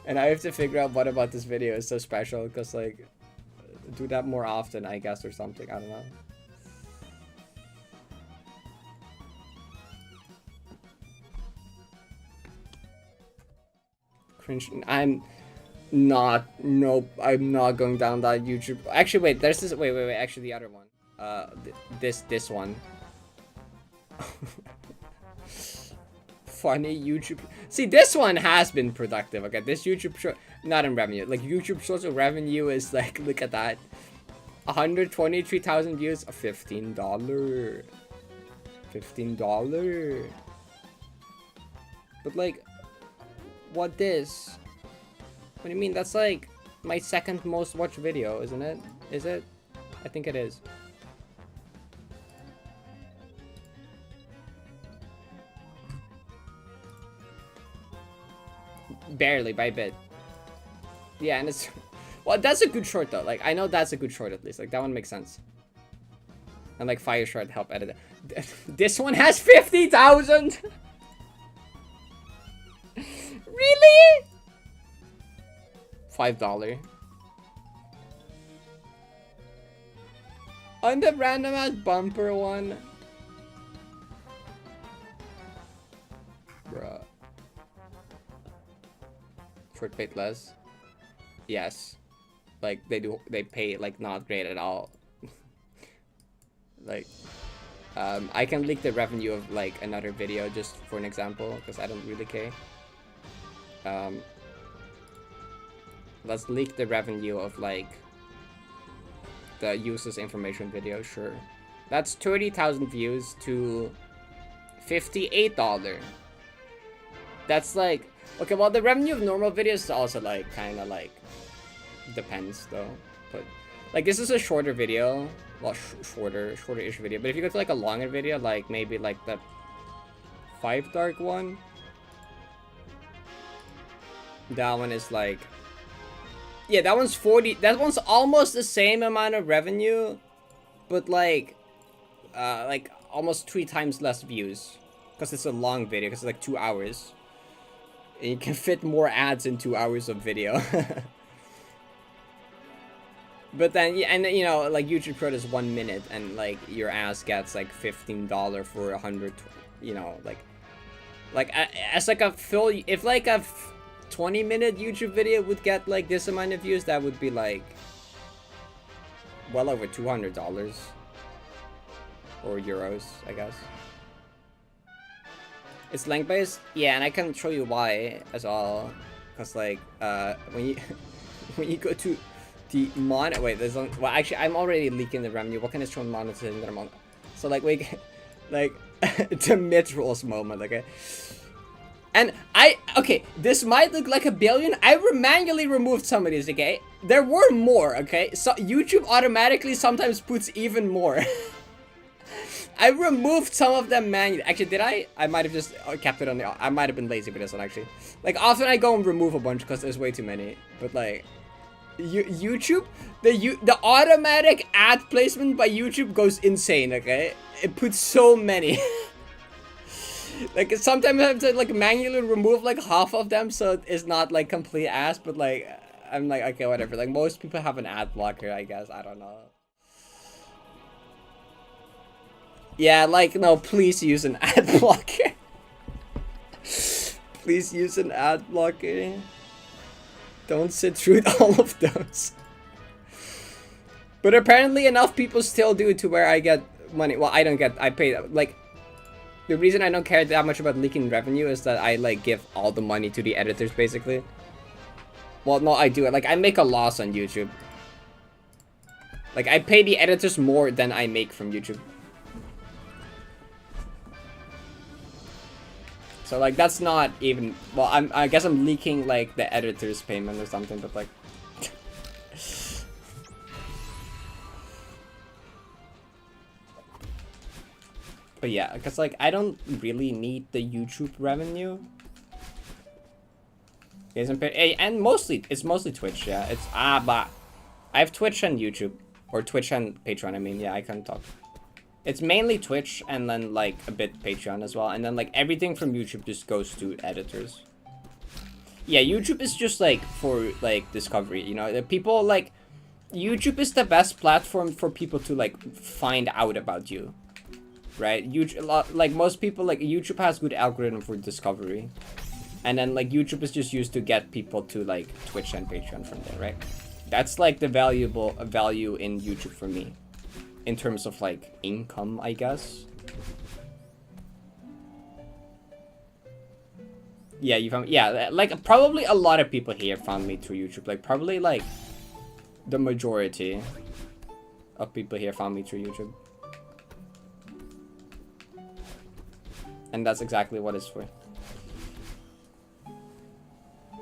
And I have to figure out what about this video is so special, because like do that more often, I guess, or something. I don't know. I'm not going down that YouTube. Actually, wait, there's this. Wait. Actually, the other one. This one. Funny YouTube. See, this one has been productive. Okay, this YouTube short, not in revenue. Like YouTube shorts of revenue is like, look at that, 123,000 views, $15. $15. But like. What this? What do you mean? That's like my second most watched video, isn't it? Is it? I think it is. Barely, by a bit. Yeah, and it's... Well, that's a good short though. Like, I know that's a good short at least. Like, that one makes sense. And like, Fire Short help edit it. This one has 50,000! Really? $5. On the random ass bumper one. Bruh. Short paid less. Yes. Like they pay like not great at all. Like I can leak the revenue of like another video just for an example, because I don't really care. Let's leak the revenue of like the user's information video. Sure, that's 30,000 views to $58. That's like, okay, well the revenue of normal videos is also like kind of like depends though, but Like this is a shorter video, well, shorter-ish video. But if you go to like a longer video, like maybe like the 5 dark one, that one is like, yeah, that one's 40. That one's almost the same amount of revenue, but like almost 3 times less views, because it's a long video. Because it's like 2 hours, and you can fit more ads in 2 hours of video. But then, yeah, and you know, like YouTube Pro is 1 minute, and like your ass gets like $15 for 100. You know, like as like a full, if like a 20-minute YouTube video would get like this amount of views, that would be like well over $200 or euros, I guess. It's length based, yeah, and I can show you why as well, because like when you when you go to the wait, there's well, actually I'm already leaking the revenue. What can I show monetizing that amount? So like we like the mid-rolls moment, okay? And okay, this might look like a billion. I manually removed some of these, okay? There were more, okay? So YouTube automatically sometimes puts even more. I removed some of them manually. Actually, did I? I might have just kept it on the... I might have been lazy with this one, actually. Like, often I go and remove a bunch because there's way too many. But, like... YouTube, the automatic ad placement by YouTube goes insane, okay? It puts so many. Like sometimes I have to like manually remove like half of them so it's not like complete ass, but like I'm like, okay, whatever. Like most people have an ad blocker, I guess. I don't know. Yeah, like no, please use an ad blocker. Please use an ad blocker. Don't sit through all of those. But apparently enough people still do to where I get money. Well, I don't get, I pay, like, the reason I don't care that much about leaking revenue is that I, like, give all the money to the editors, basically. Well, no, I do it. Like, I make a loss on YouTube. Like, I pay the editors more than I make from YouTube. So like that's not even, well, I guess I'm leaking like the editor's payment or something, but like but yeah, because like I don't really need the YouTube revenue. And mostly it's mostly Twitch, yeah. It's but I have Twitch and YouTube, or Twitch and Patreon, I mean, yeah, I can talk. It's mainly Twitch and then like a bit Patreon as well, and then like everything from YouTube just goes to editors. Yeah, YouTube is just like for like discovery, you know. The people like YouTube is the best platform for people to like find out about you, right? YouTube, like most people, like YouTube has good algorithm for discovery, and then like YouTube is just used to get people to like Twitch and Patreon from there, right? That's like the value in YouTube for me. In terms of like income, I guess. Yeah, you found, yeah, like probably a lot of people here found me through YouTube. Like probably like the majority of people here found me through YouTube. And that's exactly what it's for.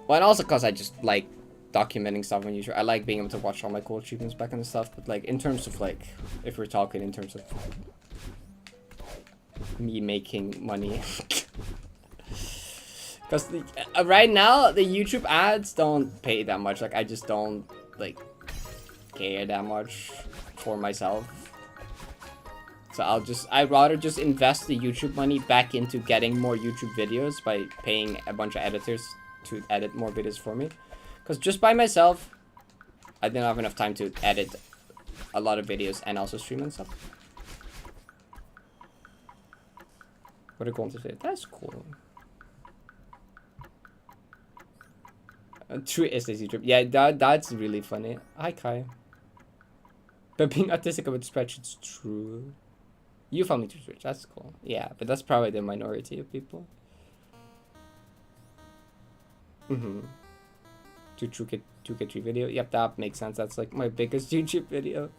Well, and also because I just like documenting stuff on YouTube. I like being able to watch all my cool achievements back and stuff, but like in terms of like, if we're talking in terms of me making money, because right now the YouTube ads don't pay that much. Like I just don't like care that much for myself. So I'd rather just invest the YouTube money back into getting more YouTube videos by paying a bunch of editors to edit more videos for me. Because just by myself, I didn't have enough time to edit a lot of videos and also stream and stuff. What are going to say? That's cool. True Essays YouTube. Yeah, that's really funny. Hi, Kai. But being autistic about spreadsheets, true. You found me through Twitch. That's cool. Yeah, but that's probably the minority of people. Mm-hmm. 2K3 video. Yep, that makes sense. That's like my biggest YouTube video.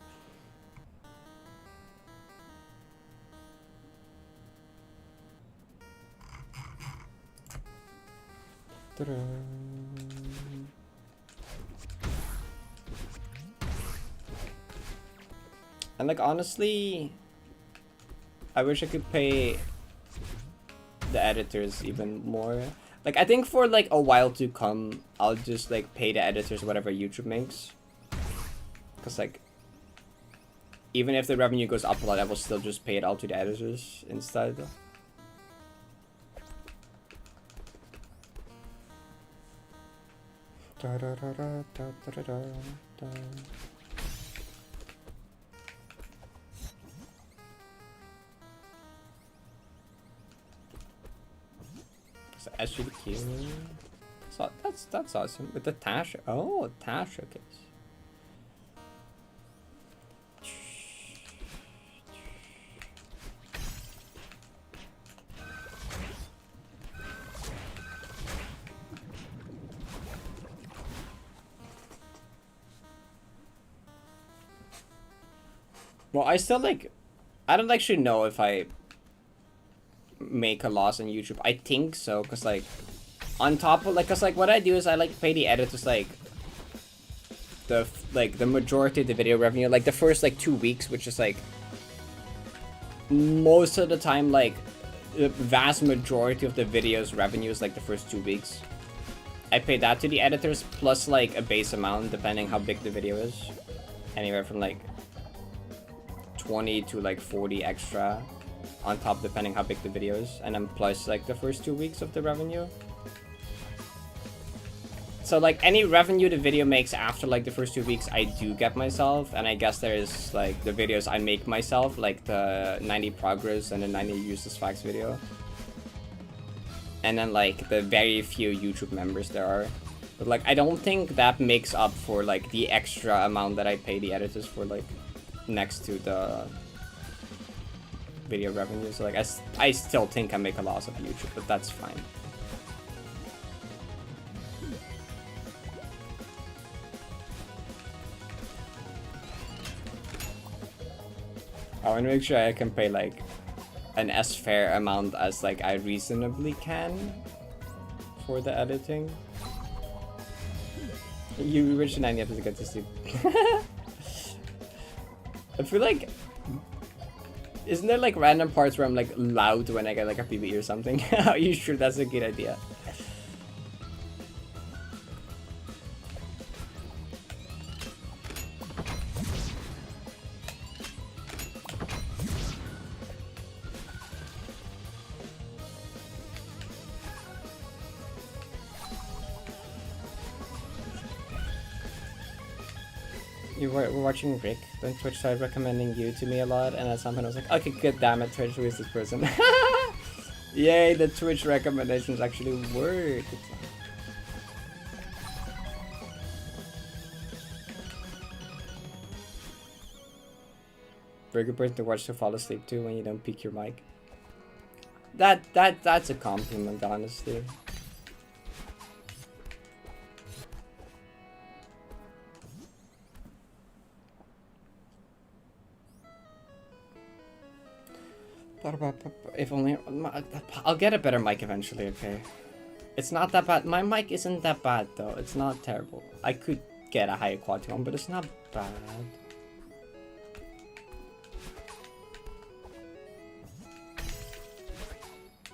And like honestly, I wish I could pay the editors even more. Like I think for like a while to come, I'll just like pay the editors whatever YouTube makes. Cause like, even if the revenue goes up a lot, I will still just pay it all to the editors instead. So SGDQ. So that's awesome. With the Tash. Oh, Tash showcase. Well, I still like, I don't actually know if I make a loss on YouTube. I think so, cause like, on top of like, cause like what I do is I like pay the editors like the majority of the video revenue, like the first like 2 weeks, which is like most of the time like the vast majority of the video's revenue is like the first 2 weeks. I pay that to the editors plus like a base amount depending how big the video is, anywhere from like 20 to like 40 extra on top depending how big the video is, and then plus like the first 2 weeks of the revenue. So like any revenue the video makes after like the first 2 weeks I do get myself, and I guess there's like the videos I make myself, like the 90 progress and the 90 useless facts video, and then like the very few YouTube members there are. But like I don't think that makes up for like the extra amount that I pay the editors for like next to the video revenue. So like I still think I make a loss of YouTube, but that's fine. I want to make sure I can pay like an as fair amount as like I reasonably can for the editing. You reached 90 episodes, good to see. I feel like, isn't there like random parts where I'm like loud when I get like a PB or something? Are you sure that's a good idea? You were watching Rick, then Twitch started recommending you to me a lot, and at some point I was like, okay, good damn it, Twitch, who is this person? Yay, the Twitch recommendations actually work. Very good person to watch to fall asleep to when you don't peek your mic. That's a compliment, honestly. If only I'll get a better mic eventually, okay? It's not that bad. My mic isn't that bad though. It's not terrible. I could get a higher quality one, but it's not bad.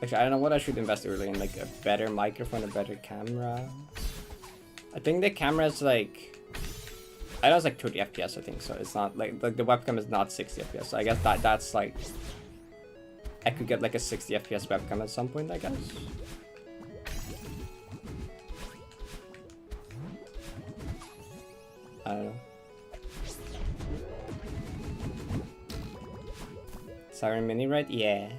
Actually, I don't know what I should invest early in, like a better microphone, a better camera. I think the camera is like, I know it's like 30 FPS, I think, so it's not like the webcam is not 60 FPS, so I guess that's like, I could get like a 60 FPS webcam at some point, I guess. I don't know. Siren Mini, right? Yeah.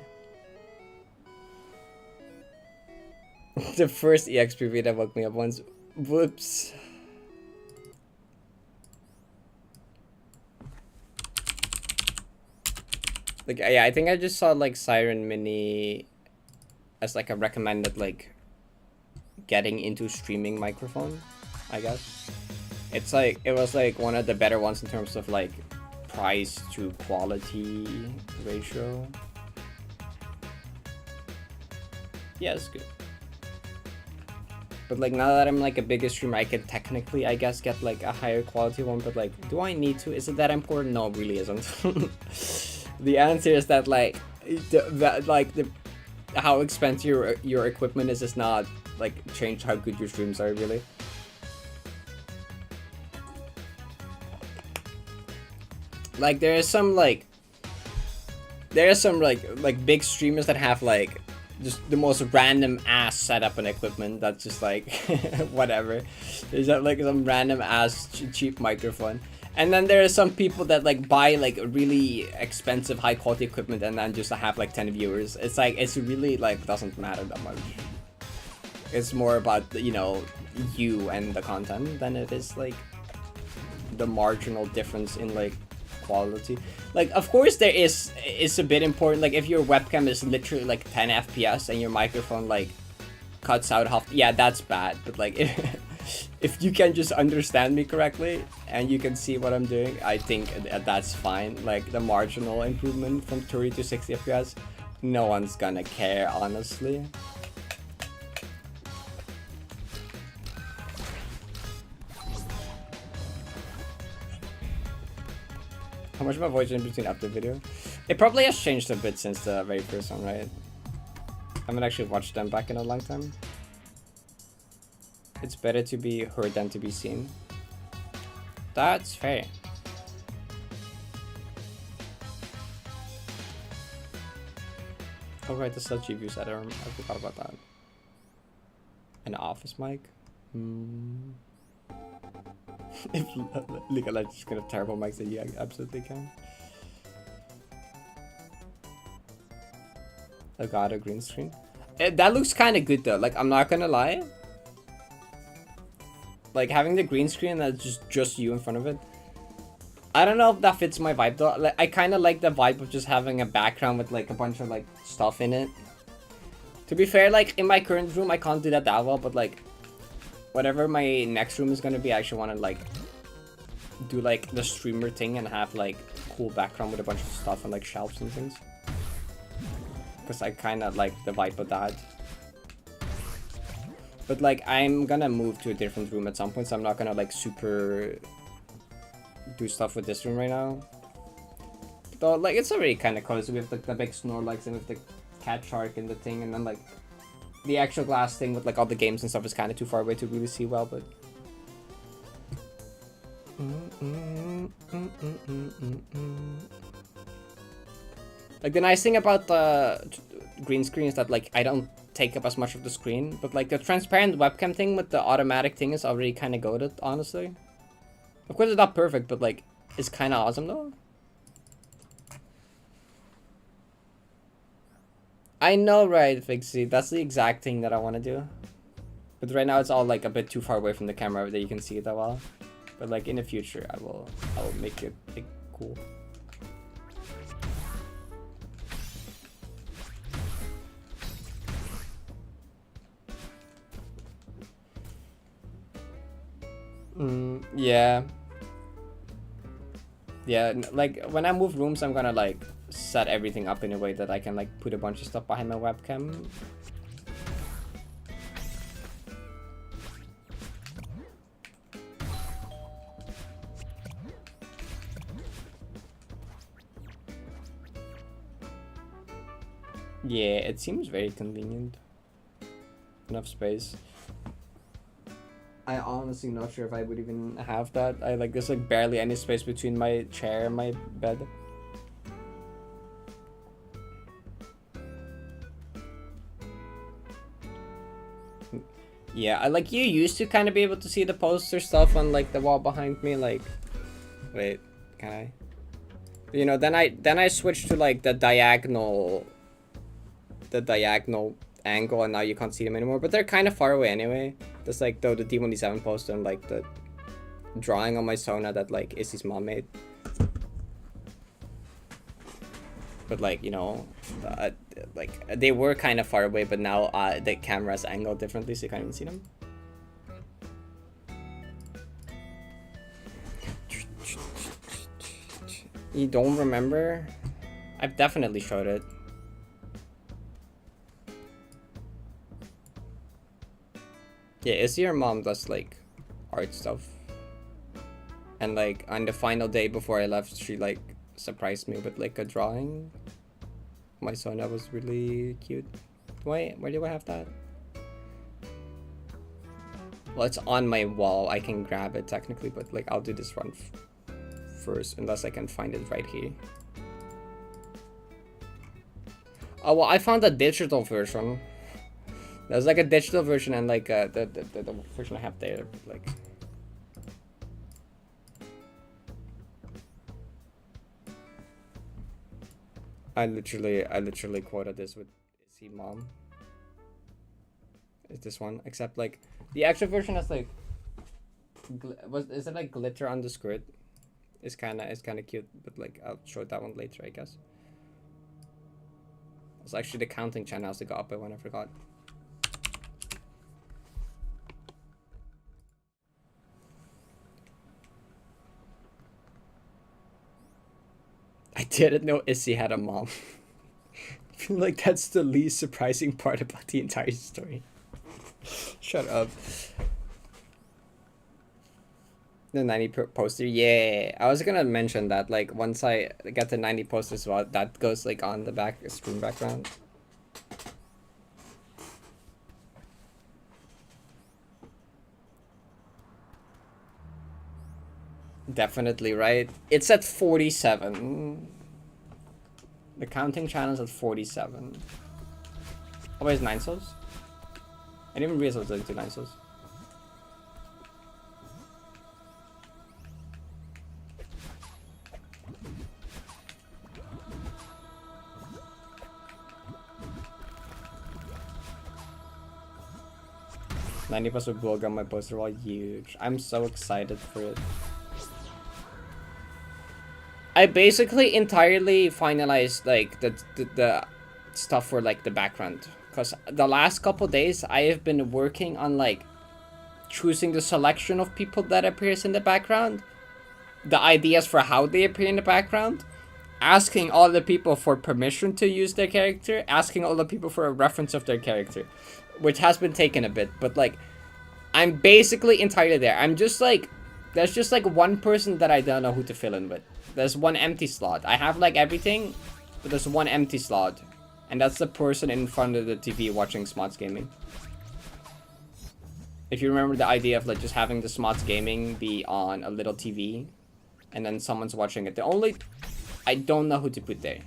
The first EXP that woke me up once. Whoops. Like, yeah, I think I just saw like Siren Mini as like a recommended like getting into streaming microphone, I guess. It's like, it was like one of the better ones in terms of like price to quality ratio. Yeah, it's good. But like now that I'm like a bigger streamer, I could technically, I guess, get like a higher quality one. But like, do I need to? Is it that important? No, it really isn't. The answer is that like, how expensive your equipment is does not like change how good your streams are, really. Like there are some like big streamers that have like just the most random ass setup and equipment that's just like whatever. There's like some random ass cheap microphone, and then there are some people that like buy like really expensive high quality equipment and then just have like 10 viewers. It's like, it's really like doesn't matter that much. It's more about, you know, you and the content than it is like the marginal difference in like quality. Like, of course there is, it's a bit important, like if your webcam is literally like 10 FPS and your microphone like cuts out half, yeah, that's bad. But like if you can just understand me correctly and you can see what I'm doing, I think that's fine. Like the marginal improvement from 30 to 60 FPS, no one's gonna care, honestly. How much of my voice in between after video? It probably has changed a bit since the very first one, right? I haven't actually watched them back in a long time. It's better to be heard than to be seen. That's fair. Oh right, the such reviews. I forgot about that. An office mic? If League of Legends could have terrible mics, then yeah, absolutely can. I got a green screen. That looks kind of good though. Like, I'm not gonna lie. Like having the green screen that's just you in front of it. I don't know if that fits my vibe though. Like, I kind of like the vibe of just having a background with like a bunch of like stuff in it. To be fair, like in my current room, I can't do that well, but like whatever my next room is gonna be, I actually want to like do like the streamer thing and have like cool background with a bunch of stuff and like shelves and things. Because I kind of like the vibe of that. But like I'm gonna move to a different room at some point, so I'm not gonna like super do stuff with this room right now. Though like it's already kind of cozy with like the big Snorlax and with the cat shark and the thing, and then like the actual glass thing with like all the games and stuff is kind of too far away to really see well, but like the nice thing about the green screen is that like I don't take up as much of the screen, but like the transparent webcam thing with the automatic thing is already kind of goated, honestly. Of course it's not perfect, but like it's kind of awesome though. I know, right, Fixie? That's the exact thing that I want to do. But right now it's all like a bit too far away from the camera that you can see it that well. But like in the future, I will make it cool. Yeah. Yeah, like when I move rooms, I'm gonna like set everything up in a way that I can like put a bunch of stuff behind my webcam. Yeah, it seems very convenient. Enough space. I honestly not sure if I would even have that. There's like barely any space between my chair and my bed. Yeah, you used to kind of be able to see the poster stuff on like the wall behind me. Like, wait, can I? You know, then I switched to like the diagonal angle, and now you can't see them anymore. But they're kind of far away anyway. There's like the D1D7 poster and like the drawing on my Sona that like Izzy's mom made. But like, you know, like they were kind of far away, but now the camera's angled differently, so you can't even see them. You don't remember? I've definitely showed it. Yeah, is your mom does like art stuff. And like on the final day before I left, she like surprised me with like a drawing. My son, that was really cute. Wait, where do I have that? Well, it's on my wall. I can grab it technically, but like I'll do this run first unless I can find it right here. Oh, well, I found a digital version. There's like a digital version and like the version I have there, like. I literally quoted this with "See, Mom." Is this one? Except like the actual version has like, is it like glitter on the skirt? It's kind of cute, but like I'll show that one later, I guess. It's actually the counting channels that got up by one. I forgot. I didn't know Issy had a mom. I feel like that's the least surprising part about the entire story. Shut up. The 90 poster, yeah. I was gonna mention that, like, once I get the 90 posters, well, that goes, like, on the back screen background. Definitely, right? It's at 47. The counting channel's at 47. Oh, wait, it's 9 souls? I didn't even realize it was like 9 souls. +90 will go on my poster wall, huge. I'm so excited for it. I basically entirely finalized like the stuff for like the background, because the last couple days I have been working on like choosing the selection of people that appears in the background, the ideas for how they appear in the background, asking all the people for permission to use their character, asking all the people for a reference of their character, which has been taken a bit, but like I'm basically entirely there. I'm just like, there's just like one person that I don't know who to fill in with. There's one empty slot. I have like everything, but there's one empty slot. And that's the person in front of the TV watching Smots Gaming. If you remember the idea of like just having the Smots Gaming be on a little TV and then someone's watching it. I don't know who to put there.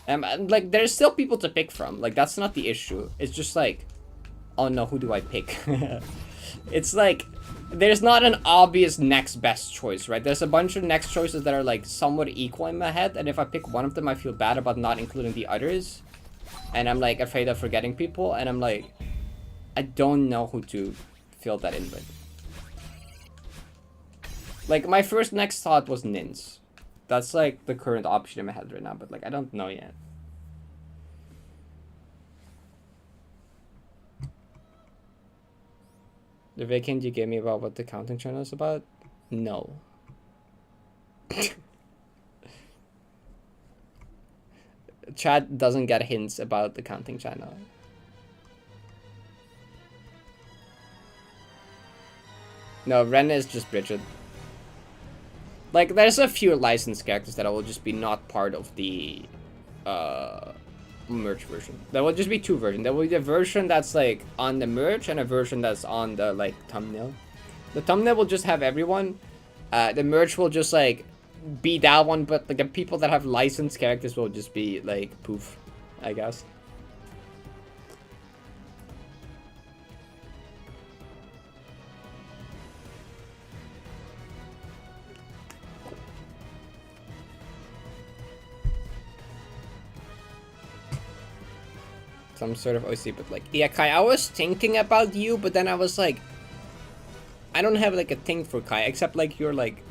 Like there's still people to pick from. Like that's not the issue. It's just like, oh no, who do I pick? It's like, there's not an obvious next best choice, right? There's a bunch of next choices that are like somewhat equal in my head, and if I pick one of them, I feel bad about not including the others, and I'm like afraid of forgetting people, and I'm like, I don't know who to fill that in with. Like my first next thought was Nins. That's like the current option in my head right now, but like I don't know yet. The vacant you gave me about what the counting channel is about? No. Chat doesn't get hints about the counting channel. No, Ren is just Bridget. Like, there's a few licensed characters that will just be not part of the merch version. There will just be two versions. There will be the version that's like on the merch and a version that's on the like thumbnail. The thumbnail will just have everyone. The merch will just like be that one, but like the people that have licensed characters will just be like poof, I guess. Some sort of OC, but like, yeah, Kai, I was thinking about you, but then I was like, I don't have like a thing for Kai, except like your like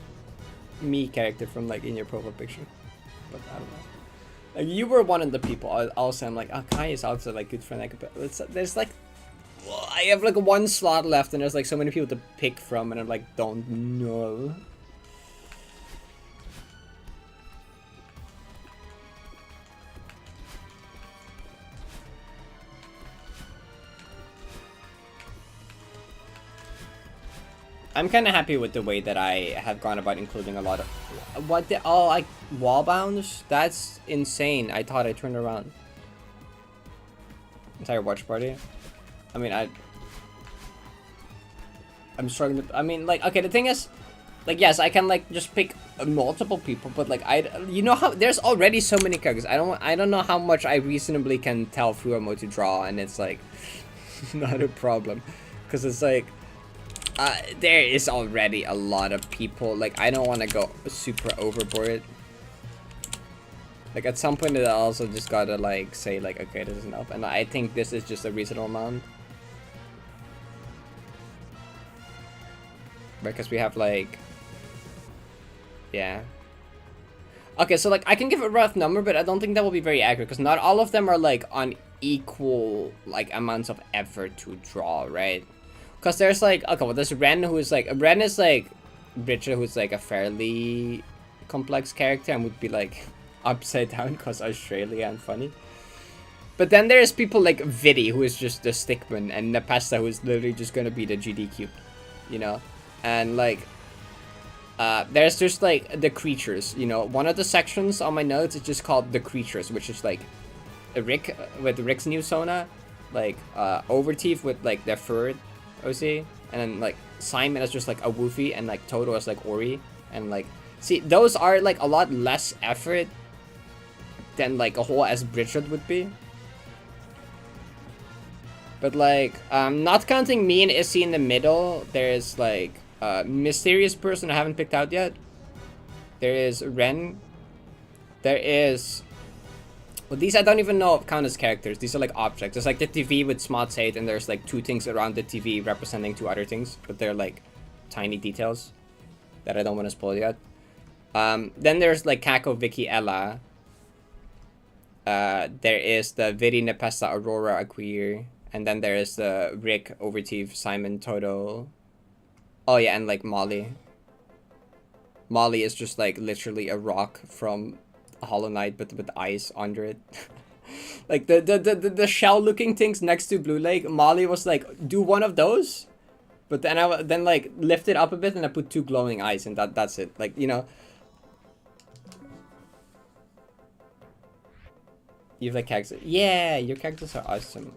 me character from like in your profile picture. But I don't know. Like you were one of the people. Also, I'm like, oh, Kai is also like good friend. There's like, I have like one slot left, and there's like so many people to pick from, and I'm like, don't know. I'm kind of happy with the way that I have gone about including a lot of... What the... Oh, like, wall bounds? That's insane. I thought I turned around. Entire watch party? I mean, I'm struggling to... I mean, like, okay, the thing is... Like, yes, I can, like, just pick multiple people, but, like, you know how... There's already so many characters. I don't know how much I reasonably can tell through a mode to draw, and it's, like... not a problem. Because it's, like... there is already a lot of people. Like, I don't want to go super overboard. Like, at some point, I also just gotta, like, say, like, okay, this is enough. And I think this is just a reasonable amount. Because we have, like... Yeah. Okay, so, like, I can give a rough number, but I don't think that will be very accurate. Because not all of them are, like, on equal, like, amounts of effort to draw, right? Because there's, like, okay, well, there's Ren, who's, like... Ren is, like, Bridget, who's, like, a fairly complex character and would be, like, upside down because Australia and funny. But then there's people like Vidi, who is just the stickman, and Nepesta, who is literally just gonna be the GD cube, you know? And, like... there's just, like, the creatures, you know? One of the sections on my notes is just called the creatures, which is, like, Rick, with Rick's new Sona, like, Overteeth with, like, their fur OC, and then, like, Simon is just, like, a Woofy, and, like, Toto is, like, Ori, and, like, see, those are, like, a lot less effort than, like, a whole as Bridget would be. But, like, not counting me and Issy in the middle, there's, like, mysterious person I haven't picked out yet. There is Ren. There is... Well, these I don't even know if count as characters. These are like objects. There's like the TV with Smod's Hate, and there's like two things around the TV representing two other things, but they're like tiny details that I don't want to spoil yet. Then there's like Kako, Vicky, Ella. There is the Vidi, Nepesta, Aurora, Aquir. And then there is the Rick, Overteeth, Simon, Toto. Oh yeah, and like Molly. Molly is just like literally a rock from Hollow Knight, but with ice under it. Like the shell looking things next to Blue Lake. Molly was like, do one of those, but then I like lift it up a bit and I put two glowing eyes, and that's it. Like, you know, you have like characters. Yeah, your characters are awesome.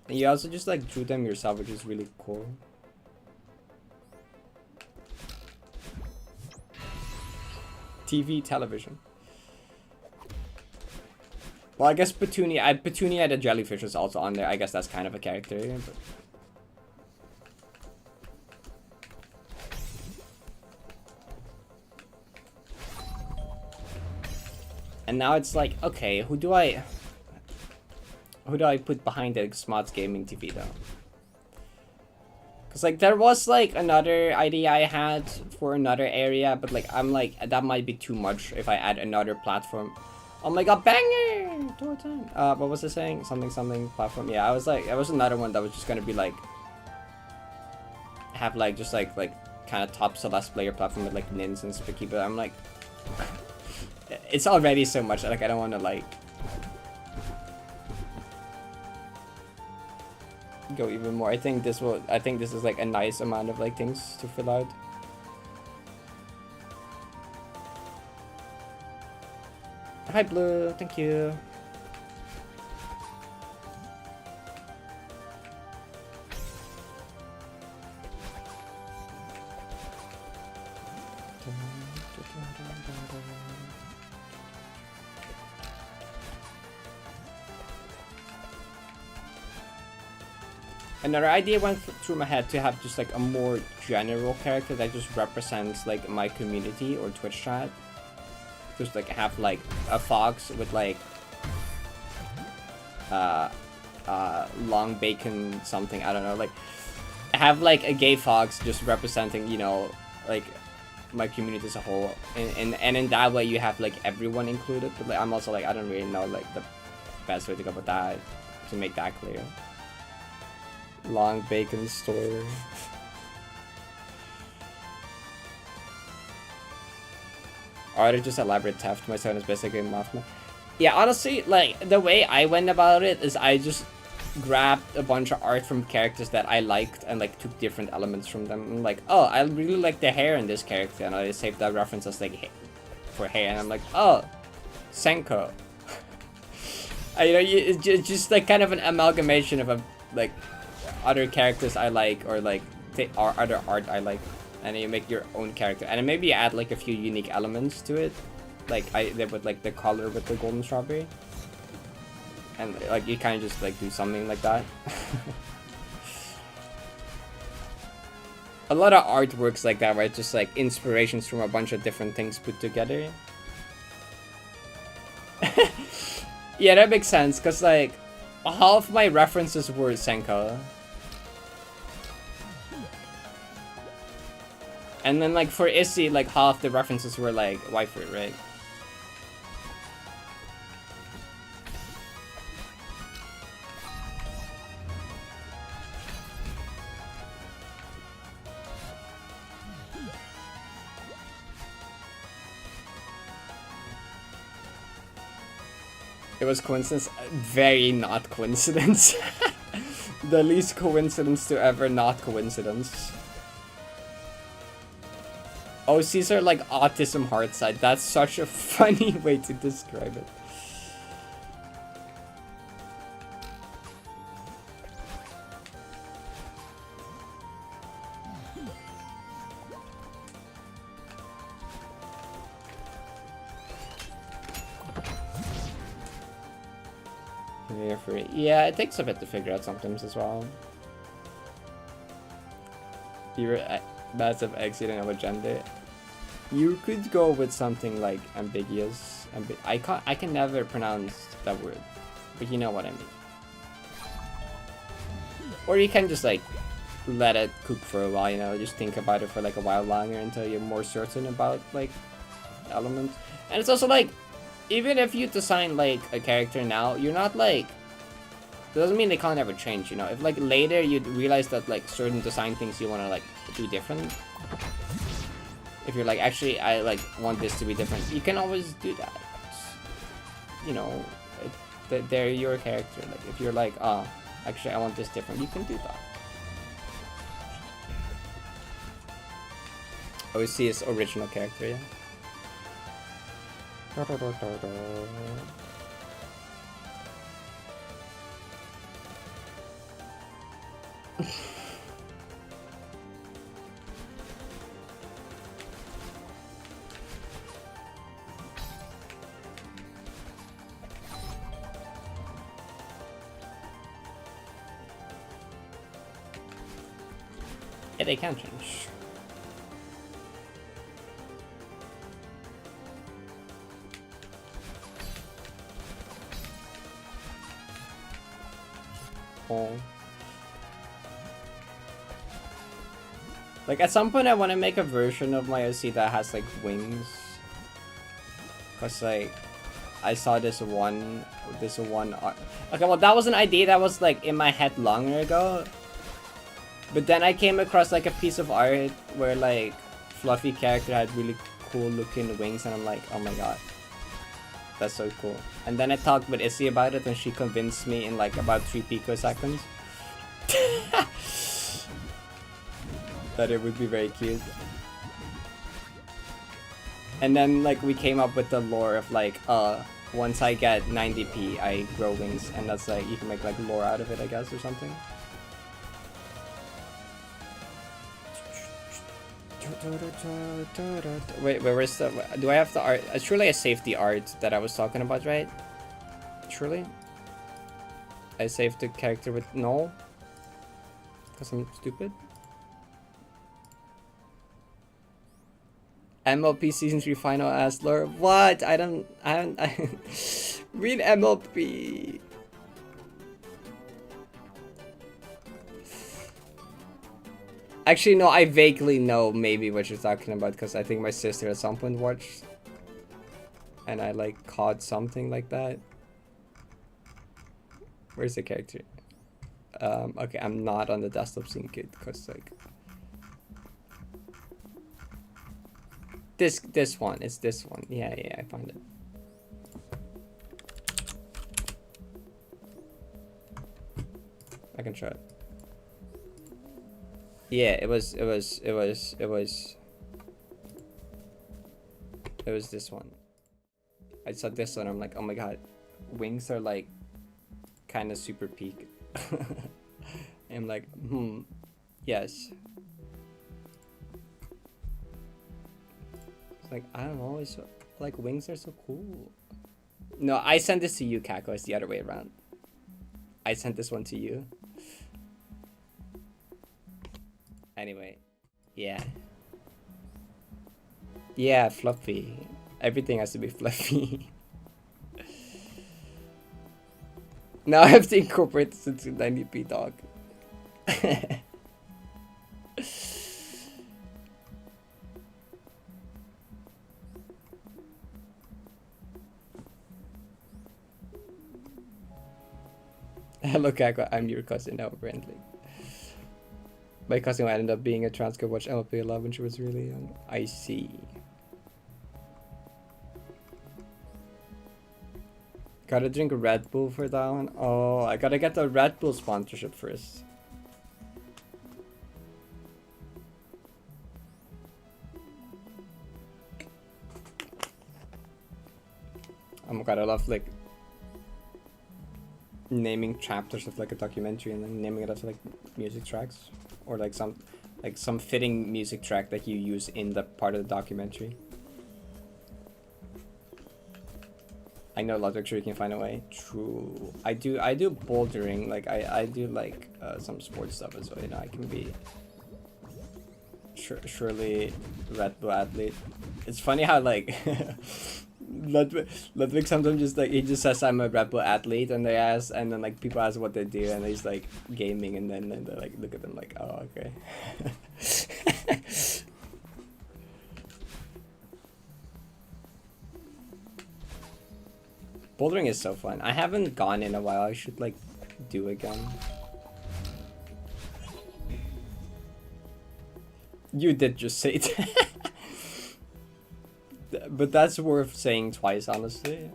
And you also just like drew them yourself, which is really cool. TV, television. Well, I guess Petunia. Petunia the jellyfish is also on there. I guess that's kind of a character. But... And now it's like, okay, who do I put behind the Smots Gaming TV though? Cause like there was like another idea I had for another area, but like I'm like, that might be too much if I add another platform. Oh my god, banger! What was I saying? Something platform. Yeah, I was like, it was another one that was just gonna be like, have like just like kind of top Celeste player platform with like Nins and Spiky, but I'm like, it's already so much. Like I don't want to like go even more. I think this is like a nice amount of like things to fill out. Hi Blue, thank you. Another idea went through my head to have just like a more general character that just represents like my community or Twitch chat. Just like have like a fox with like long bacon something, I don't know, like have like a gay fox just representing, you know, like my community as a whole, and in that way you have like everyone included. But like I'm also like, I don't really know like the best way to go about that to make that clear. Long bacon store. Or just elaborate theft. My son is basically Mothman. Yeah, honestly, like the way I went about it is I just grabbed a bunch of art from characters that I liked and like took different elements from them. I'm like, oh, I really like the hair in this character, and I saved that reference as like for hair, and I'm like, oh, Senko. You know, it's just like kind of an amalgamation of like other characters I like, or like or other art I like, and you make your own character, and then maybe add like a few unique elements to it, like I did with like the color with the golden strawberry, and like you kind of just like do something like that. A lot of art works like that, right? Just like inspirations from a bunch of different things put together. Yeah, that makes sense, because like half my references were Senko. And then like for Issy, like half the references were like waifu, right? It was coincidence? Very not coincidence. The least coincidence to ever not coincidence. Oh, Caesar like autism heart side. That's such a funny way to describe it. Yeah, it takes a bit to figure out sometimes as well. You're massive exiting of a gender. You could go with something like ambiguous. I can never pronounce that word, but you know what I mean. Or you can just like let it cook for a while, you know, just think about it for like a while longer until you're more certain about like elements. And it's also like, even if you design like a character now, you're not like, it doesn't mean they can't ever change, you know. If like later you realize that like certain design things you want to like do different, if you're like, actually I like want this to be different, you can always do that. You know, they're your character. Like if you're like, oh, actually I want this different, you can do that. OC is original character, yeah. Yeah, they can change. Oh. Like at some point I want to make a version of my OC that has like wings. Cause like I saw this one art. Okay, well that was an idea that was like in my head longer ago. But then I came across like a piece of art where like Fluffy character had really cool looking wings, and I'm like, oh my god. That's so cool. And then I talked with Issy about it, and she convinced me in like about 3 picoseconds that it would be very cute. And then like we came up with the lore of like, once I get 90p, I grow wings, and that's like, you can make like lore out of it, I guess, or something. Wait, where's the... Do I have the art? Surely I saved the art that I was talking about, right? Surely? I saved the character with... No? Because I'm stupid? MLP Season 3 final ass lore? What? I read MLP. Actually, no, I vaguely know maybe what you're talking about, because I think my sister at some point watched. And I like caught something like that. Where's the character? Okay, I'm not on the desktop scene kit, because like... This one, it's this one. Yeah, I found it. I can show it. Yeah, it was this one. I saw this one, I'm like, oh my god, wings are like kind of super peak. I'm like, yes. It's like, I don't know, it's like wings are so cool. No, I sent this to you, Kako. It's the other way around. I sent this one to you. Anyway, yeah. Yeah, fluffy. Everything has to be fluffy. Now I have to incorporate this into 90p, dog. Hello, Kako. I'm your cousin now, apparently. My cousin ended up being a trans kid, watched MLP a lot when she was really young. I see. Gotta drink Red Bull for that one. Oh, I gotta get the Red Bull sponsorship first. Oh my god, I love like naming chapters of like a documentary and then naming it as like music tracks, or like some fitting music track that you use in the part of the documentary. I know Logic, sure you can find a way. True. I do bouldering, like I do like some sports stuff as well, you know. I can be surely Red Bull athlete. It's funny how like Ludwig sometimes just like, he just says I'm a Red Bull athlete, and then like people ask what they do, and he's like gaming, and then they like look at them like, oh, okay. Bouldering is so fun. I haven't gone in a while. I should like do again. You did just say that. But that's worth saying twice, honestly.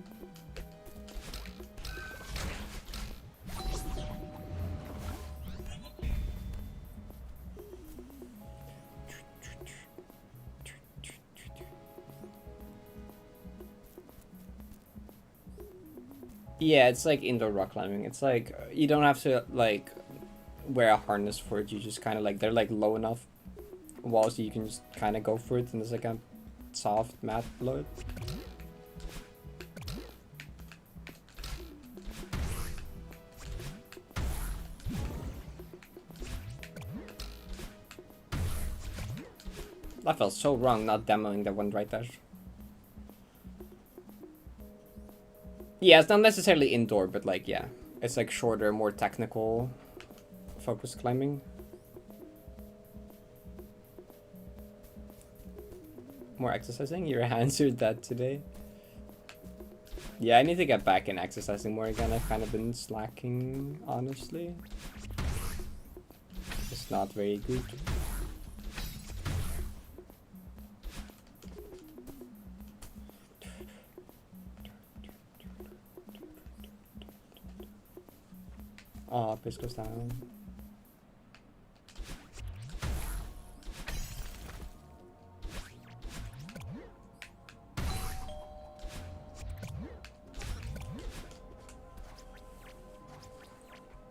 Yeah, it's like indoor rock climbing. It's like you don't have to like wear a harness for it. You just kind of like, they're like low enough walls so you can just kind of go for it, and there's like a soft mat below it. That felt so wrong not demoing the one right there. Yeah, it's not necessarily indoor, but like, yeah. It's like shorter, more technical focused climbing. More exercising? You answered that today. Yeah, I need to get back in exercising more again. I've kind of been slacking, honestly. It's not very good. Oh, pace goes down.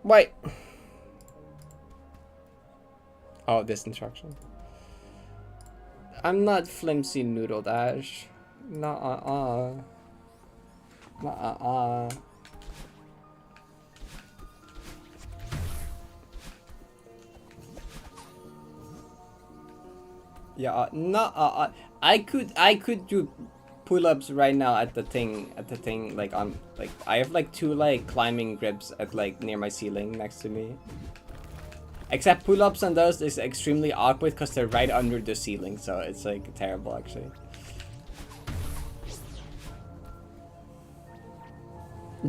Wait. Oh, this instruction. I'm not flimsy noodle dash. Nuh-uh. Nuh-uh. Yeah, no, I could do pull-ups right now at the thing, like on, like, I have like 2 like climbing grips at like near my ceiling next to me. Except pull-ups on those is extremely awkward because they're right under the ceiling, so it's like terrible actually.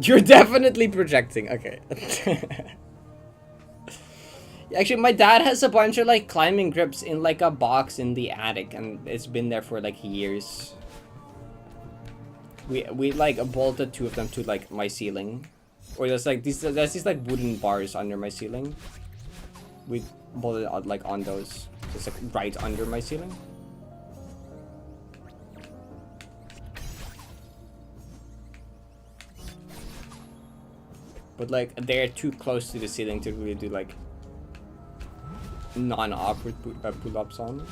You're definitely projecting, okay. Actually, my dad has a bunch of like climbing grips in like a box in the attic, and it's been there for like years. We like bolted 2 of them to like my ceiling. Or there's these like wooden bars under my ceiling. We build it like on those, just like right under my ceiling. But like they're too close to the ceiling to really do like non-awkward pull-ups on.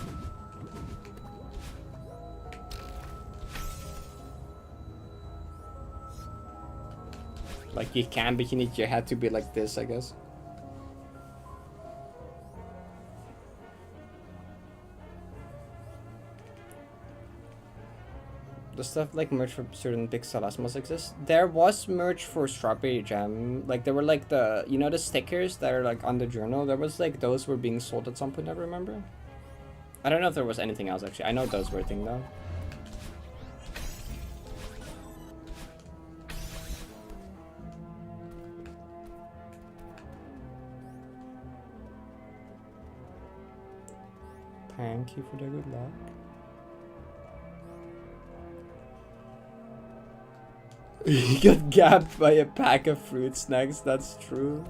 Like you can, but you need your head to be like this, I guess. The stuff like merch for certain big Celeste must exist. There was merch for Strawberry Jam. Like there were like the, you know, the stickers that are like on the journal. There was like those were being sold at some point, I remember. I don't know if there was anything else actually. I know those were a thing though. Thank you for the good luck. You got gapped by a pack of fruit snacks, that's true.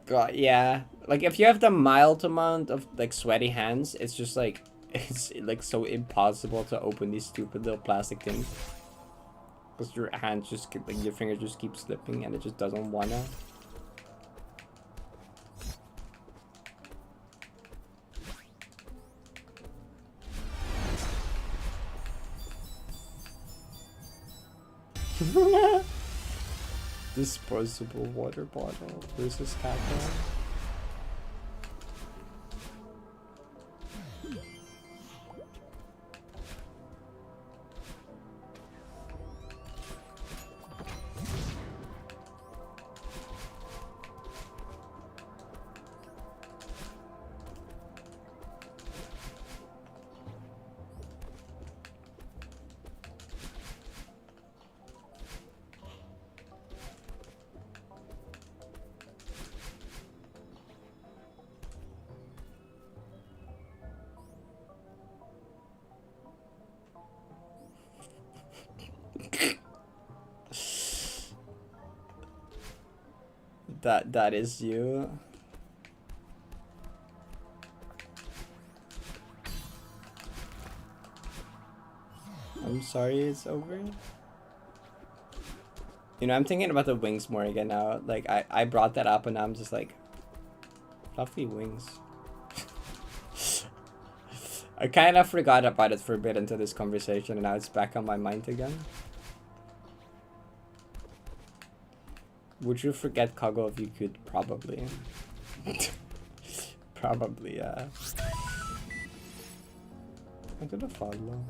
God, yeah. Like if you have the mild amount of like sweaty hands, it's just like it's like so impossible to open these stupid little plastic things. Because your hands just keep, like your fingers just keep slipping and it just doesn't wanna. Disposable water bottle versus cacao. That is you. I'm sorry it's over. You know, I'm thinking about the wings more again now. Like I brought that up and now I'm just like fluffy wings. I kind of forgot about it for a bit until this conversation and now it's back on my mind again. Would you forget Kago if you could? Probably. Probably, yeah. I did a follow.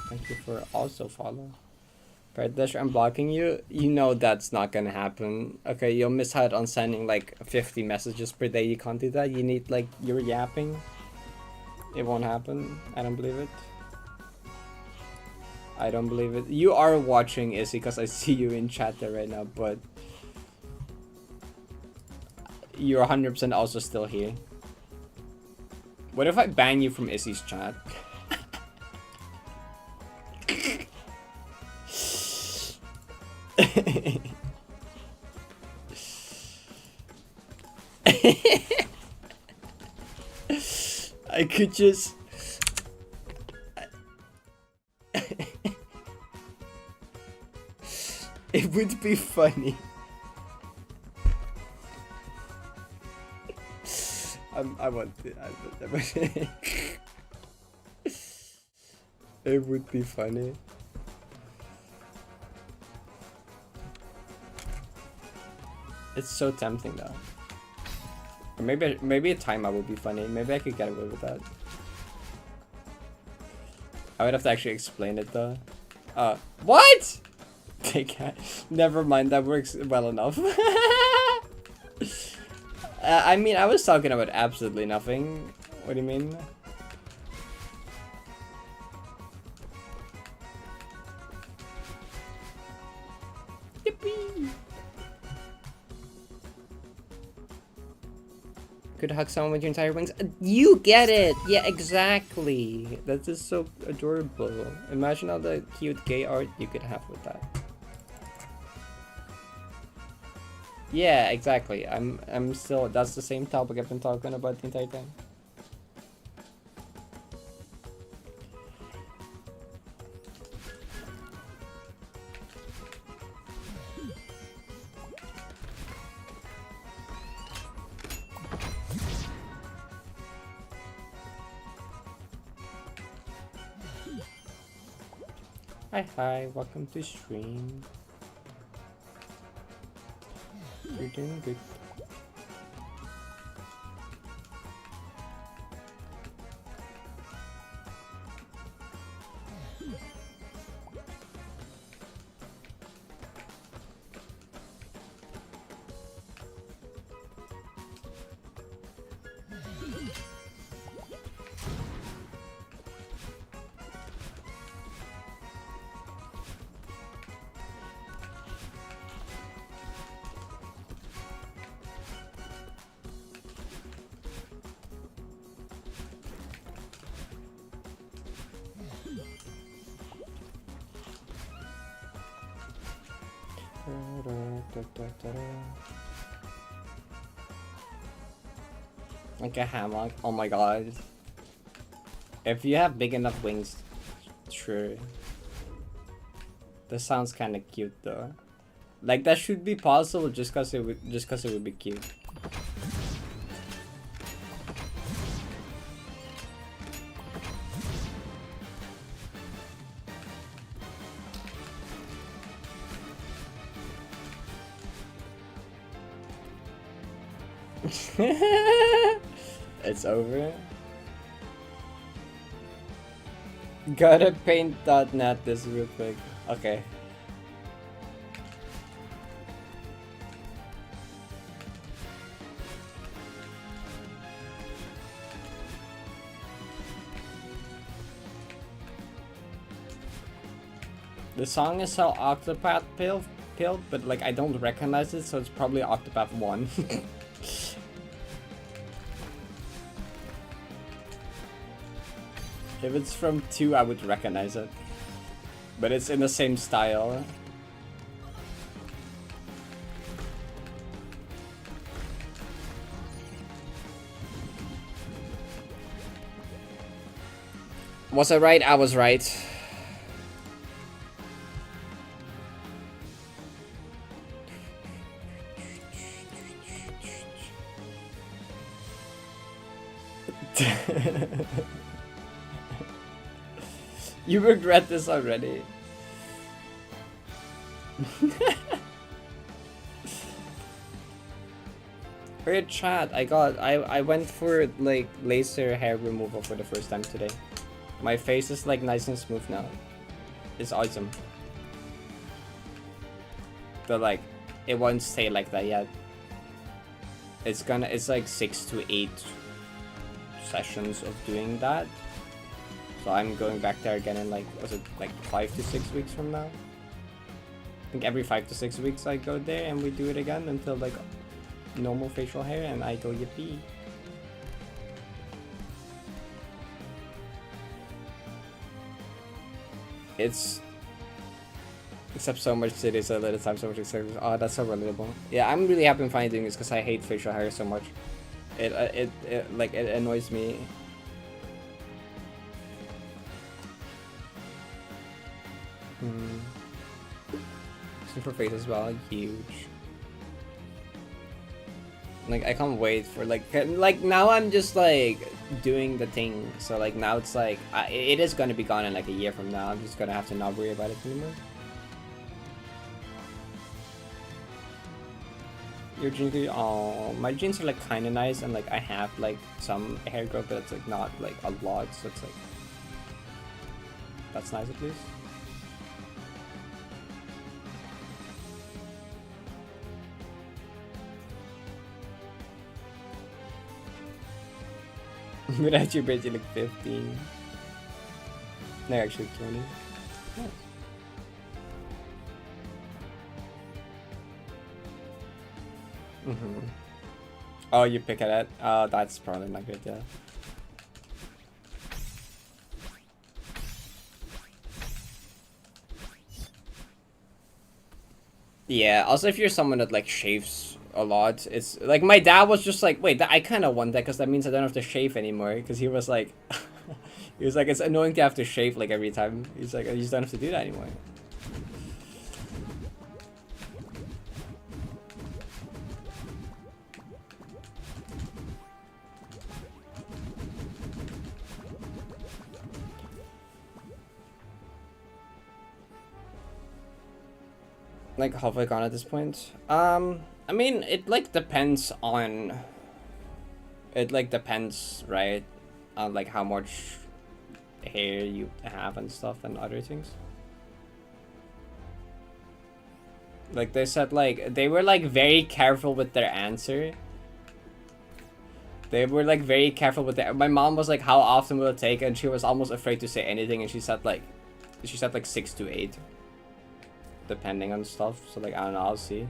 Thank you for also follow. Parrot, I'm blocking you. You know that's not gonna happen. Okay, you'll miss out on sending like 50 messages per day. You can't do that. You need like you're yapping. It won't happen. I don't believe it. I don't believe it. You are watching, Izzy, because I see you in chat there right now, but you're 100% also still here. What if I ban you from Izzy's chat? I could just it would be funny. I want to, it would be funny. It's so tempting though. Or maybe a timeout would be funny. Maybe I could get away with that. I would have to actually explain it though. What? Never mind, that works well enough. I mean, I was talking about absolutely nothing. What do you mean? Yippee! Could hug someone with your entire wings. You get it! Yeah, exactly. That is so adorable. Imagine all the cute gay art you could have with that. Yeah, exactly. I'm still. That's the same topic I've been talking about the entire time. Hi, welcome to stream. You're doing good. Like a hammock. Oh my god. If you have big enough wings, sure. This sounds kind of cute though. Like that should be possible just cause it would be cute. It's over. Gotta paint.net this real quick. Okay. The song is so Octopath pilled, but like I don't recognize it, so it's probably Octopath 1. If it's from 2, I would recognize it. But it's in the same style. Was I right? I was right. You regret this already. Weird chat. I went for like laser hair removal for the first time today. My face is like nice and smooth now. It's awesome. But like it won't stay like that yet. It's like 6 to 8 sessions of doing that. So I'm going back there again in like, was it like 5 to 6 weeks from now? I think every 5 to 6 weeks I go there and we do it again until like normal facial hair and I go yippee. It's, except so much cities, so little time, so much experience. Oh, that's so relatable. Yeah, I'm really happy I'm finally doing this because I hate facial hair so much. It annoys me. Super face as well, huge. Like I can't wait for like now I'm just like doing the thing. So like now it's like it is gonna be gone in like a year from now. I'm just gonna have to not worry about it anymore. Your jeans, oh, my jeans are like kind of nice, and like I have like some hair growth, but it's like not like a lot. So it's like that's nice at least. Without your birthday, like 15. No, actually 20. Yeah. Oh, you pick at it? Oh, that's probably not good, yeah. Yeah, also if you're someone that like shaves a lot, it's like my dad was just like, wait, I kind of want that because that means I don't have to shave anymore. Because he was like, he was like, it's annoying to have to shave like every time. He's like, I just don't have to do that anymore. Like halfway gone at this point. I mean, it like depends on. It like depends, right, on like how much hair you have and stuff and other things. Like they said, like they were like very careful with their answer. They were like very careful with that. My mom was like, "How often will it take?" And she was almost afraid to say anything, and she said like 6 to 8. Depending on stuff, so like I don't know, I'll see.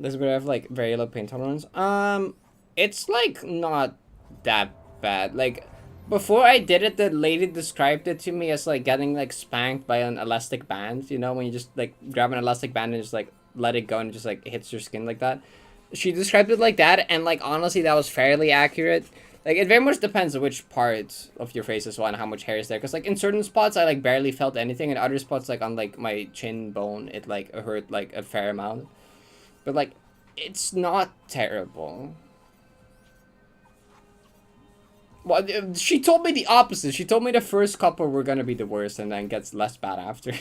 This would have like very low pain tolerance. It's like not that bad. Like before I did it, the lady described it to me as like getting like spanked by an elastic band. You know, when you just like grab an elastic band and just like let it go and it just like hits your skin like that. She described it like that, and like honestly, that was fairly accurate. Like it very much depends on which part of your face as well and how much hair is there. Cause like in certain spots I like barely felt anything, and other spots like on like my chin bone it like hurt like a fair amount. But like, it's not terrible. Well, she told me the opposite. She told me the first couple were gonna be the worst and then gets less bad after.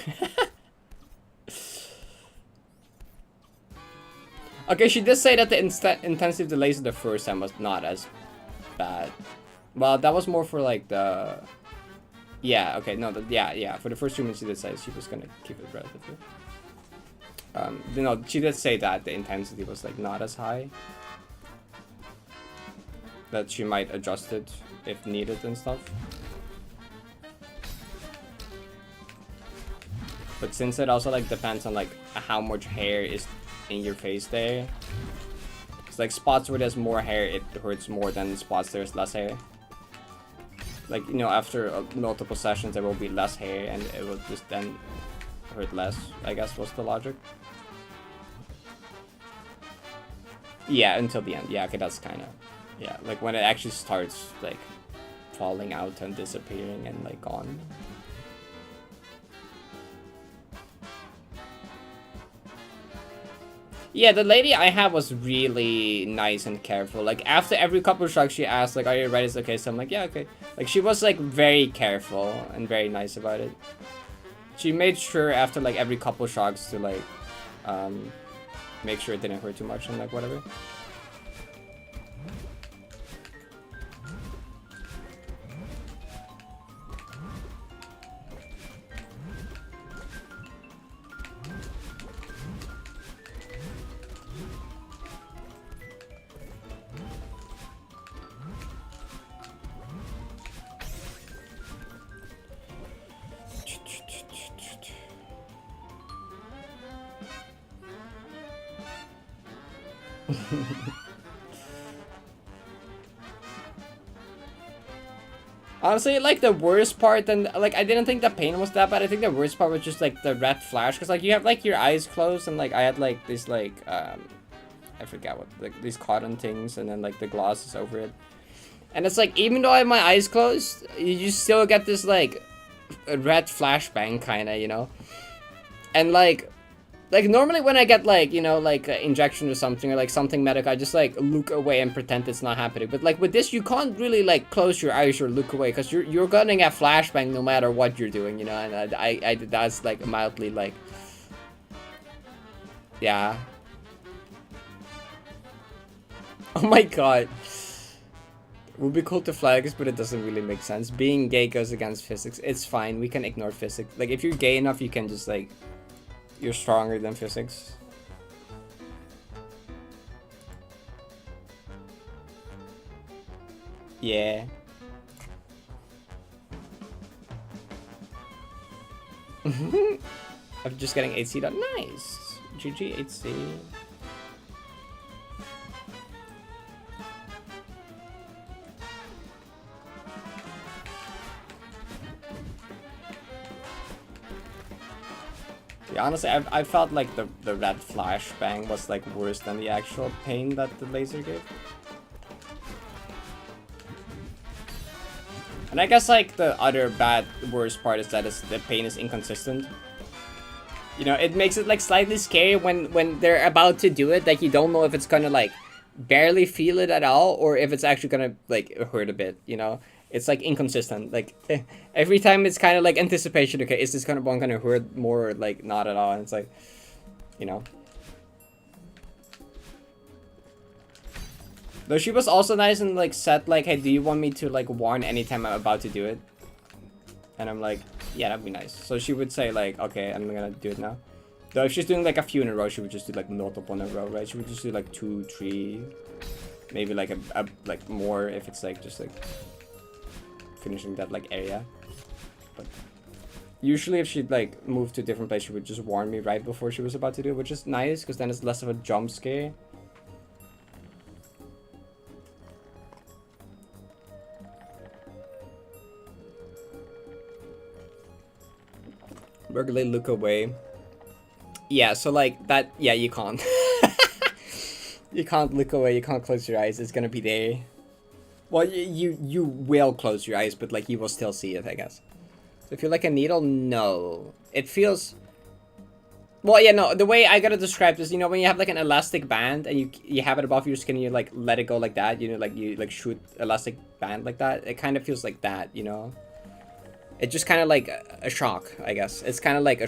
Okay, she did say that the intensive delays of the first time was not as bad. Well, that was more for like the... Yeah, okay, no, yeah. For the first 2 minutes she did say she was gonna keep it relatively. You know, she did say that the intensity was like not as high. That she might adjust it if needed and stuff. But since it also like depends on like how much hair is in your face there. It's like spots where there's more hair, it hurts more than spots there's less hair. Like, you know, after multiple sessions there will be less hair and it will just then hurt less, I guess was the logic. Yeah, until the end. Yeah, okay, that's kind of... Yeah, like when it actually starts, like, falling out and disappearing and, like, gone. Yeah, the lady I had was really nice and careful. Like, after every couple of shots, she asked, like, are you ready? It's okay. So I'm like, yeah, okay. Like, she was, like, very careful and very nice about it. She made sure after, like, every couple of shots to, like, make sure it didn't hurt too much and, like, whatever. Honestly, like, the worst part, and, like, I didn't think the pain was that bad. I think the worst part was just, like, the red flash. Because, like, you have, like, your eyes closed, and, like, I had, like, this, like, I forgot what, like, these cotton things, and then, like, the gloss is over it. And it's, like, even though I have my eyes closed, you still get this, like, red flashbang, kind of, you know? And, like, Like, normally when I get, like, you know, like, an injection or something, or, like, something medical, I just, like, look away and pretend it's not happening. But, like, with this, you can't really, like, close your eyes or look away, because you're gonna get flashbang no matter what you're doing, you know? And I that's, like, mildly, like... Yeah. Oh my god. It would be cool to flex, but it doesn't really make sense. Being gay goes against physics. It's fine, we can ignore physics. Like, if you're gay enough, you can just, like... You're stronger than physics. Yeah. I'm just getting 8C. Nice. GG 8C. Yeah, honestly, I felt like the red flashbang was like worse than the actual pain that the laser gave. And I guess like the other worst part is that the pain is inconsistent. You know, it makes it like slightly scary when they're about to do it. Like, you don't know if it's gonna like barely feel it at all, or if it's actually gonna like hurt a bit, you know? It's like inconsistent. Like every time it's kind of like anticipation. Okay, is this one gonna hurt more, or like not at all? And it's like, you know. Though she was also nice and like said like, hey, do you want me to like warn anytime I'm about to do it? And I'm like, yeah, that'd be nice. So she would say like, okay, I'm gonna do it now. Though if she's doing like a few in a row, she would just do like multiple in a row, right? She would just do like 2, 3, maybe like a like more if it's like just like finishing that like area. But usually if she'd like move to a different place, she would just warn me right before she was about to do it, which is nice because then it's less of a jump scare. Regularly look away. Yeah, so like that, yeah, you can't. You can't look away, you can't close your eyes, it's gonna be there. Well, you will close your eyes, but like you will still see it, I guess. So if you like a needle, no. It feels... Well, yeah, no, the way I gotta describe this, you know, when you have like an elastic band and you have it above your skin and you like let it go like that, you know, like you like shoot elastic band like that, it kind of feels like that, you know? It's just kind of like a shock, I guess. It's kind of like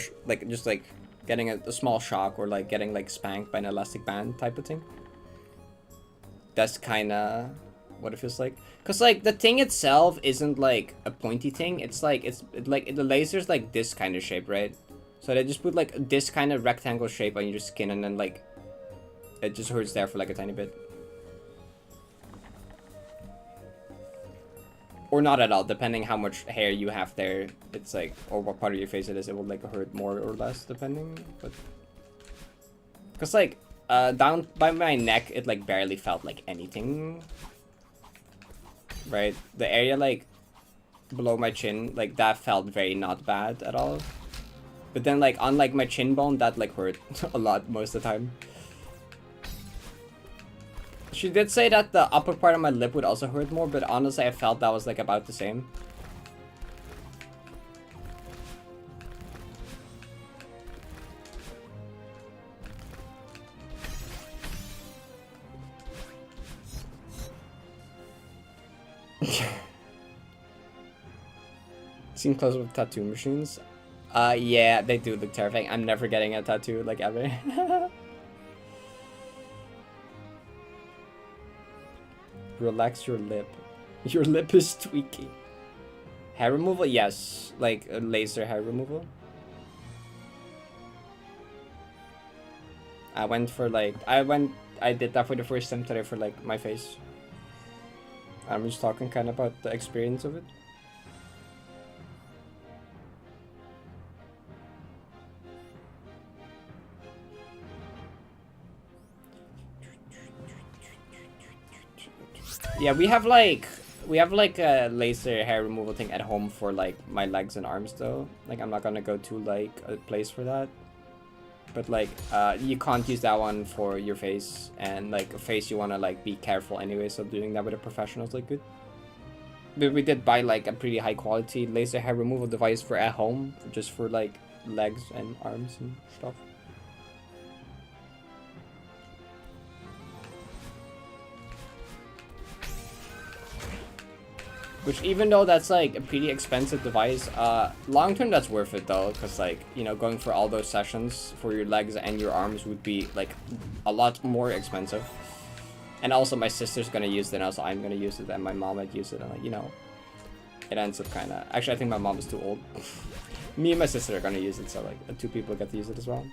just like getting a small shock, or like getting like spanked by an elastic band type of thing. That's kind of what it feels like. Cause like the thing itself isn't like a pointy thing. It's like like the laser's like this kind of shape, right? So they just put like this kind of rectangle shape on your skin, and then like it just hurts there for like a tiny bit. Or not at all, depending how much hair you have there. It's like, or what part of your face it is, it will like hurt more or less depending. But cause like down by my neck, it like barely felt like anything. Right? The area like below my chin, like that felt very not bad at all. But then like on like my chin bone, that like hurt a lot most of the time. She did say that the upper part of my lip would also hurt more, but honestly I felt that was like about the same. Seen close with tattoo machines? Yeah, they do look terrifying. I'm never getting a tattoo, like, ever. Relax your lip. Your lip is tweaking. Hair removal? Yes. Like, laser hair removal. I did that for the first time today for, like, my face. I'm just talking kind of about the experience of it. Yeah, we have like a laser hair removal thing at home for like my legs and arms though. Like I'm not gonna go to like a place for that. But like you can't use that one for your face, and like a face you wanna like be careful anyway, so doing that with a professional is like good. But we did buy like a pretty high quality laser hair removal device for at home, just for like legs and arms and stuff. Which, even though that's like a pretty expensive device, long term that's worth it though, because like, you know, going for all those sessions for your legs and your arms would be like a lot more expensive. And also my sister's gonna use it, and also I'm gonna use it, and my mom might use it, and like, you know, it ends up kind of. Actually, I think my mom is too old. Me and my sister are gonna use it, so like 2 people get to use it as well.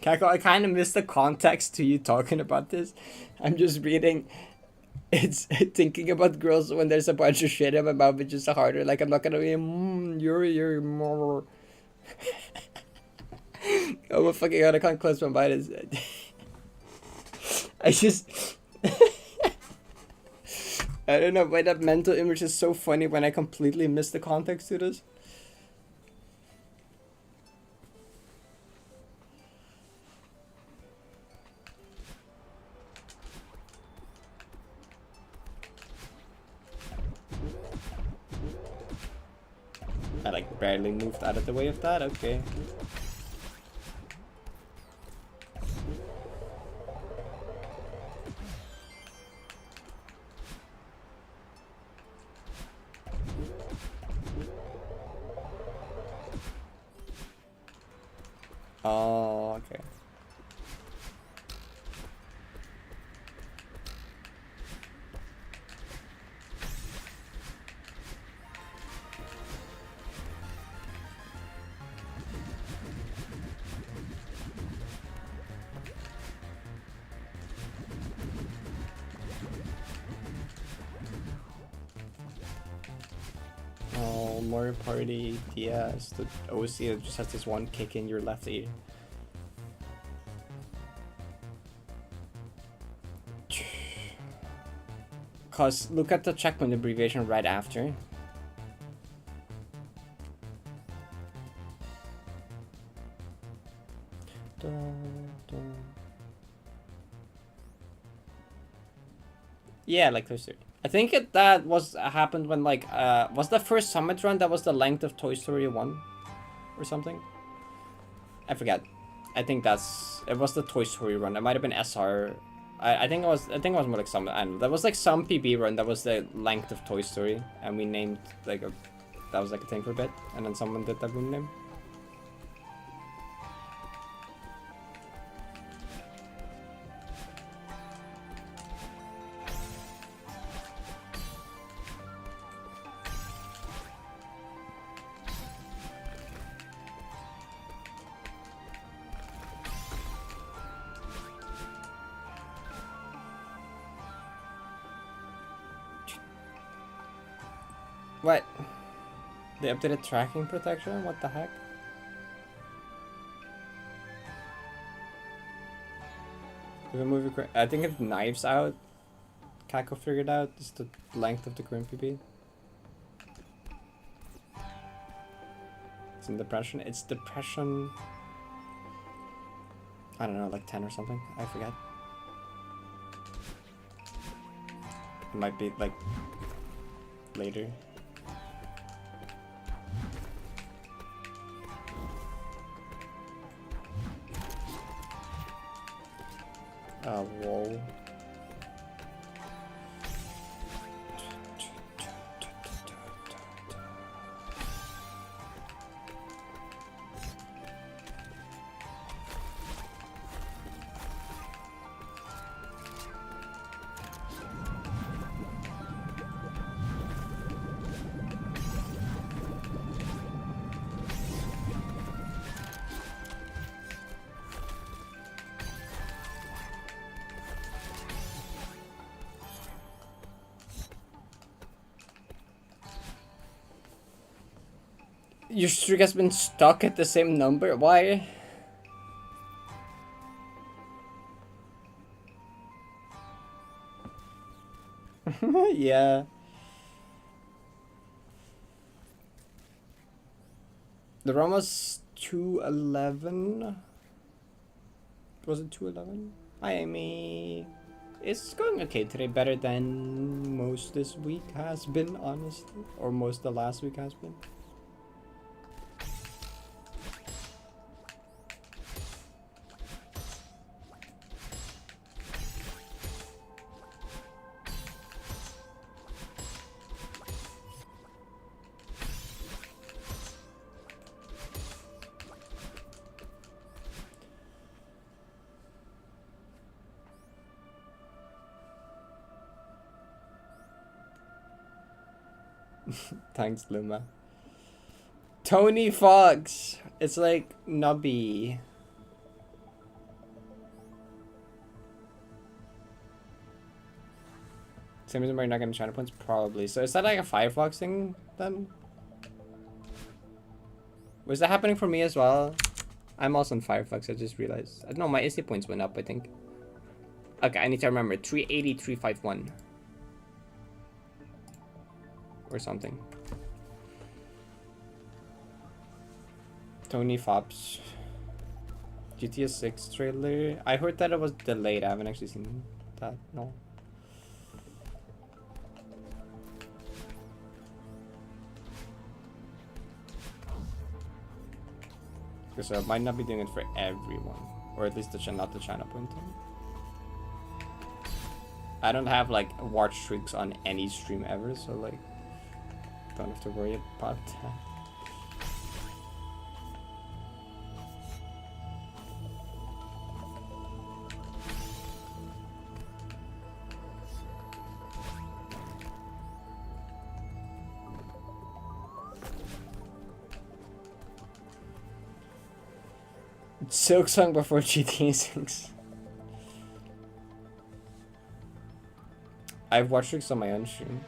Kako, I kind of missed the context to you talking about this. I'm just reading. It's thinking about girls when there's a bunch of shit in my mouth, it's just harder. Like, I'm not gonna be, you're more. Oh my fucking god, I can't close my mind. I just. I don't know why that mental image is so funny when I completely miss the context to this. I like barely moved out of the way of that, okay. Oh, okay. Oh, Mario Party DS, the OC that just has this one kick in your left ear. Cause look at the checkpoint abbreviation right after. Yeah, like Toy Story. I think that was happened when like was the first Summit run that was the length of Toy Story 1 or something? I forget. I think it was the Toy Story run. It might have been SR. I think it was more like Summit. I don't know. There was like some PB run that was the length of Toy Story, and we named like that was like a thing for a bit, and then someone did that room name. What? They updated tracking protection? What the heck? If I move it, I think if Knives Out, Kako figured out is the length of the current PB. It's in depression. It's depression. I don't know, like 10 or something. I forget. It might be like later. Whoa. Your streak has been stuck at the same number? Why? Yeah. The run was 211. Was it 211? Hi, Amy. It's going okay today, better than most this week has been, honestly. Or most the last week has been. Thanks, Luma. Tony Fox. It's like Nubby. Same reason why you're not getting China points? Probably. So is that like a Firefox thing then? Was that happening for me as well? I'm also on Firefox, I just realized. I don't know, my AC points went up, I think. Okay, I need to remember. 380, 351. Or something. Tony Fops. GTA 6 trailer. I heard that it was delayed. I haven't actually seen that. No. So I might not be doing it for everyone. Or at least not the China point thing. I don't have like watch streaks on any stream ever, so like don't have to worry about that. Silk Song before GTA 6. I've watched streaks on my own stream.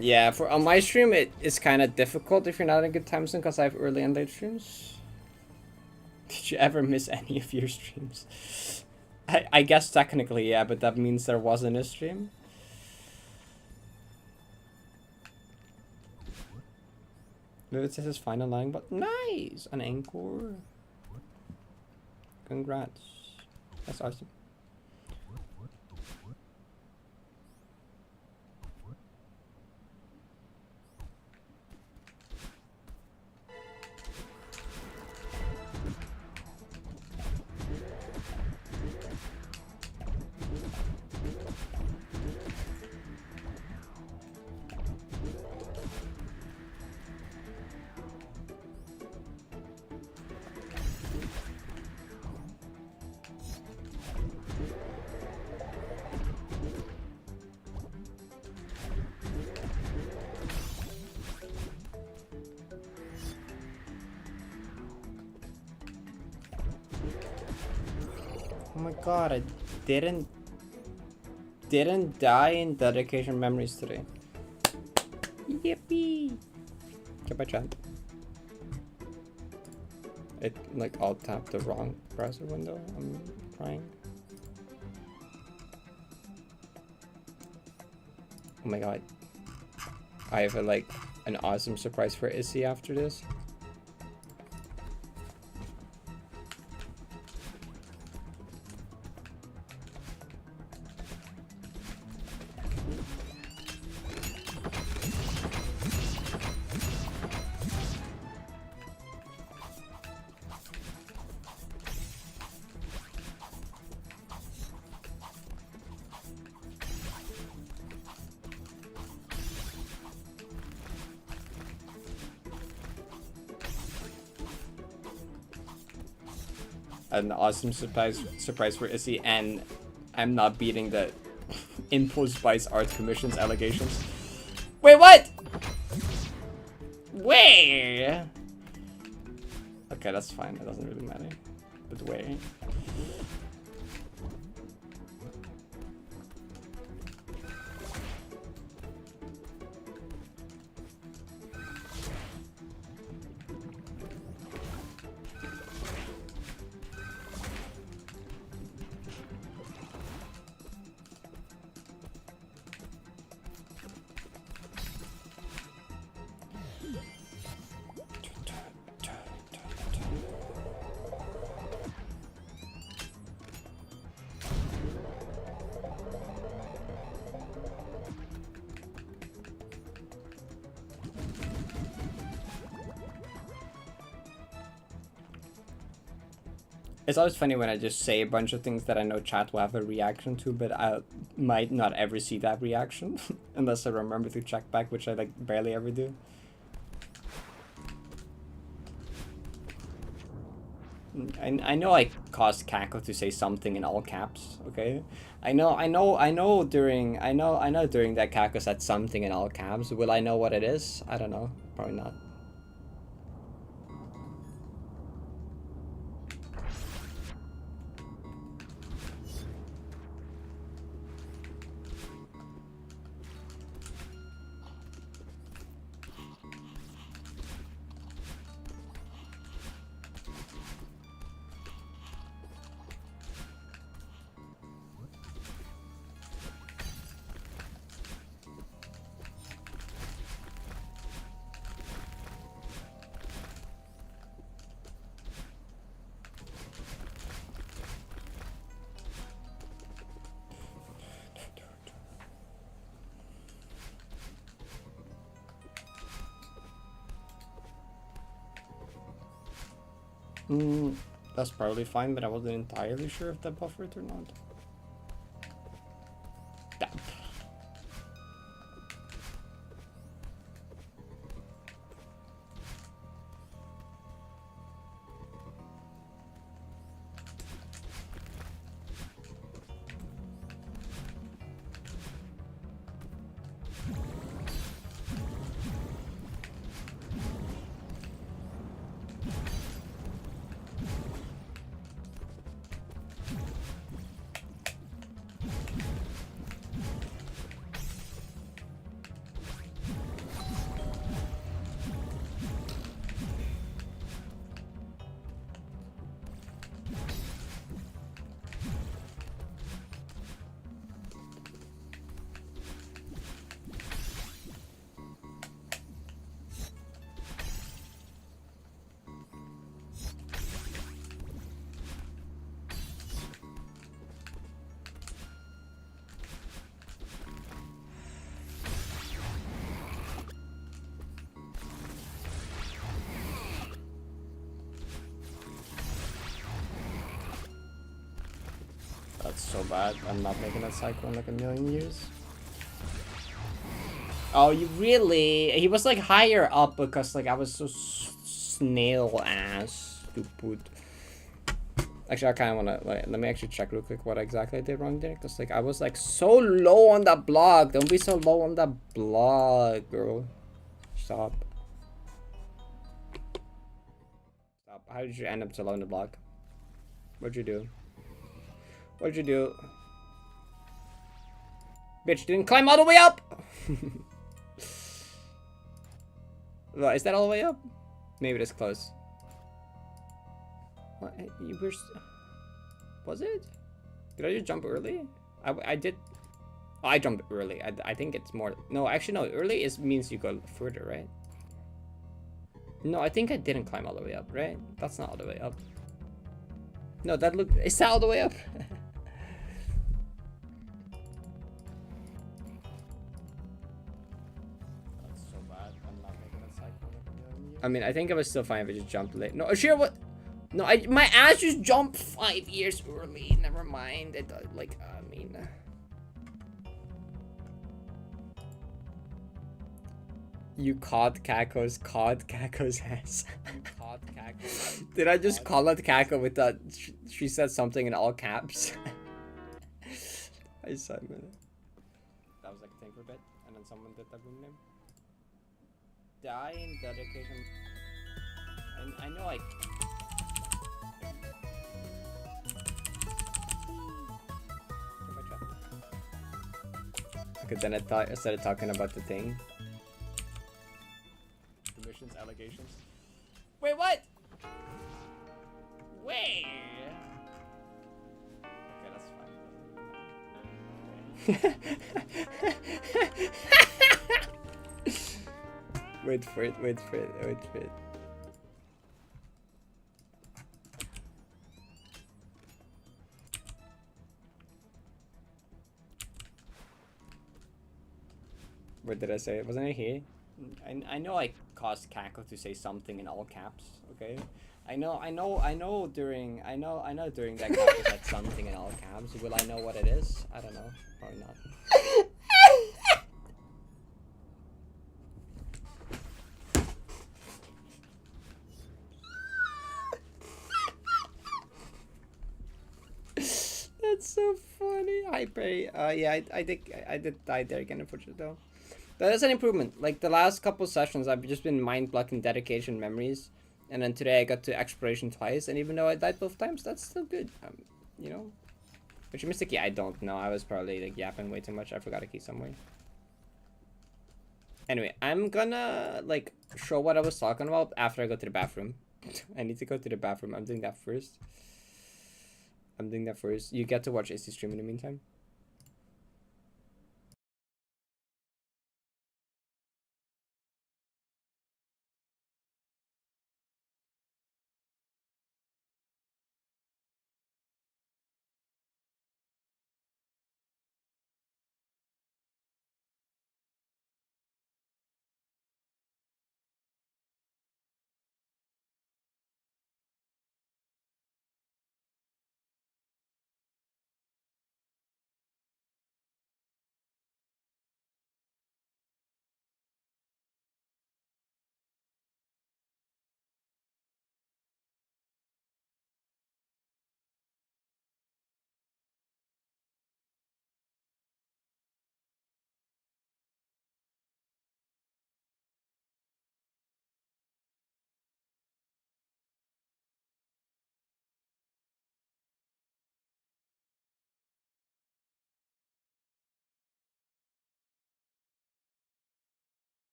Yeah, for on my stream it is kind of difficult if you're not in a good time zone because I have early and late streams. Did you ever miss any of your streams? I guess technically yeah, but that means there wasn't a stream. It says his final line, but nice! An encore. Congrats. That's awesome. Oh my god, I didn't die in dedication memories today. Yippee! Goodbye, chat. It like alt tapped the wrong browser window. I'm crying. Oh my god. I have like an awesome surprise for Issy after this. an awesome surprise for Issy, and I'm not beating the Impulse Buys Art Commission's allegations. Wait, what? Where? Okay, that's fine. It doesn't really matter. But where? It's always funny when I just say a bunch of things that I know chat will have a reaction to, but I might not ever see that reaction unless I remember to check back, which I like barely ever do. I know I caused Kako to say something in all caps, okay? I know during that Kako said something in all caps. Will I know what it is? I don't know. Probably not. That's probably fine, but I wasn't entirely sure if that buffered or not. Damn. That's so bad. I'm not making that cycle in like a million years. Oh, you really? He was like higher up because like I was so snail ass stupid. Actually, I kind of want to like, let me actually check real quick what exactly I did wrong there, because like I was like so low on that block. Don't be so low on that block, girl. Stop. Stop. How did you end up so low on the block? What'd you do? What'd you do? Bitch didn't climb all the way up! Well, is that all the way up? Maybe it is close. What? You were... Was it? Did I just jump early? I did... Oh, I jumped early. I think it's more... No, actually no. Early is means you go further, right? No, I think I didn't climb all the way up, right? That's not all the way up. No, that look... Is that all the way up? I mean, I think I was still fine if I just jumped late. No, sure, what? No, my ass just jumped 5 years early. Never mind. It, like, I mean... You caught Kako's ass. Did I just call out Kako with that? She said something in all caps. I said it. That was like a thing for a bit, and then someone did that room name. Die in dedication. And I know I. Okay, then I started talking about the thing. Commissions, allegations. Wait, what? Wait. Okay, that's fine. Wait for it. What did I say? Wasn't I here? I know I caused Kako to say something in all caps. Okay, I know during that Kako said something in all caps. Will I know what it is? I don't know. Probably not. That's so funny. Hi, Perry. Yeah, I think I did die there again, unfortunately, though. But that's an improvement. Like, the last couple sessions, I've just been mind-blocking dedication memories. And then today I got to exploration twice. And even though I died both times, that's still good. You know? Which you missed a key? I don't know. I was probably, like, yapping way too much. I forgot a key somewhere. Anyway, I'm gonna, like, show what I was talking about after I go to the bathroom. I need to go to the bathroom. I'm doing that first. You get to watch AC stream in the meantime.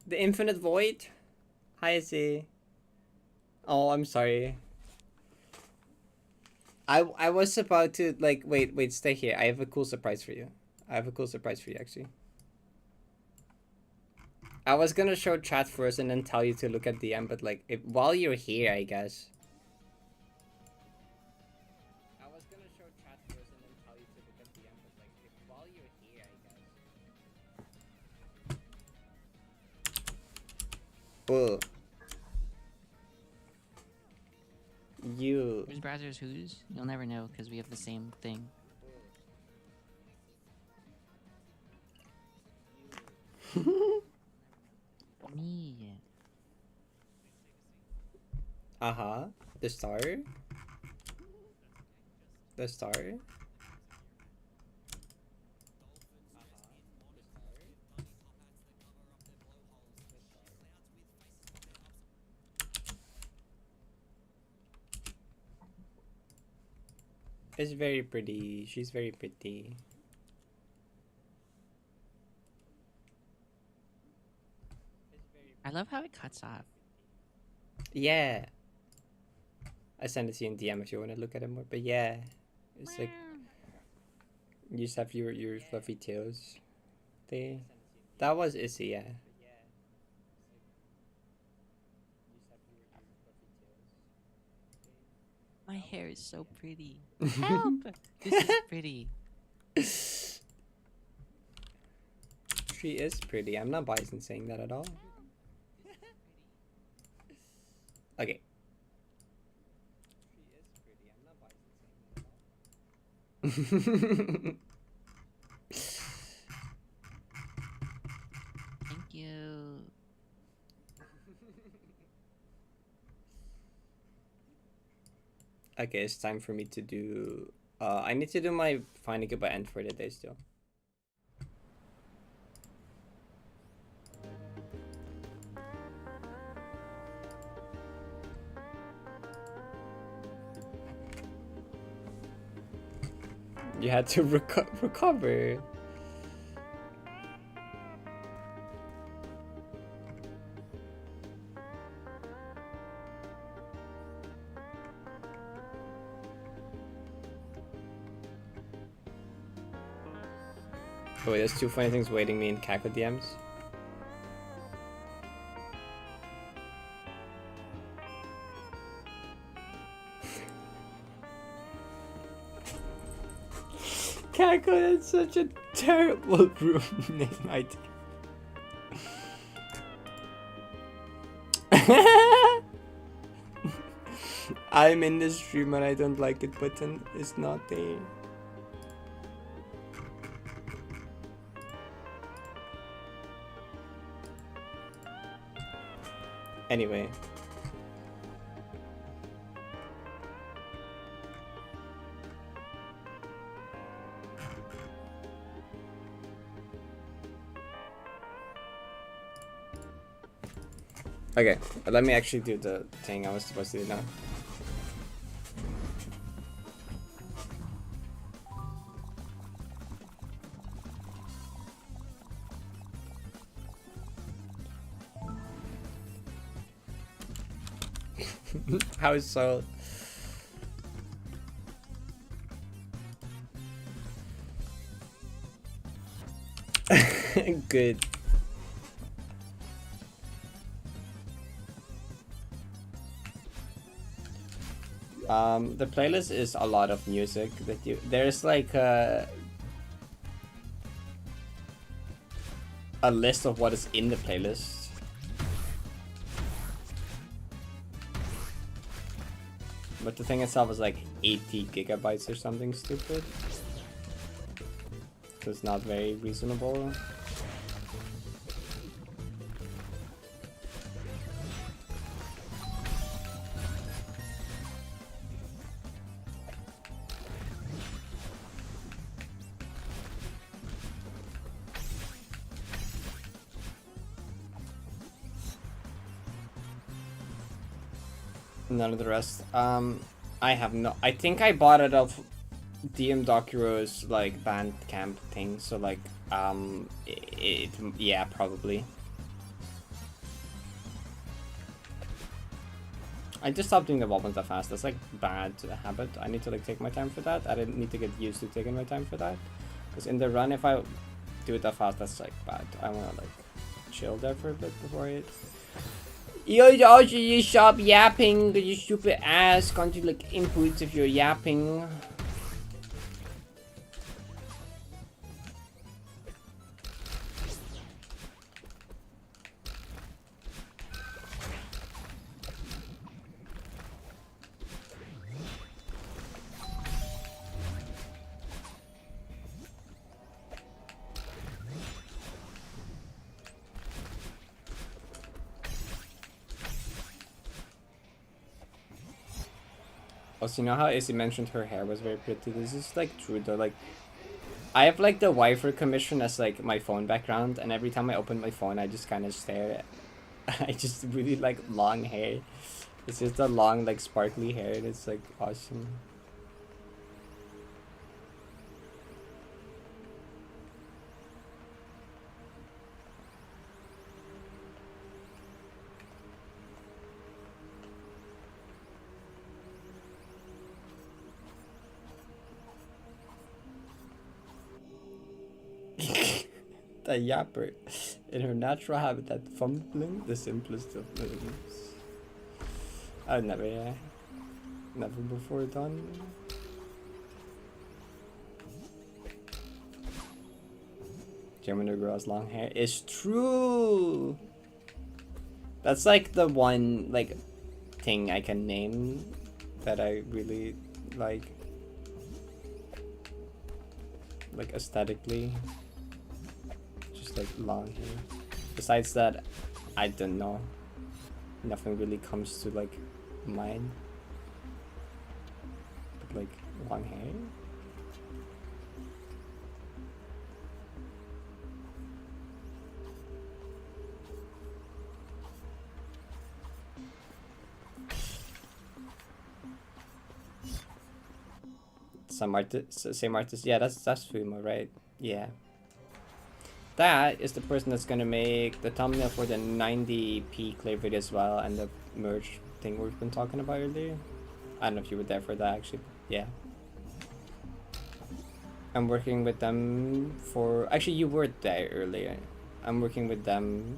The Infinite Void? Hi, Z. Oh, I'm sorry. I was about to, like, wait, stay here. I have a cool surprise for you. Actually. I was gonna show chat first and then tell you to look at DM, but, like, while you're here, I guess. I was gonna show chat first and then tell you to look at DM, but, like, while you're here, I guess. Oh. You. Whose browser is whose? You'll never know because we have the same thing. Me. Uh-huh. The star? The star? It's very pretty. She's very pretty. love how it cuts off. Yeah. I send it to you in DM if you want to look at it more. But yeah, it's like you just have your fluffy tails. They that was Issy, yeah. My hair is so pretty. Help! This is pretty. She is pretty. I'm not biased in saying that at all. Okay. Thank you. Okay, it's time for me to do. I need to do my finding it by end for the day still. You had to recover. Oh wait, there's two funny things waiting me in Kako DMs. Kako, that's such a terrible room name idea. I'm in the stream and I don't like it button is not there. Anyway. Okay, let me actually do the thing I was supposed to do now. How so? Good. The playlist is a lot of music that there's like a list of what is in the playlist. But the thing itself is like 80 gigabytes or something stupid. So it's not very reasonable. None of the rest. I have no. I think I bought it off DM Dokuro's like Bandcamp thing. So like, yeah, probably. I just stopped doing the wobbles that fast. That's like bad habit. I need to like take my time for that. I didn't need to get used to taking my time for that. Because in the run, if I do it that fast, that's like bad. I wanna like chill there for a bit before it. You stop yapping, you stupid ass. Can't you like inputs if you're yapping? Also, you know how Izzy mentioned her hair was very pretty? This is like true though. Like, I have like the Wifer commission as like my phone background, and every time I open my phone, I just kind of stare at. I just really like long hair. It's just a long like sparkly hair. And it's like awesome. The yapper, in her natural habitat, fumbling the simplest of movements. I've never before done. German girl has long hair. It's true. That's like the one like thing I can name that I really like aesthetically. Just like long hair. Besides that, I don't know. Nothing really comes to like mind. But like long hair. Same artist. Yeah, that's Fumo, right? Yeah. That is the person that's gonna make the thumbnail for the 90p clear video as well, and the merge thing we've been talking about earlier. I don't know if you were there for that actually. Yeah. I'm working with them for. Actually, you were there earlier. I'm working with them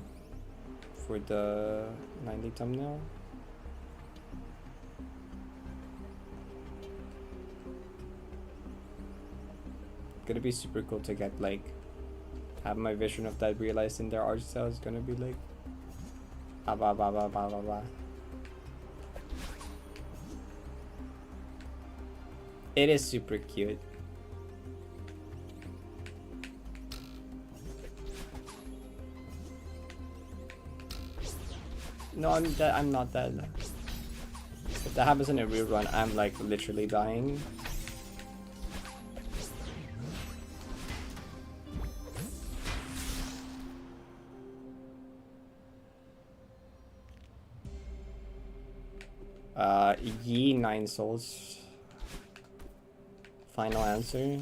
for the 90 thumbnail. Gonna be super cool to get like have my vision of that realized in their art style. Is gonna be like blah blah blah blah blah blah blah. It is super cute. No, I'm not dead. If that happens in a real run, I'm like literally dying. Ye 9 souls. Final answer.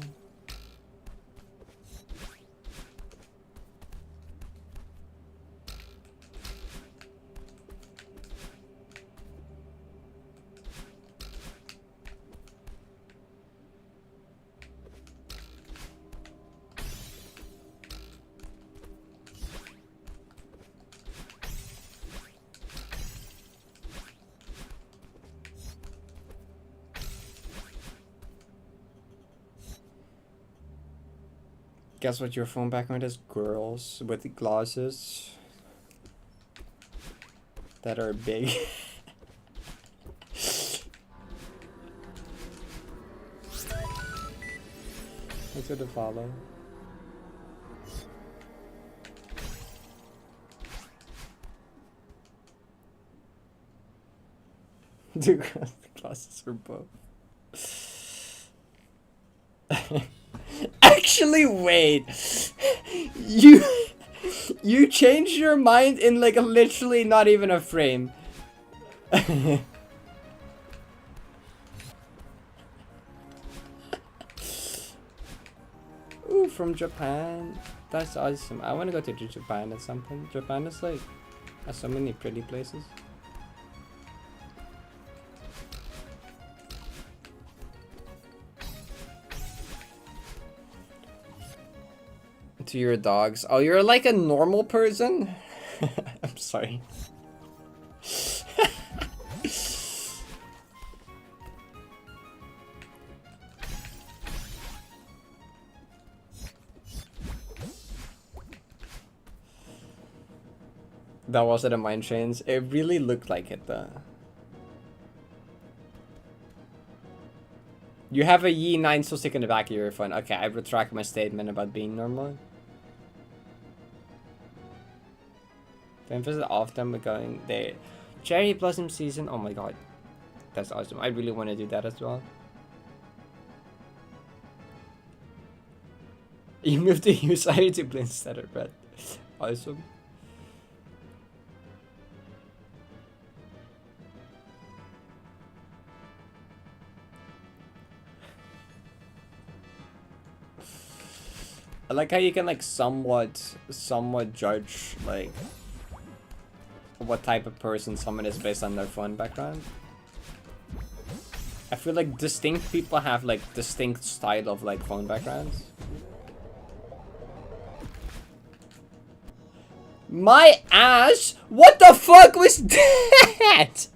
Guess what your phone background is? Girls with glasses that are big. Thanks for the follow. The girls with glasses are both. Actually, wait. You changed your mind in like literally not even a frame. Ooh, from Japan. That's awesome. I want to go to Japan at some point. Japan is like has so many pretty places. To your dogs. Oh, you're like a normal person? I'm sorry. That wasn't a mind change. It really looked like it though. You have a Yi 9 so sick in the back of your phone. Okay, I retract my statement about being normal. Don't visit often, we're going there. Cherry Blossom season. Oh my god. That's awesome. I really want to do that as well. You moved to Usari to play instead of red. Awesome. I like how you can like somewhat judge like what type of person someone is based on their phone background. I feel like distinct people have like distinct style of like phone backgrounds. My ass? What the fuck was that?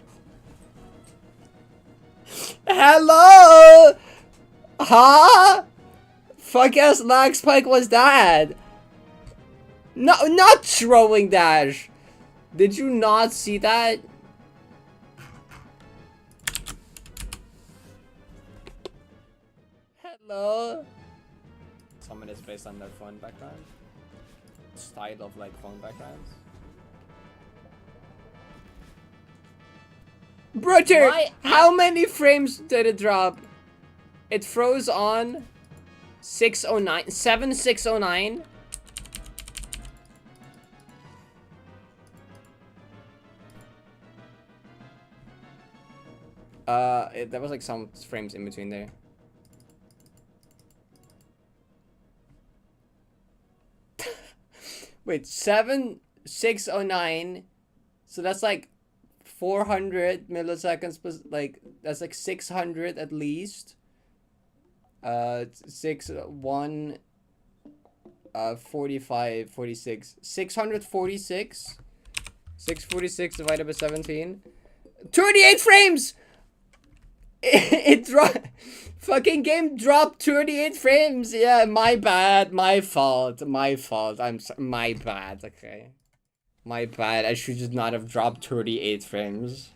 Hello? Huh? Fuck ass lag spike was that? No, not throwing dash. Did you not see that? Hello? Someone is based on their phone background. Style of like phone backgrounds. Brother, how many frames did it drop? It froze on 609, 7609. There was like some frames in between there. Wait, 7609. So that's like 400 milliseconds, like that's like 600 at least. 45, 46, 646. 646 divided by 17. 38 frames! It dropped. Fucking game dropped 38 frames. Yeah, my bad. My fault. My fault. My bad. Okay. My bad. I should just not have dropped 38 frames.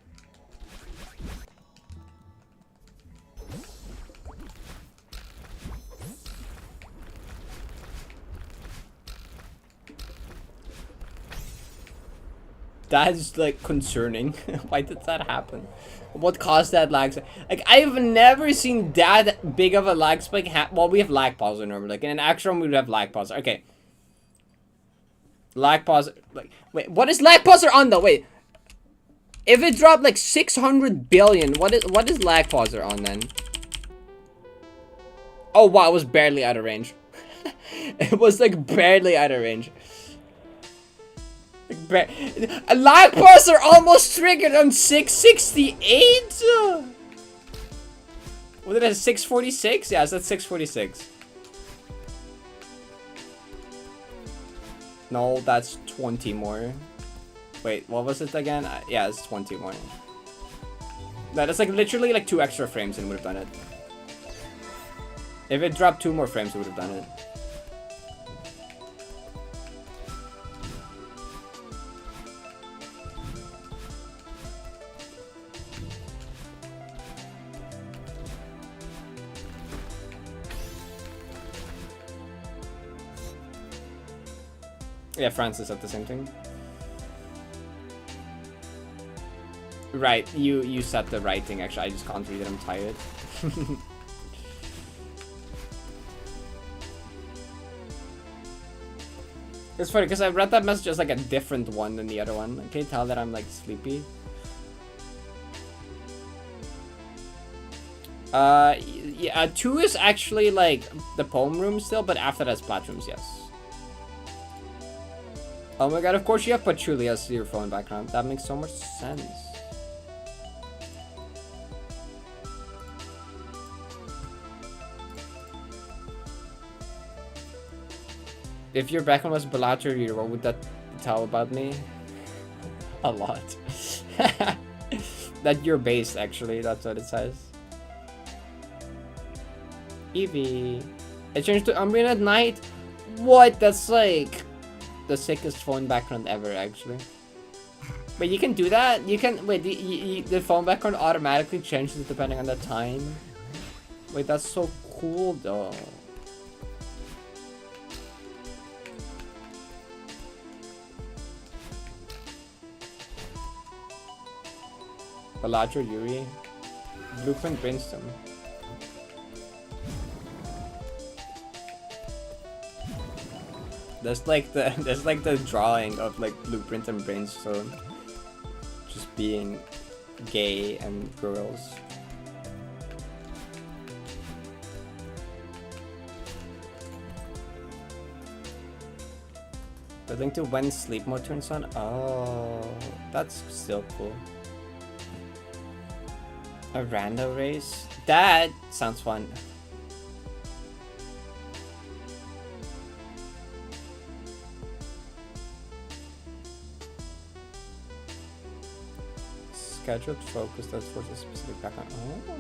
That's like concerning. Why did that happen? What caused that lag? Like, I've never seen that big of a lag spike. Well, we have lag pauser normally. Like in an actual room, we would have lag pauser. Okay. Lag pauser. Like, wait, what is lag pauser on though? Wait. If it dropped like 600 billion, what is lag pauser on then? Oh wow, it was barely out of range. It was like barely out of range. A lag pauser almost triggered on 668. Was it at 646? Yeah, it's at 646. No, that's 20 more. Wait, what was it again? Yeah, it's 20 more. That's like literally like 2 extra frames and would have done it. If it dropped 2 more frames, it would have done it. Yeah, Francis said the same thing. Right, you said the right thing actually. I just can't read it, I'm tired. It's funny because I read that message as like a different one than the other one. Can you tell that I'm like sleepy? Yeah, 2 is actually like the poem room still, but after that's plat rooms, yes. Oh my god, of course you have patchouli as your phone background. That makes so much sense. If your background was Balater, what would that tell about me? A lot. That you're based, actually. That's what it says. Eevee. I changed to Umbreon at night? What? That's like the sickest phone background ever, actually. Wait, you can do that? You can... Wait, the phone background automatically changes depending on the time? Wait, that's so cool, though. Balater, Yuri. Blueprint, Brainstorm. There's like the drawing of like Blueprint and Brainstorm just being gay and girls. The link to when sleep mode turns on. Oh, that's still cool. A rando race? That sounds fun. scheduled focus that forces a specific background. Oh.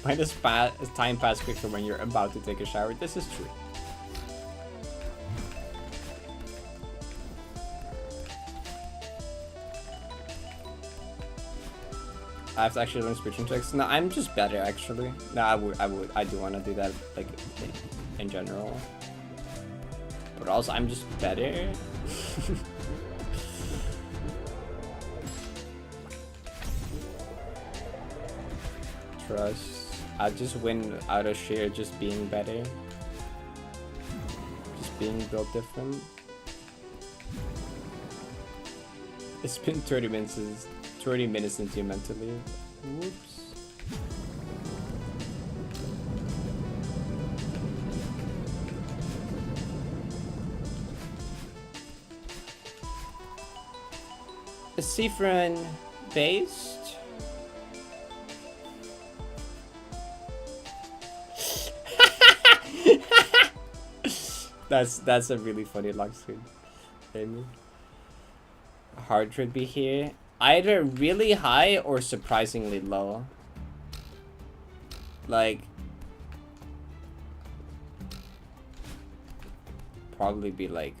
Why does time pass quicker when you're about to take a shower? This is true. I have to actually learn speech and text. No, I'm just better actually. No, I do want to do that like in general. But also I'm just better. Trust. I just win out of sheer just being better. Just being built different. It's been 30 minutes since you meant to leave. Whoops. Is Seafren based? That's a really funny lock screen. Amy. Heart should be here. Either really high or surprisingly low. Like probably be like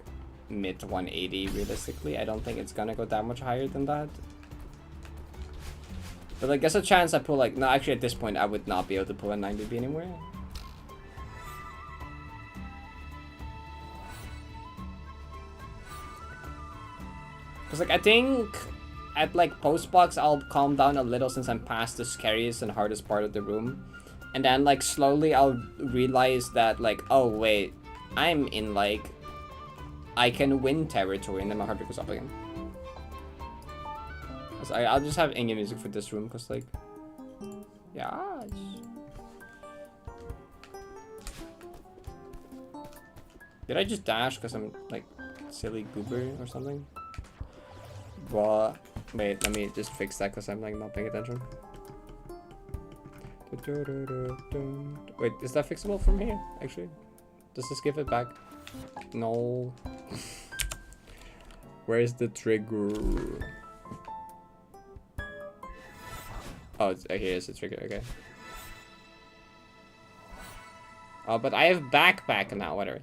mid 180 realistically. I don't think it's gonna go that much higher than that. But like there's a chance I pull like no, actually at this point I would not be able to pull a 90B anywhere. Cause like I think at like post box I'll calm down a little since I'm past the scariest and hardest part of the room. And then like slowly I'll realize that like, oh wait, I'm in like I can win territory, and then my heart rate goes up again. So I'll just have in-game music for this room cause like yeah. Did I just dash cause I'm like silly goober or something? Well, wait, let me just fix that because I'm like not paying attention. Wait, is that fixable from here? Actually, does this give it back? No. Where's the trigger? Oh, here's the trigger. Okay. Oh, but I have backpack now. Whatever.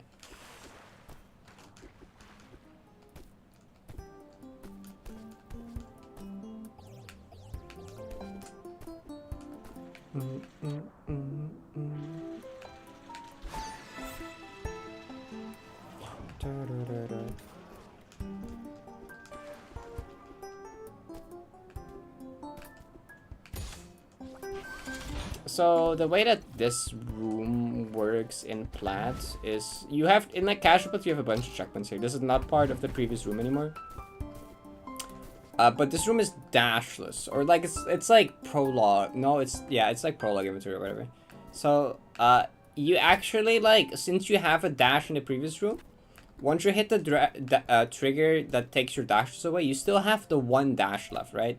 So the way that this room works in Plat is you have in like casuals you have a bunch of checkpoints here. This is not part of the previous room anymore. But this room is dashless, or like it's like prologue. No, it's like prologue inventory or whatever. So you actually like since you have a dash in the previous room, once you hit the trigger that takes your dashes away, you still have the one dash left, right?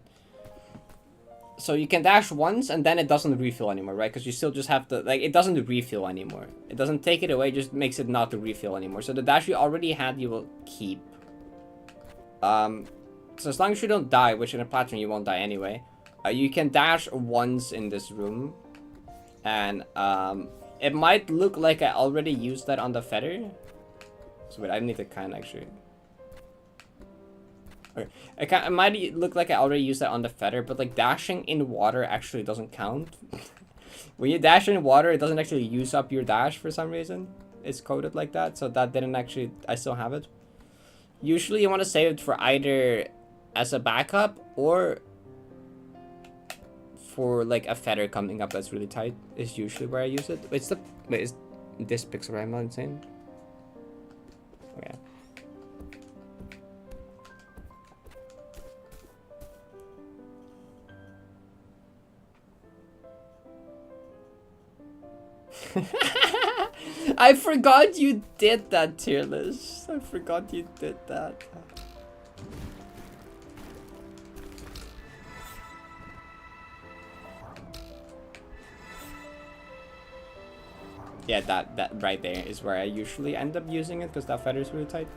So you can dash once and then it doesn't refill anymore, right? Because you still just have to like it doesn't refill anymore. It doesn't take it away, just makes it not to refill anymore. So the dash you already had, you will keep. So as long as you don't die, which in a platform you won't die anyway, you can dash once in this room, and it might look like I already used that on the feather. So wait, I need to kind actually. Okay, it might look like I already used that on the feather, but like dashing in water actually doesn't count. When you dash in water, it doesn't actually use up your dash for some reason. It's coded like that, so that didn't actually. I still have it. Usually, you want to save it for either as a backup or for like a feather coming up that's really tight. Is usually where I use it. It's the wait, is this pixel right? I'm not insane. Okay. I forgot you did that, tier list. I forgot you did that. Yeah, that right there is where I usually end up using it because that feather is really tight.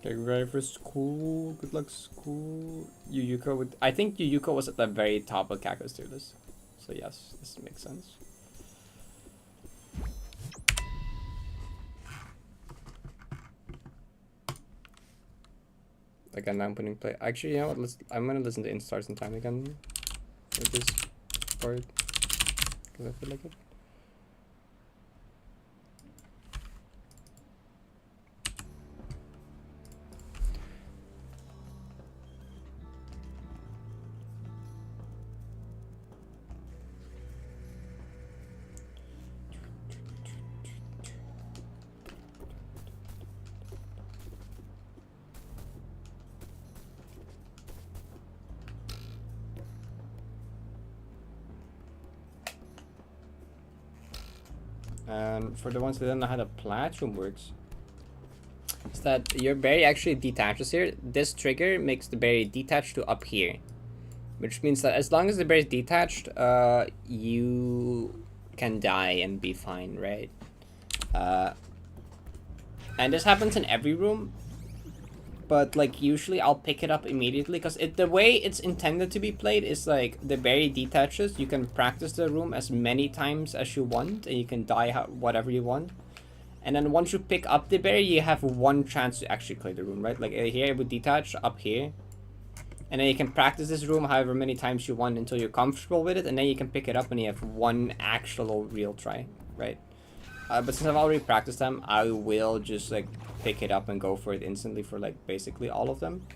Get ready for school. Good luck, school. Yuyuko would. I think Yuyuko was at the very top of Kako's tier list. So yes, this makes sense. Again, now I'm putting play. Actually, you know what? I'm gonna listen to Instars in time again with this part because I feel like it. And for the ones that don't know how the platform works, is that your berry actually detaches here. This trigger makes the berry detach to up here, which means that as long as the berry is detached, you can die and be fine, right? And this happens in every room, but like usually I'll pick it up immediately because the way it's intended to be played is like the berry detaches. You can practice the room as many times as you want, and you can die whatever you want. And then once you pick up the berry, you have one chance to actually clear the room, right? Like here it would detach up here, and then you can practice this room however many times you want until you're comfortable with it, and then you can pick it up and you have one actual real try, right? But since I've already practiced them, I will just like pick it up and go for it instantly for like basically all of them.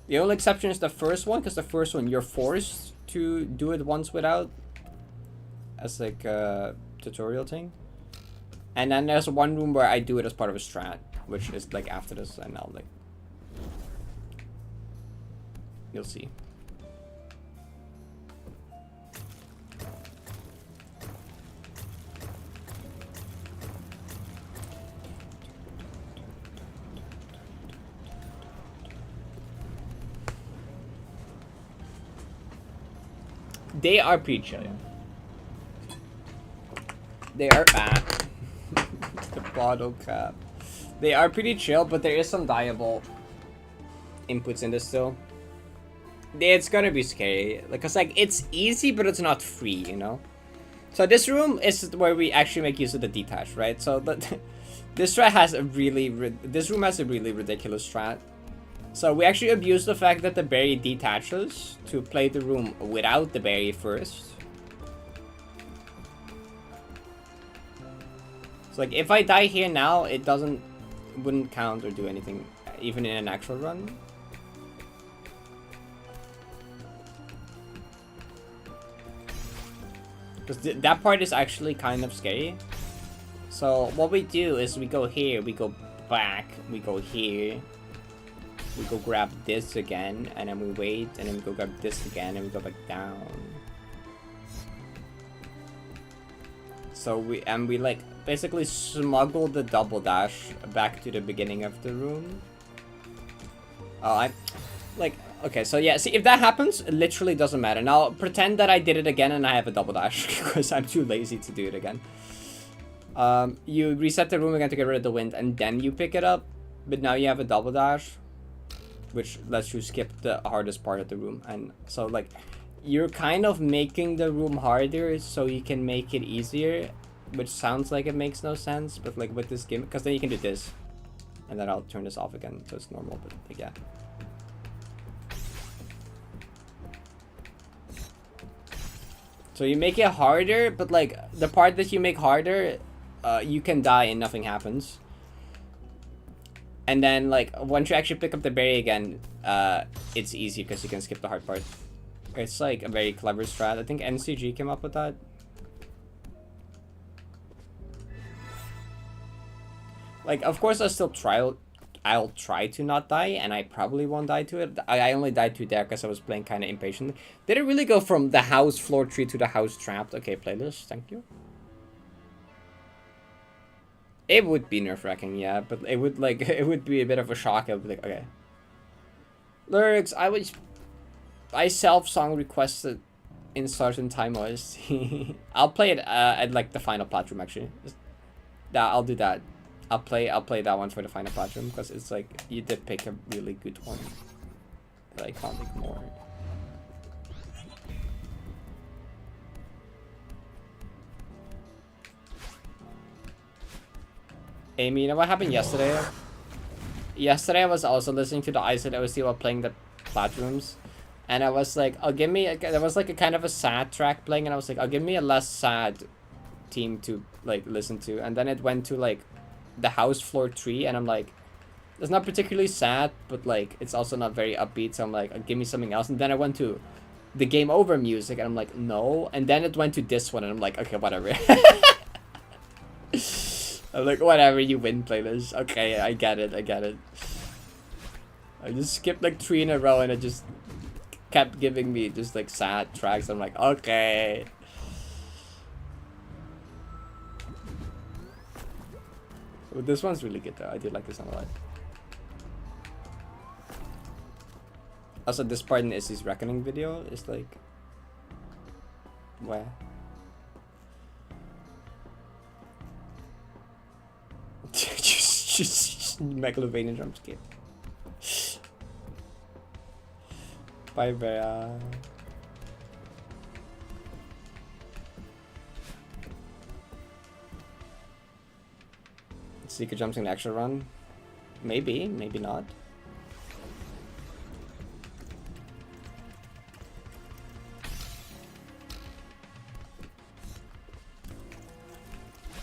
The only exception is the first one, because the first one you're forced to do it once without, as like a tutorial thing. And then there's one room where I do it as part of a strat, which is like after this, and I'll like, you'll see. They are pretty chill. They are the bottle cap. They are pretty chill, but there is some dieable inputs in this still. It's gonna be scary, because like it's easy, but it's not free, you know. So this room is where we actually make use of the detach, right? So this strat has a this room has a really ridiculous strat. So we actually abuse the fact that the berry detaches to play the room without the berry first. So like if I die here now, it wouldn't count or do anything, even in an actual run. Because that part is actually kind of scary. So what we do is we go here, we go back, we go here. We go grab this again, and then we wait, and then we go grab this again, and we go back down. So we like basically smuggle the double dash back to the beginning of the room. Oh, okay, so yeah, see if that happens, it literally doesn't matter. Now pretend that I did it again and I have a double dash because I'm too lazy to do it again. You reset the room again to get rid of the wind, and then you pick it up, but now you have a double dash, which lets you skip the hardest part of the room. And so like you're kind of making the room harder so you can make it easier, which sounds like it makes no sense, but like with this gimmick, because then you can do this, and then I'll turn this off again so it's normal. But like, yeah, so you make it harder, but like the part that you make harder, you can die and nothing happens. And then, like, once you actually pick up the berry again, it's easy because you can skip the hard part. It's, like, a very clever strat. I think NCG came up with that. Like, of course, I'll try to not die, and I probably won't die to it. I only died to there because I was playing kind of impatient. Did it really go from the house floor tree to the house trapped? Okay, playlist, thank you. It would be nerf wrecking, yeah, but it would like it would be a bit of a shock. Of like, okay, lyrics. I self-song requested in certain time OST. I'll play it at like the final platform actually. Yeah, I'll do that. I'll play that one for the final platform because it's like you did pick a really good one that I can't ignore. Amy, you know what happened yesterday? Yesterday I was also listening to the ISID OC while playing the platforms, and I was like, "Oh, give me." There was like a kind of a sad track playing, and I was like, "Oh, give me a less sad team to like listen to." And then it went to like the house floor tree, and I'm like, it's not particularly sad, but like it's also not very upbeat, so I'm like, oh, give me something else. And then I went to the game over music, and I'm like, no. And then it went to this one, and I'm like, okay, whatever. I'm like, whatever, you win, playlist. Okay, I get it. I just skipped like 3 in a row, and it just kept giving me just like sad tracks. I'm like, okay. Well, this one's really good though. I do like this one a lot. Also, this part in Izzy's Reckoning video is like, where? just Megalovania jump skip. Bye, Bea. Secret jumps in the extra run? Maybe, maybe not.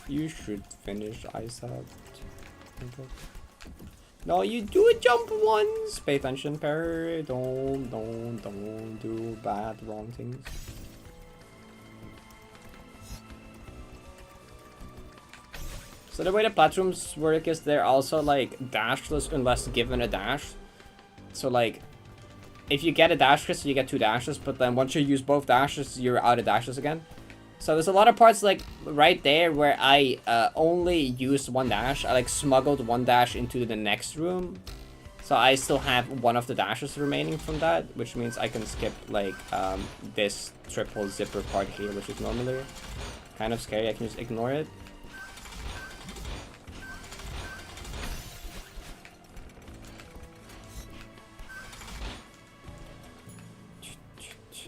You should finish ice out. No, you do a jump once. Pay attention, Parrot. Don't do bad, wrong things. So the way the platforms work is they're also like dashless unless given a dash. So like, if you get a dash crystal, you get 2 dashes, but then once you use both dashes, you're out of dashes again. So there's a lot of parts like right there where I only used 1 dash. I like smuggled 1 dash into the next room. So I still have 1 of the dashes remaining from that, which means I can skip like this triple zipper part here, which is normally kind of scary. I can just ignore it.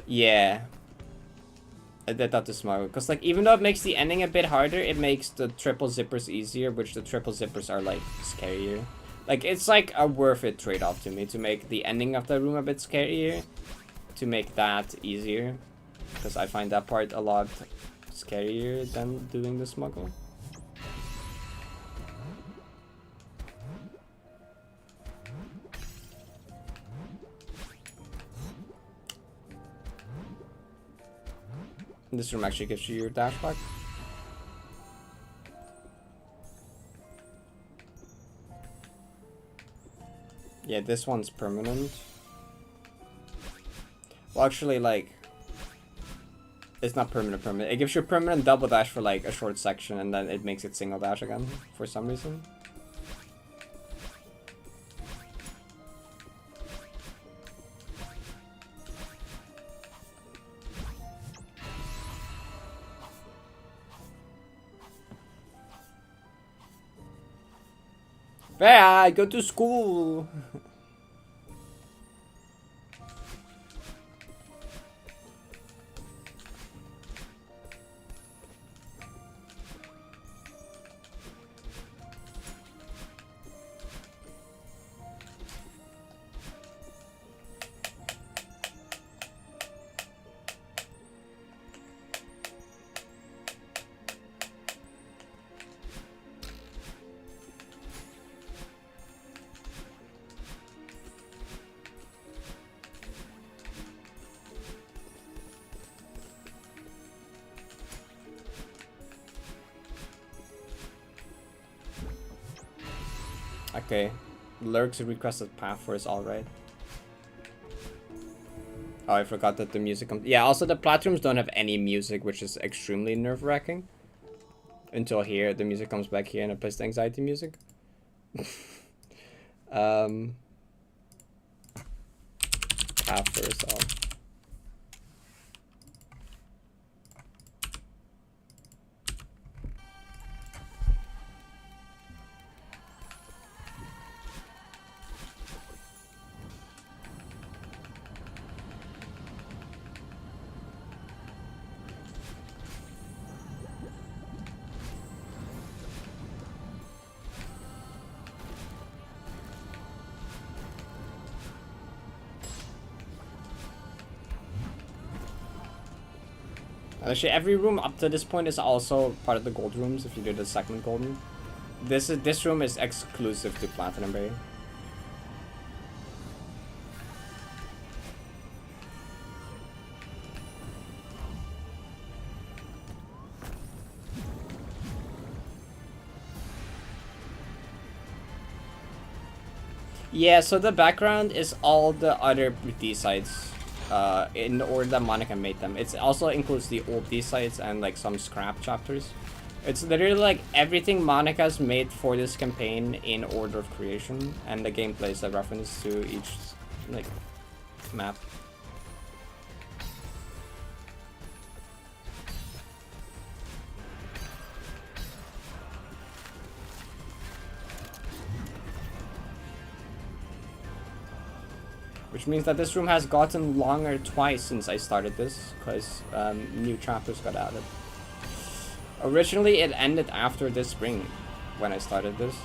Yeah. I did that to smuggle. Because, like, even though it makes the ending a bit harder, it makes the triple zippers easier, which the triple zippers are, like, scarier. Like, it's, like, a worth it trade-off to me to make the ending of the room a bit scarier. To make that easier. Because I find that part a lot scarier than doing the smuggle. This room actually gives you your dash back. Yeah, this one's permanent. Well, actually, like, it's not permanent. It gives you a permanent double dash for like a short section, and then it makes it single dash again for some reason. Yeah, I go to school. Okay, Lurk's requested path for us, alright. Oh, I forgot that the music comes. Yeah, also the platforms don't have any music, which is extremely nerve-wracking. Until here, the music comes back here and it plays the anxiety music. Path first off. Actually, every room up to this point is also part of the gold rooms if you do the second golden. This room is exclusive to Platinum Bay. Yeah, so the background is all the other D-sides in the order that Monica made them. It also includes the old D-sides and like some scrap chapters. It's literally like everything Monica's made for this campaign in order of creation, and the gameplay is a reference to each like map. Which means that this room has gotten longer twice since I started this, because new chapters got added. Originally, it ended after this spring, when I started this.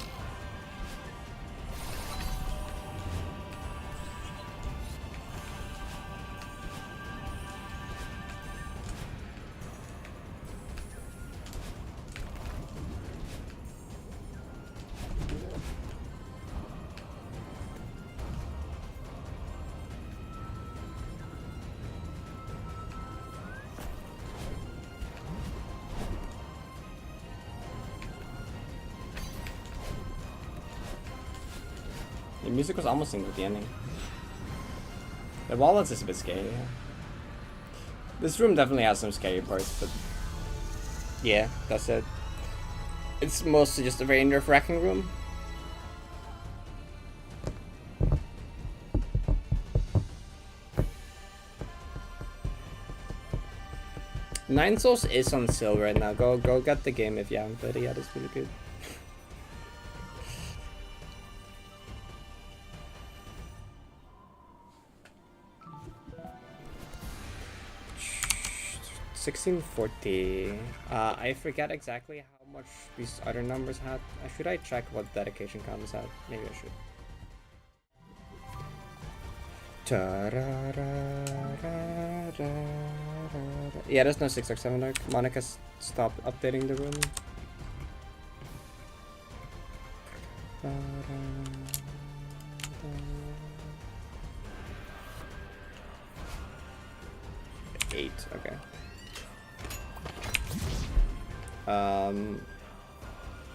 The music was almost synced with the ending. The wallets is a bit scary. Yeah. This room definitely has some scary parts, but yeah, that's it. It's mostly just a very nerve-wracking room. Nine Souls is on sale right now. Go get the game if you haven't played it yet. It's really good. $16.40. I forget exactly how much these other numbers had. Should I check what dedication counts had? Maybe I should. Yeah, there's no 6 or 7 arc. Monica stopped updating the room. Eight, okay.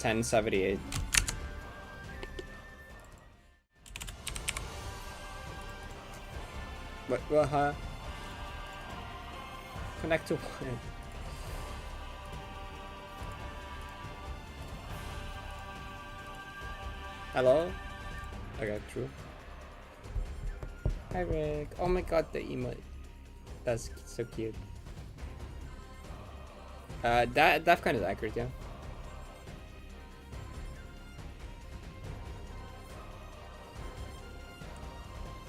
1078. What, huh? Connect to what? Hello? Okay, true. Hi Rick. Oh my god, the emote. That's so cute. That kind of accurate, yeah.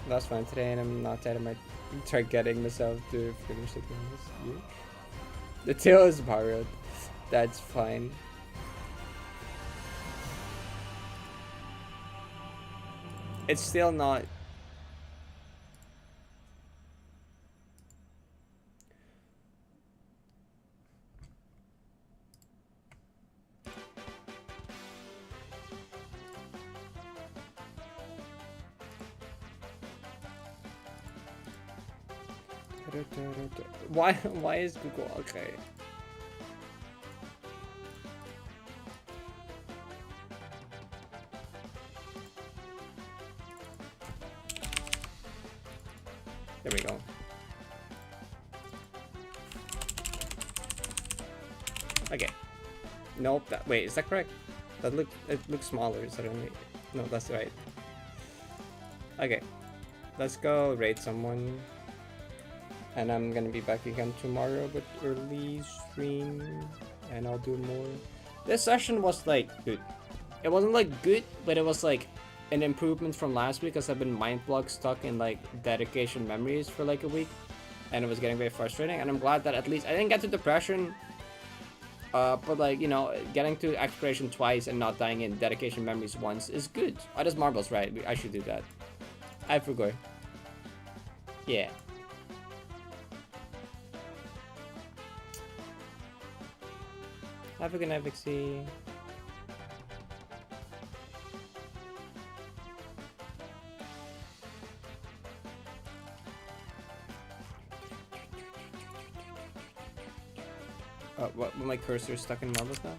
That's fine today, and I'm not dead. I might try getting myself to finish the game. The tail is Parrot. That's fine. It's still not. Why is Google okay? There we go. Okay. Nope. Wait, is that correct? It looks smaller suddenly. No, that's right. Okay. Let's go raid someone. And I'm gonna be back again tomorrow with early stream, and I'll do more. This session was like good. It wasn't like good, but it was like an improvement from last week, because I've been mind block stuck in like dedication memories for like a week, and it was getting very frustrating. And I'm glad that at least I didn't get to depression, but like, you know, getting to exploration twice and not dying in dedication memories once is good. Oh, there's marbles, right? I should do that. I forgot. Yeah. Have a good night, Vixie. What? My cursor is stuck in marbles now?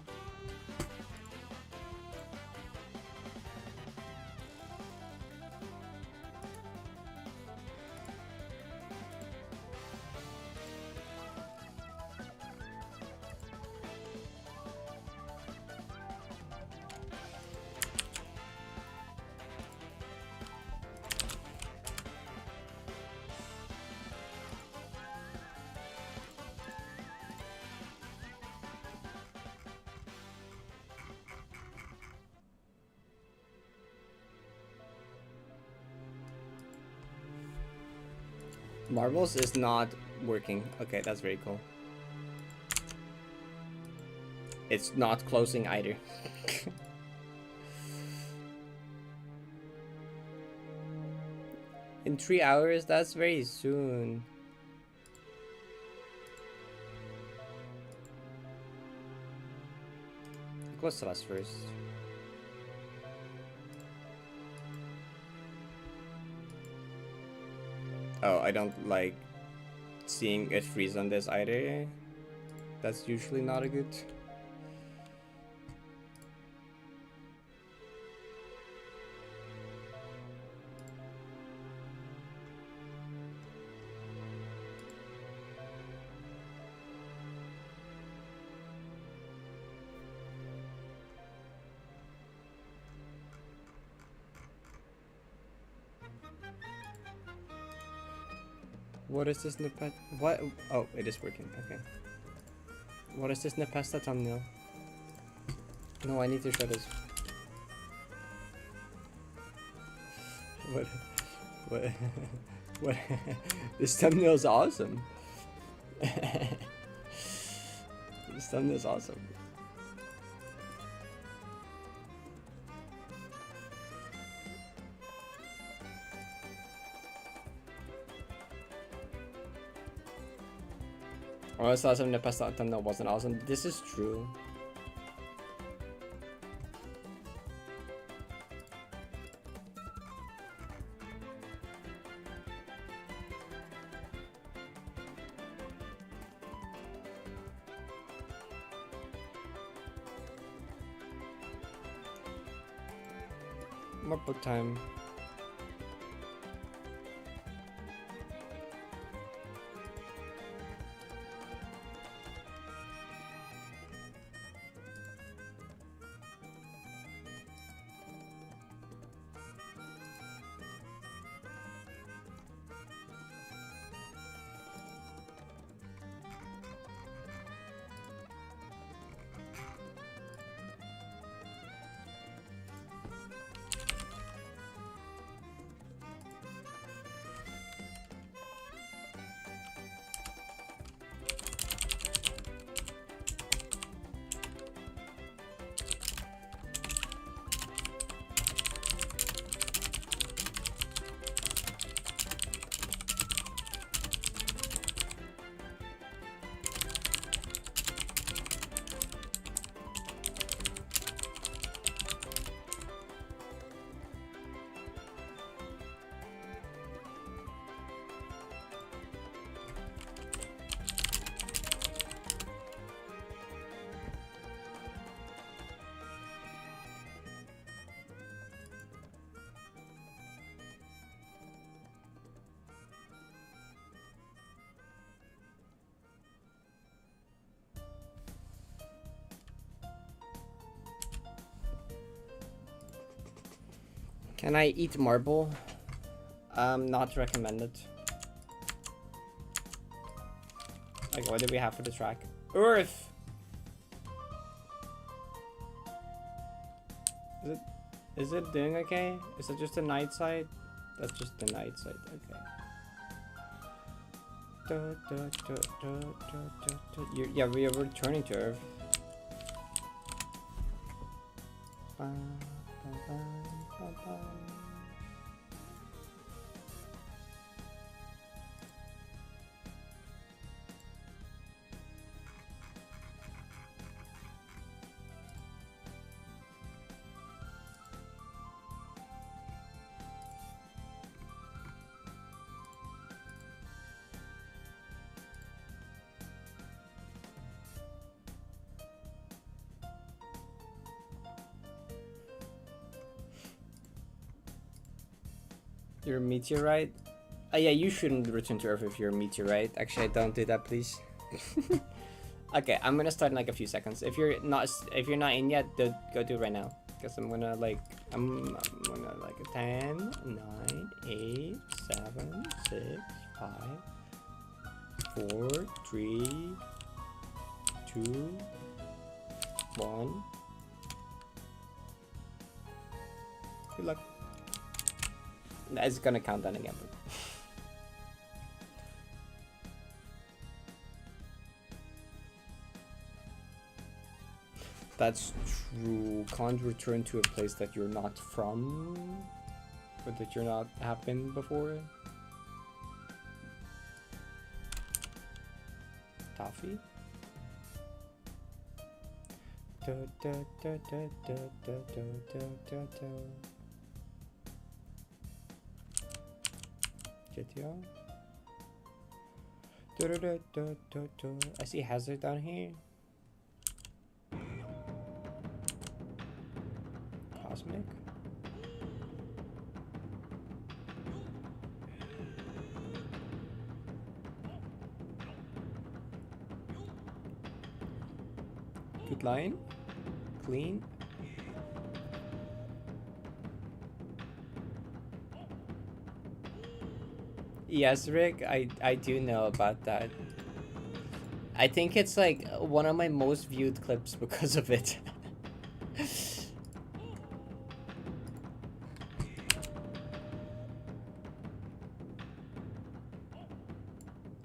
Marbles is not working. Okay, that's very cool. It's not closing either. In 3 hours? That's very soon. Close Celeste first. Oh, I don't like seeing it freeze on this either. That's usually not a good. What is this Nepeta? What? Oh, it is working. Okay. What is this Nepesta thumbnail? No, I need to show this. What? What? What? This thumbnail is awesome. This thumbnail is awesome. Oh, I saw some Nepesta thumbnail wasn't awesome. This is true. More book time. Can I eat marble? Not recommended. Like, what do we have for the track? Earth! Is it doing okay? Is it just the night side? That's just the night side, okay. Yeah, we are returning to Earth. you're a meteorite. Yeah, you shouldn't return to Earth if you're a meteorite. Actually, don't do that, please. Okay, I'm gonna start in like a few seconds. If you're not in yet, go do it right now. Cause I'm gonna like 10, 9, 8, 7, 6, 5, 4, 3, 2, 1. Good luck. It's gonna count down again. But... That's true. Can't return to a place that you're not from, or that you're not have been before. Toffee. GTA. I see hazard down here. Cosmic. Good line. Clean. Yes, Rick, I do know about that. I think it's like one of my most viewed clips because of it.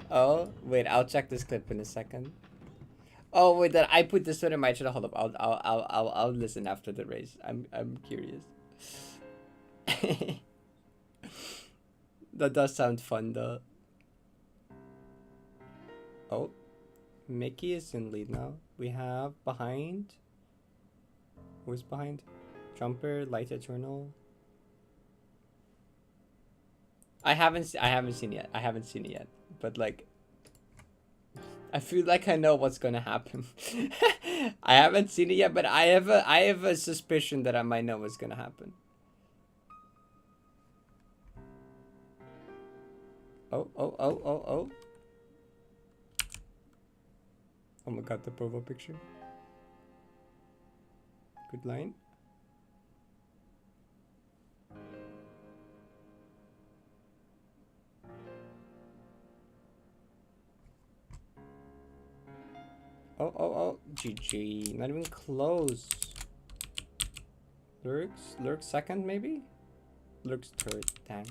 Oh, wait, I'll check this clip in a second. Oh, wait, I put this one in my channel. Hold up, I'll listen after the race. I'm curious. That does sound fun though. Oh, Mickey is in lead now. We have behind. Who's behind? Jumper, Light Eternal. I haven't seen it yet. I haven't seen it yet. But like, I feel like I know what's gonna happen. I haven't seen it yet, but I have a suspicion that I might know what's gonna happen. Oh. Oh my god, the profile picture. Good line. Oh, GG. Not even close. Lurks second, maybe? Lurks third, damn.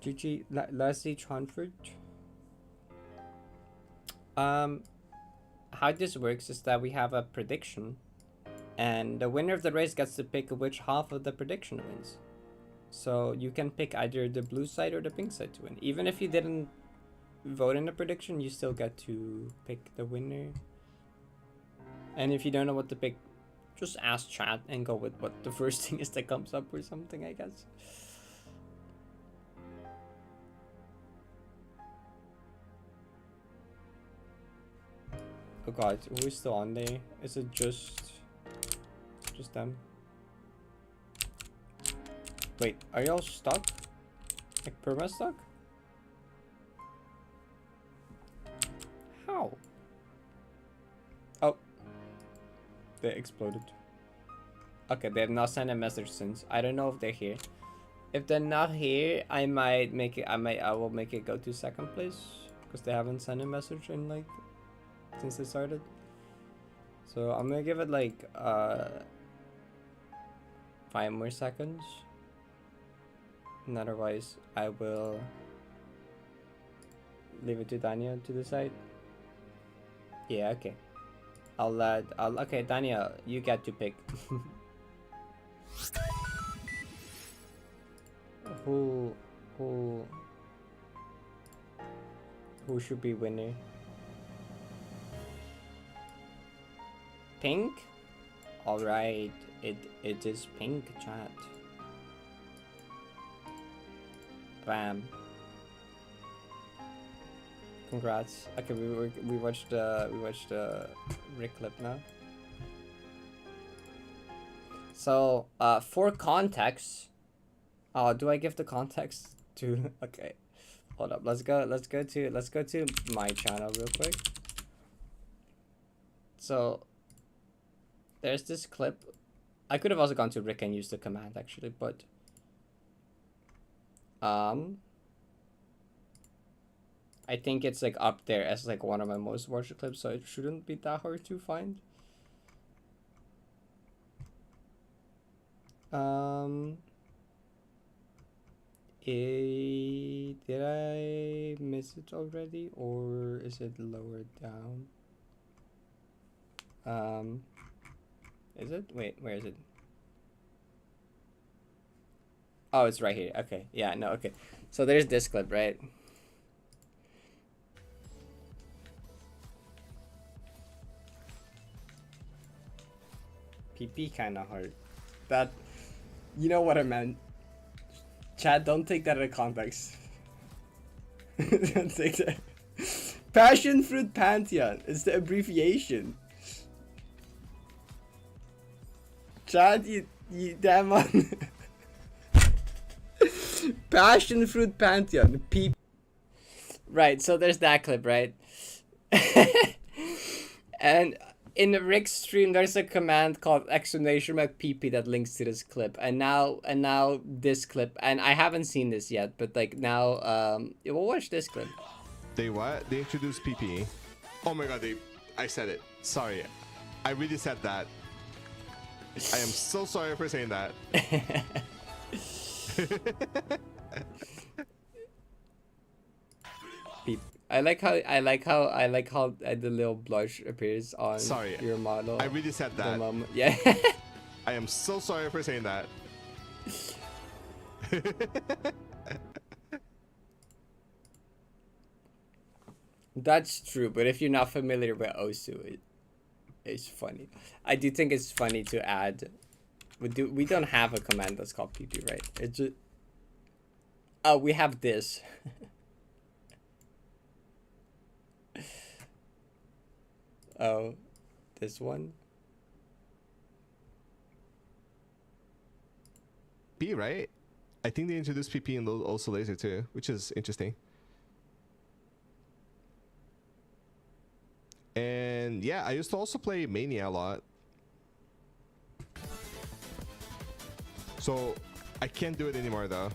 GG, Leslie Tronford. How this works is that we have a prediction, and the winner of the race gets to pick which half of the prediction wins. So you can pick either the blue side or the pink side to win. Even if you didn't vote in the prediction, you still get to pick the winner. And if you don't know what to pick, just ask chat and go with what the first thing is that comes up or something, I guess. Oh god, who is still on there? Is it just them? Wait, are y'all stuck? Like perma stuck? How? Oh. They exploded. Okay, they have not sent a message since. I don't know if they're here. If they're not here, I will make it go to second place. Because they haven't sent a message in like since they started. So I'm gonna give it like 5 more seconds. And otherwise I will leave it to Daniel to decide. Yeah, okay. Okay, Daniel, you get to pick. Who should be winner? Pink? Alright, it is pink, chat. Bam. Congrats. Okay, we watched the Rick clip now. So for context, Oh, do I give the context to? Okay, hold up. Let's go to my channel real quick. So there's this clip. I could have also gone to Rick and used the command actually, but I think it's like up there as like one of my most watched clips, so it shouldn't be that hard to find. Did I miss it already, or is it lower down? Is it? Wait, where is it? Oh, it's right here. Okay, yeah, no, okay. So there's this clip, right? PP kind of hard. That, you know what I meant. Chat, don't take that out of context. Don't take that. Passion Fruit Pantheon is the abbreviation. Chat, you damn on. Passion Fruit Pantheon. PP. Right, so there's that clip, right? And in Rick's stream, there's a command called !PP that links to this clip, and now this clip, and I haven't seen this yet, but like now, we'll watch this clip. They what? They introduced PP. Oh my god, I said it. Sorry, I really said that. I am so sorry for saying that. I like how the little blush appears on your model. I really said that. Yeah. I am so sorry for saying that. That's true, but if you're not familiar with Osu, it's funny. I do think it's funny to add. We don't have a command that's called PP, right? It's just. Oh, we have this. Oh, this one? P, right? I think they introduced PP in also later too, which is interesting. And yeah, I used to also play Mania a lot. So I can't do it anymore though.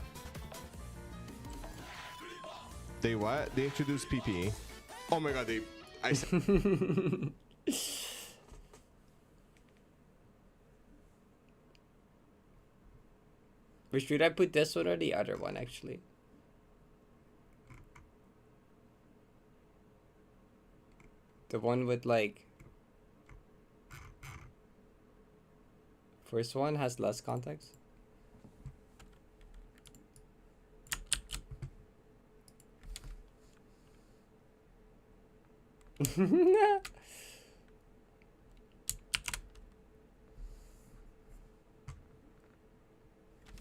They what? They introduced PP. Oh my god, I said. But should I put this one or the other one actually? The one with like... First one has less context.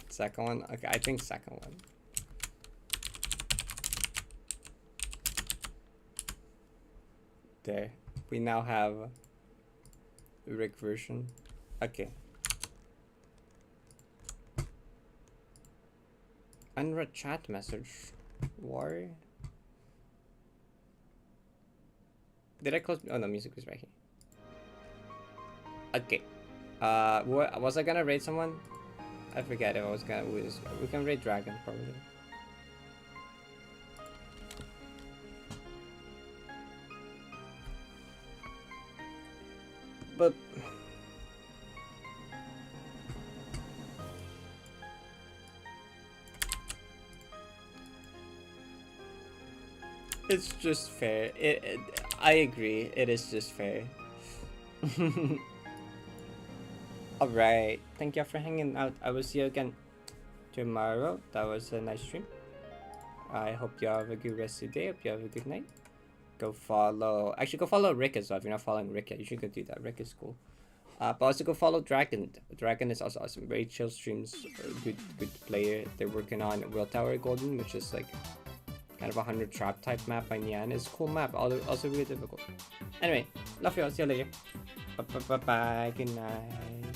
Second one? Okay, I think second one. There. We now have a Rick version. Okay. Unread chat message. War. Did I close? Oh no, music was right here. Okay. Was I gonna raid someone? I forget if I was gonna. We can raid Dragon probably. But it's just fair. I agree. It is just fair. Alright. Thank you for hanging out. I will see you again tomorrow. That was a nice stream. I hope you have a good rest of your day. Hope you have a good night. Go follow. Actually, go follow Rick as well. If you're not following Rick yet, you should go do that. Rick is cool. But also go follow Dragon. Dragon is also awesome. Very chill streams. Good player. They're working on World Tower Golden, which is like kind of a 100 trap type map by Nian. It's a cool map. Also really difficult. Anyway, love you all. See you later. Bye. Good night.